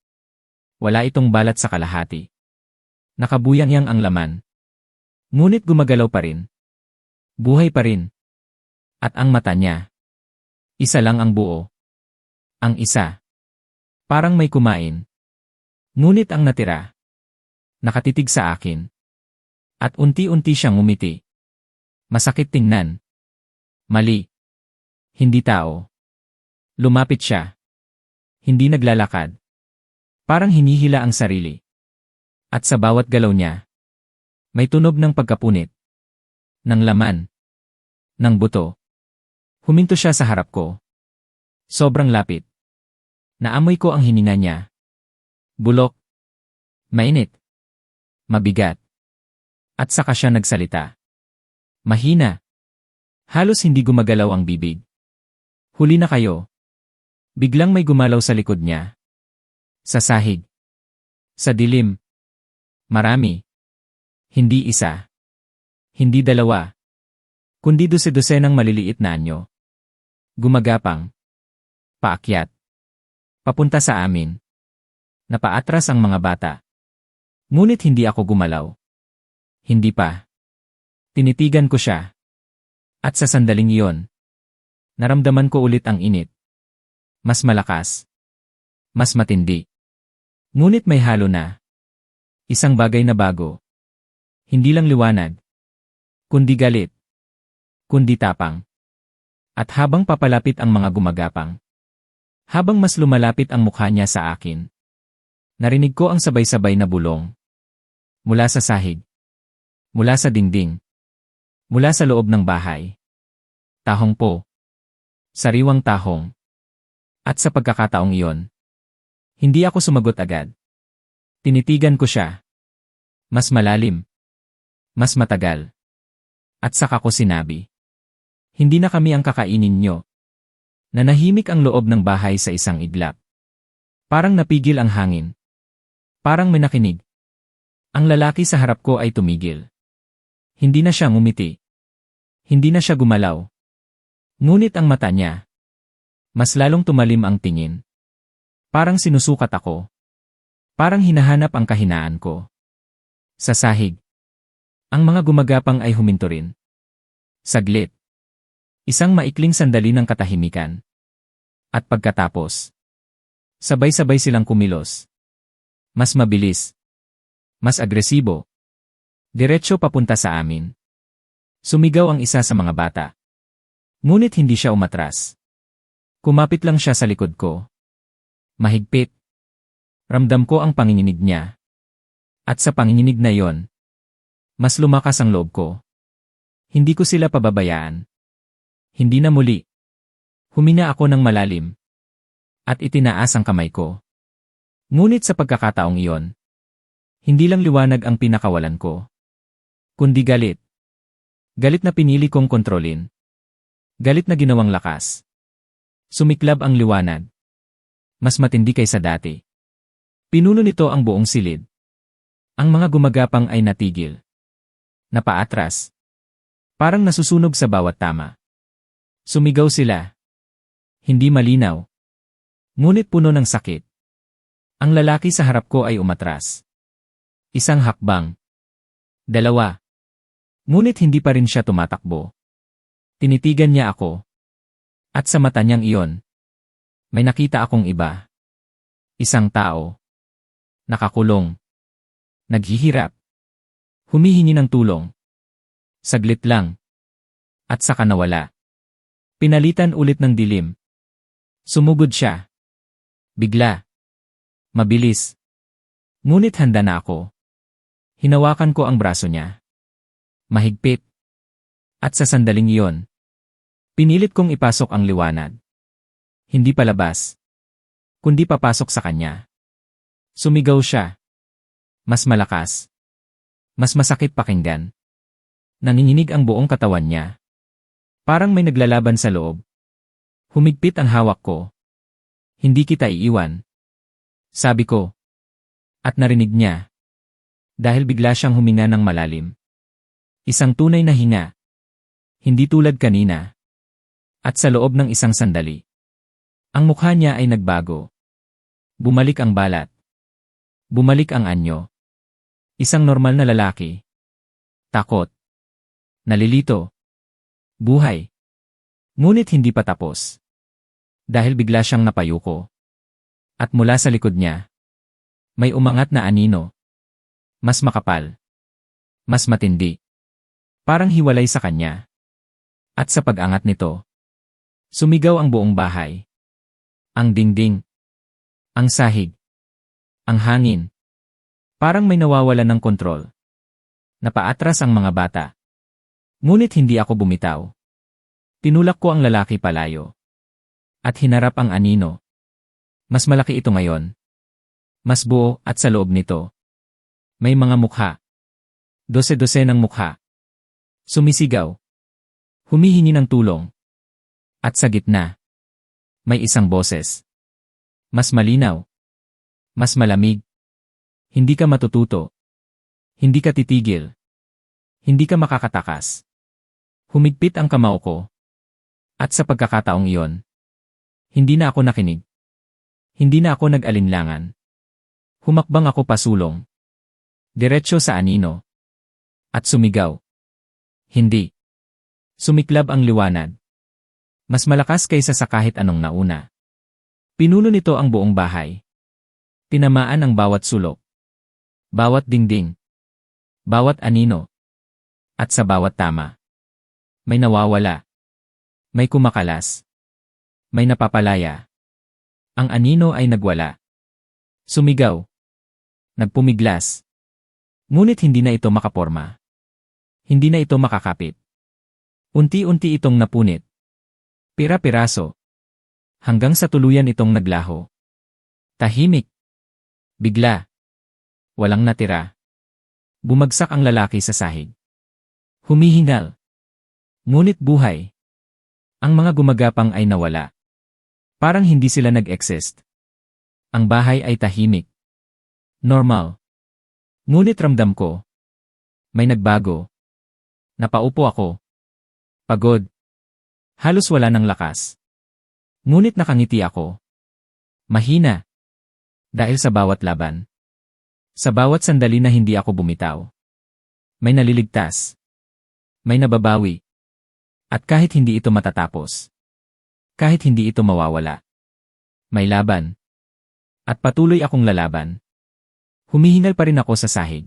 Wala itong balat sa kalahati. Nakabuyang-yang ang laman. Ngunit gumagalaw pa rin. Buhay pa rin. At ang mata niya. Isa lang ang buo. Ang isa. Parang may kumain. Ngunit ang natira. Nakatitig sa akin. At unti-unti siyang umiti. Masakit tingnan. Mali. Hindi tao. Lumapit siya. Hindi naglalakad. Parang hinihila ang sarili. At sa bawat galaw niya, may tunog ng pagkapunit. Ng laman. Ng buto. Huminto siya sa harap ko. Sobrang lapit. Naamoy ko ang hininga niya. Bulok. Mainit. Mabigat. At saka siya nagsalita. Mahina. Halos hindi gumagalaw ang bibig. Huli na kayo. Biglang may gumalaw sa likod niya. Sa sahig. Sa dilim. Marami. Hindi isa. Hindi dalawa. Kundi dose-dosenang maliliit na anyo. Gumagapang. Paakyat. Papunta sa amin. Napaatras ang mga bata. Ngunit hindi ako gumalaw. Hindi pa. Tinitigan ko siya. At sa sandaling iyon, naramdaman ko ulit ang init. Mas malakas. Mas matindi. Ngunit may halo na. Isang bagay na bago. Hindi lang liwanag. Kundi galit. Kundi tapang. At habang papalapit ang mga gumagapang, habang mas lumalapit ang mukha niya sa akin, narinig ko ang sabay-sabay na bulong. Mula sa sahig. Mula sa dingding. Mula sa loob ng bahay. Tahong po. Sariwang tahong. At sa pagkakataong iyon, hindi ako sumagot agad. Tinitigan ko siya. Mas malalim. Mas matagal. At saka ko sinabi. Hindi na kami ang kakainin nyo. Nanahimik ang loob ng bahay sa isang iglap. Parang napigil ang hangin. Parang may nakinig. Ang lalaki sa harap ko ay tumigil. Hindi na siya ngumiti. Hindi na siya gumalaw. Ngunit ang mata niya, mas lalong tumalim ang tingin. Parang sinusukat ako. Parang hinahanap ang kahinaan ko. Sa sahig. Ang mga gumagapang ay huminto rin. Saglit. Isang maikling sandali ng katahimikan. At pagkatapos, sabay-sabay silang kumilos. Mas mabilis. Mas agresibo. Diretso papunta sa amin. Sumigaw ang isa sa mga bata. Ngunit hindi siya umatras. Kumapit lang siya sa likod ko. Mahigpit. Ramdam ko ang panginginig niya. At sa panginginig na yon, mas lumakas ang loob ko. Hindi ko sila pababayaan. Hindi na muli. Humina ako ng malalim. At itinaas ang kamay ko. Ngunit sa pagkakataong iyon, hindi lang liwanag ang pinakawalan ko. Kundi galit. Galit na pinili kong kontrolin. Galit na ginawang lakas. Sumiklab ang liwanag. Mas matindi kaysa dati. Pinuno nito ang buong silid. Ang mga gumagapang ay natigil. Napaatras. Parang nasusunog sa bawat tama. Sumigaw sila. Hindi malinaw. Ngunit puno ng sakit. Ang lalaki sa harap ko ay umatras. Isang hakbang. Dalawa. Ngunit hindi pa rin siya tumatakbo. Tinitigan niya ako. At sa mata niyang iyon, may nakita akong iba. Isang tao. Nakakulong. Naghihirap. Humihingi ng tulong. Saglit lang. At saka nawala. Pinalitan ulit ng dilim. Sumugod siya. Bigla. Mabilis. Ngunit handa na ako. Hinawakan ko ang braso niya. Mahigpit. At sa sandaling iyon, pinilit kong ipasok ang liwanag. Hindi palabas. Kundi papasok sa kanya. Sumigaw siya. Mas malakas. Mas masakit pakinggan. Nanginginig ang buong katawan niya. Parang may naglalaban sa loob. Humigpit ang hawak ko. Hindi kita iiwan. Sabi ko. At narinig niya. Dahil bigla siyang huminga ng malalim. Isang tunay na hinga. Hindi tulad kanina. At sa loob ng isang sandali. Ang mukha niya ay nagbago. Bumalik ang balat. Bumalik ang anyo. Isang normal na lalaki. Takot. Nalilito. Buhay. Ngunit hindi pa tapos. Dahil bigla siyang napayuko. At mula sa likod niya, may umangat na anino. Mas makapal. Mas matindi. Parang hiwalay sa kanya. At sa pag-angat nito, sumigaw ang buong bahay. Ang dingding. Ang sahig. Ang hangin. Parang may nawawalan ng kontrol. Napaatras ang mga bata. Ngunit hindi ako bumitaw. Tinulak ko ang lalaki palayo. At hinarap ang anino. Mas malaki ito ngayon. Mas buo at sa loob nito. May mga mukha. Dose-dose ng mukha. Sumisigaw. Humihingi ng tulong. At sa gitna, may isang boses. Mas malinaw. Mas malamig. Hindi ka matututo. Hindi ka titigil. Hindi ka makakatakas. Humigpit ang kamao ko. At sa pagkakataong iyon, hindi na ako nakinig. Hindi na ako nag-alinlangan. Humakbang ako pasulong. Diretso sa anino. At sumigaw. Hindi. Sumiklab ang liwanag. Mas malakas kaysa sa kahit anong nauna. Pinuno nito ang buong bahay. Tinamaan ang bawat sulok. Bawat dingding. Bawat anino. At sa bawat tama. May nawawala. May kumakalas. May napapalaya. Ang anino ay nagwala. Sumigaw. Nagpumiglas. Ngunit hindi na ito makaporma. Hindi na ito makakapit. Unti-unti itong napunit. Pira-piraso. Hanggang sa tuluyan itong naglaho. Tahimik. Bigla. Walang natira. Bumagsak ang lalaki sa sahig. Humihingal. Ngunit buhay. Ang mga gumagapang ay nawala. Parang hindi sila nag-exist. Ang bahay ay tahimik. Normal. Ngunit ramdam ko. May nagbago. Napaupo ako. Pagod. Halos wala ng lakas. Ngunit nakangiti ako. Mahina. Dahil sa bawat laban. Sa bawat sandali na hindi ako bumitaw. May naliligtas. May nababawi. At kahit hindi ito matatapos. Kahit hindi ito mawawala. May laban. At patuloy akong lalaban. Humihingal pa rin ako sa sahig.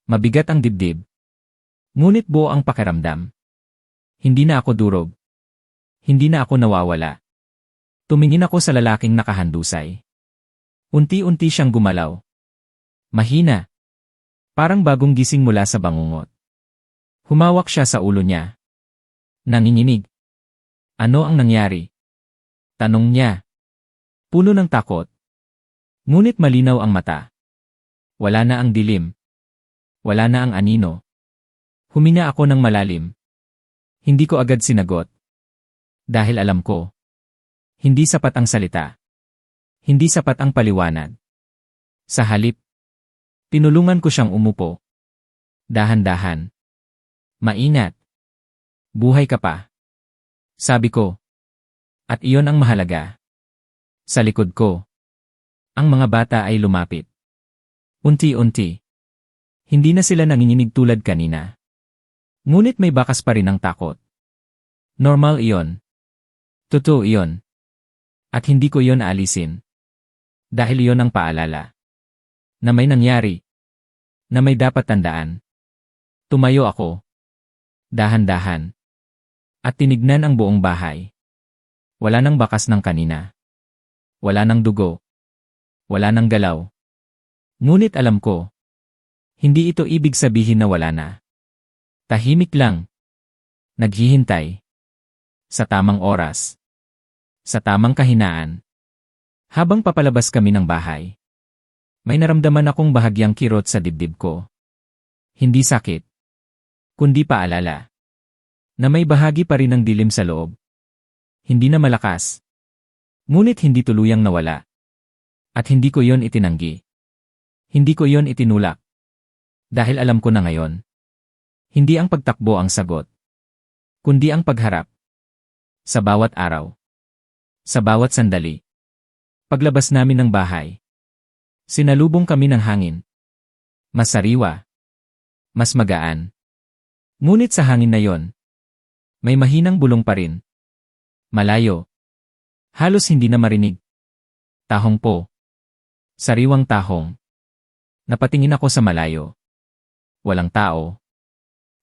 Mabigat ang dibdib. Ngunit buo ang pakiramdam. Hindi na ako durog. Hindi na ako nawawala. Tumingin ako sa lalaking nakahandusay. Unti-unti siyang gumalaw. Mahina. Parang bagong gising mula sa bangungot. Humawak siya sa ulo niya. Nanginginig. Ano ang nangyari? Tanong niya. Puno ng takot. Ngunit malinaw ang mata. Wala na ang dilim. Wala na ang anino. Huminga ako ng malalim. Hindi ko agad sinagot. Dahil alam ko. Hindi sapat ang salita. Hindi sapat ang paliwanag. Sa halip, tinulungan ko siyang umupo. Dahan-dahan. Maingat. Buhay ka pa. Sabi ko. At iyon ang mahalaga. Sa likod ko. Ang mga bata ay lumapit. Unti-unti. Hindi na sila nanginginig tulad kanina. Ngunit may bakas pa rin ang takot. Normal iyon. Totoo iyon. At hindi ko iyon aalisin. Dahil iyon ang paalala. Na may nangyari. Na may dapat tandaan. Tumayo ako. Dahan-dahan. At tinignan ang buong bahay. Wala nang bakas ng kanina. Wala nang dugo. Wala nang galaw. Ngunit alam ko. Hindi ito ibig sabihin na wala na. Tahimik lang. Naghihintay. Sa tamang oras. Sa tamang kahinaan. Habang papalabas kami ng bahay. May naramdaman akong bahagyang kirot sa dibdib ko. Hindi sakit. Kundi paalala. Na may bahagi pa rin ng dilim sa loob. Hindi na malakas. Ngunit hindi tuluyang nawala. At hindi ko yon itinanggi. Hindi ko yon itinulak. Dahil alam ko na ngayon. Hindi ang pagtakbo ang sagot. Kundi ang pagharap. Sa bawat araw. Sa bawat sandali. Paglabas namin ng bahay. Sinalubong kami ng hangin. Mas sariwa. Mas magaan. Ngunit sa hangin na yon, may mahinang bulong pa rin. Malayo. Halos hindi na marinig. Tahong po. Sariwang tahong. Napatingin ako sa malayo. Walang tao.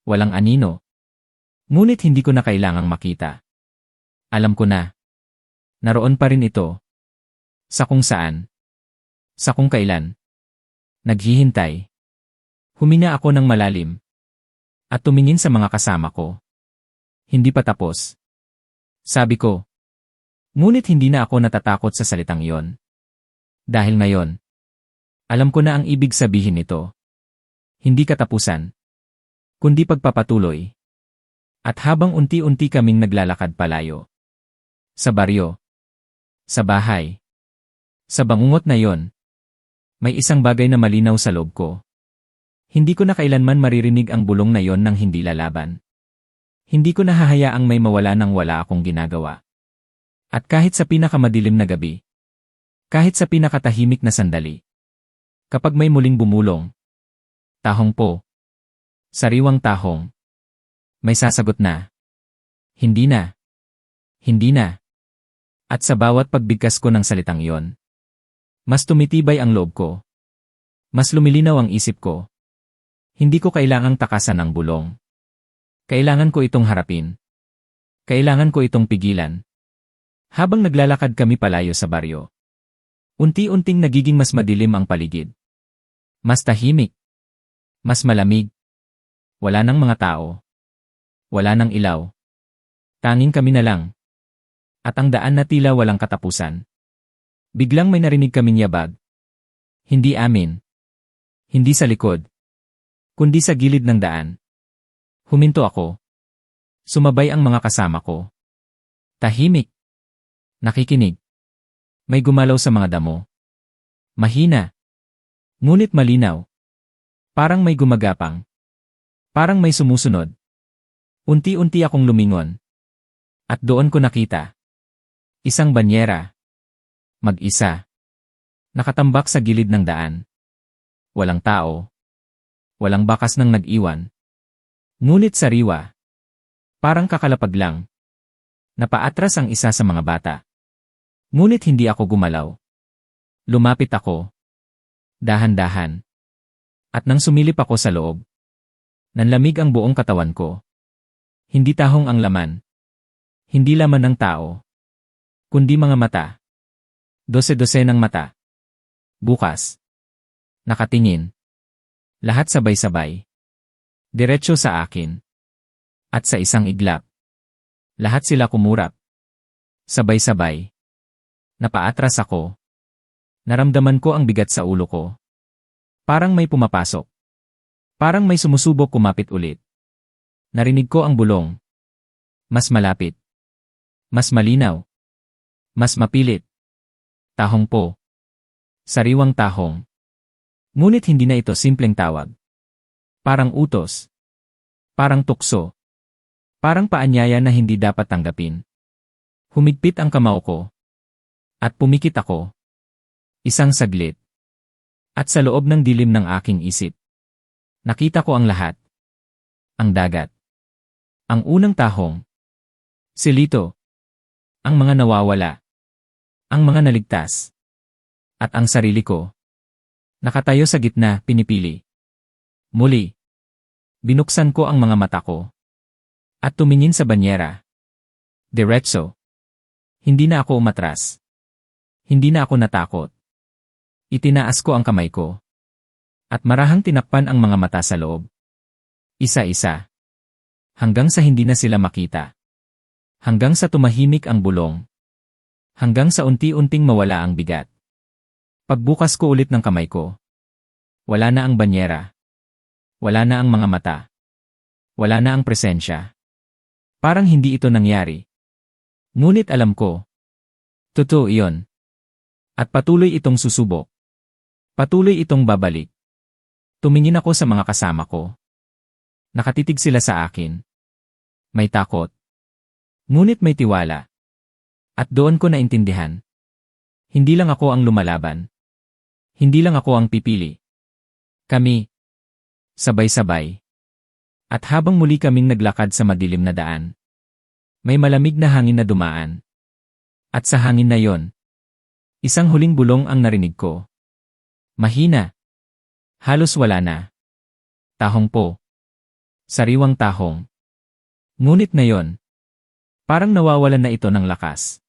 Walang anino. Ngunit hindi ko na kailangang makita. Alam ko na. Naroon pa rin ito. Sa kung saan. Sa kung kailan. Naghihintay. Huminga ako ng malalim. At tumingin sa mga kasama ko. Hindi pa tapos. Sabi ko. Ngunit hindi na ako natatakot sa salitang iyon. Dahil ngayon. Alam ko na ang ibig sabihin nito. Hindi katapusan. Kundi pagpapatuloy. At habang unti-unti kaming naglalakad palayo. Sa baryo. Sa bahay. Sa bangungot na yon. May isang bagay na malinaw sa loob ko. Hindi ko na kailanman maririnig ang bulong na yon nang hindi lalaban. Hindi ko nahahayaang may mawala nang wala akong ginagawa. At kahit sa pinakamadilim na gabi. Kahit sa pinakatahimik na sandali. Kapag may muling bumulong. Tahong po. Sariwang tahong. May sasagot na. Hindi na. Hindi na. At sa bawat pagbigkas ko ng salitang iyon. Mas tumitibay ang loob ko. Mas lumilinaw ang isip ko. Hindi ko kailangang takasan ang bulong. Kailangan ko itong harapin. Kailangan ko itong pigilan. Habang naglalakad kami palayo sa baryo. Unti-unting nagiging mas madilim ang paligid. Mas tahimik. Mas malamig. Wala nang mga tao. Wala nang ilaw. Tanging kami na lang. At ang daan na tila walang katapusan. Biglang may narinig kaming yabag. Hindi amin. Hindi sa likod. Kundi sa gilid ng daan. Huminto ako. Sumabay ang mga kasama ko. Tahimik. Nakikinig. May gumalaw sa mga damo. Mahina. Ngunit malinaw. Parang may gumagapang. Parang may sumusunod. Unti-unti akong lumingon. At doon ko nakita. Isang banyera. Mag-isa. Nakatambak sa gilid ng daan. Walang tao. Walang bakas ng nag-iwan. Ngunit sariwa. Parang kakalapag lang. Napaatras ang isa sa mga bata. Ngunit hindi ako gumalaw. Lumapit ako. Dahan-dahan. At nang sumilip ako sa loob. Nanlamig ang buong katawan ko. Hindi tahong ang laman. Hindi laman ng tao. Kundi mga mata. Dose-dose ng mata. Bukas. Nakatingin. Lahat sabay-sabay. Diretso sa akin. At sa isang iglap. Lahat sila kumurap. Sabay-sabay. Napaatras ako. Naramdaman ko ang bigat sa ulo ko. Parang may pumapasok. Parang may sumusubok kumapit ulit. Narinig ko ang bulong. Mas malapit. Mas malinaw. Mas mapilit. Tahong po. Sariwang tahong. Ngunit hindi na ito simpleng tawag. Parang utos. Parang tukso. Parang paanyaya na hindi dapat tanggapin. Humigpit ang kamao ko. At pumikit ako. Isang saglit. At sa loob ng dilim ng aking isip, nakita ko ang lahat. Ang dagat. Ang unang tahong. Si Lito. Ang mga nawawala. Ang mga naligtas. At ang sarili ko. Nakatayo sa gitna, pinipili. Muli. Binuksan ko ang mga mata ko. At tumingin sa banyera. Diretso. Hindi na ako umatras. Hindi na ako natakot. Itinaas ko ang kamay ko. At marahang tinakpan ang mga mata sa loob. Isa-isa. Hanggang sa hindi na sila makita. Hanggang sa tumahimik ang bulong. Hanggang sa unti-unting mawala ang bigat. Pagbukas ko ulit ng kamay ko. Wala na ang banyera. Wala na ang mga mata. Wala na ang presensya. Parang hindi ito nangyari. Ngunit alam ko. Totoo iyon. At patuloy itong susubok. Patuloy itong babalik. Tumingin ako sa mga kasama ko. Nakatitig sila sa akin. May takot. Ngunit may tiwala. At doon ko naintindihan. Hindi lang ako ang lumalaban. Hindi lang ako ang pipili. Kami. Sabay-sabay. At habang muli kaming naglakad sa madilim na daan, may malamig na hangin na dumaan. At sa hangin na yon, isang huling bulong ang narinig ko. Mahina. Halos wala na. Tahong po. Sariwang tahong. Ngunit na yon, parang nawawalan na ito ng lakas.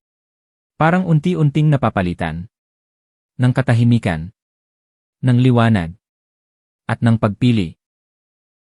Parang unti-unting napapalitan. Ng katahimikan. Ng liwanag. At ng pagpili.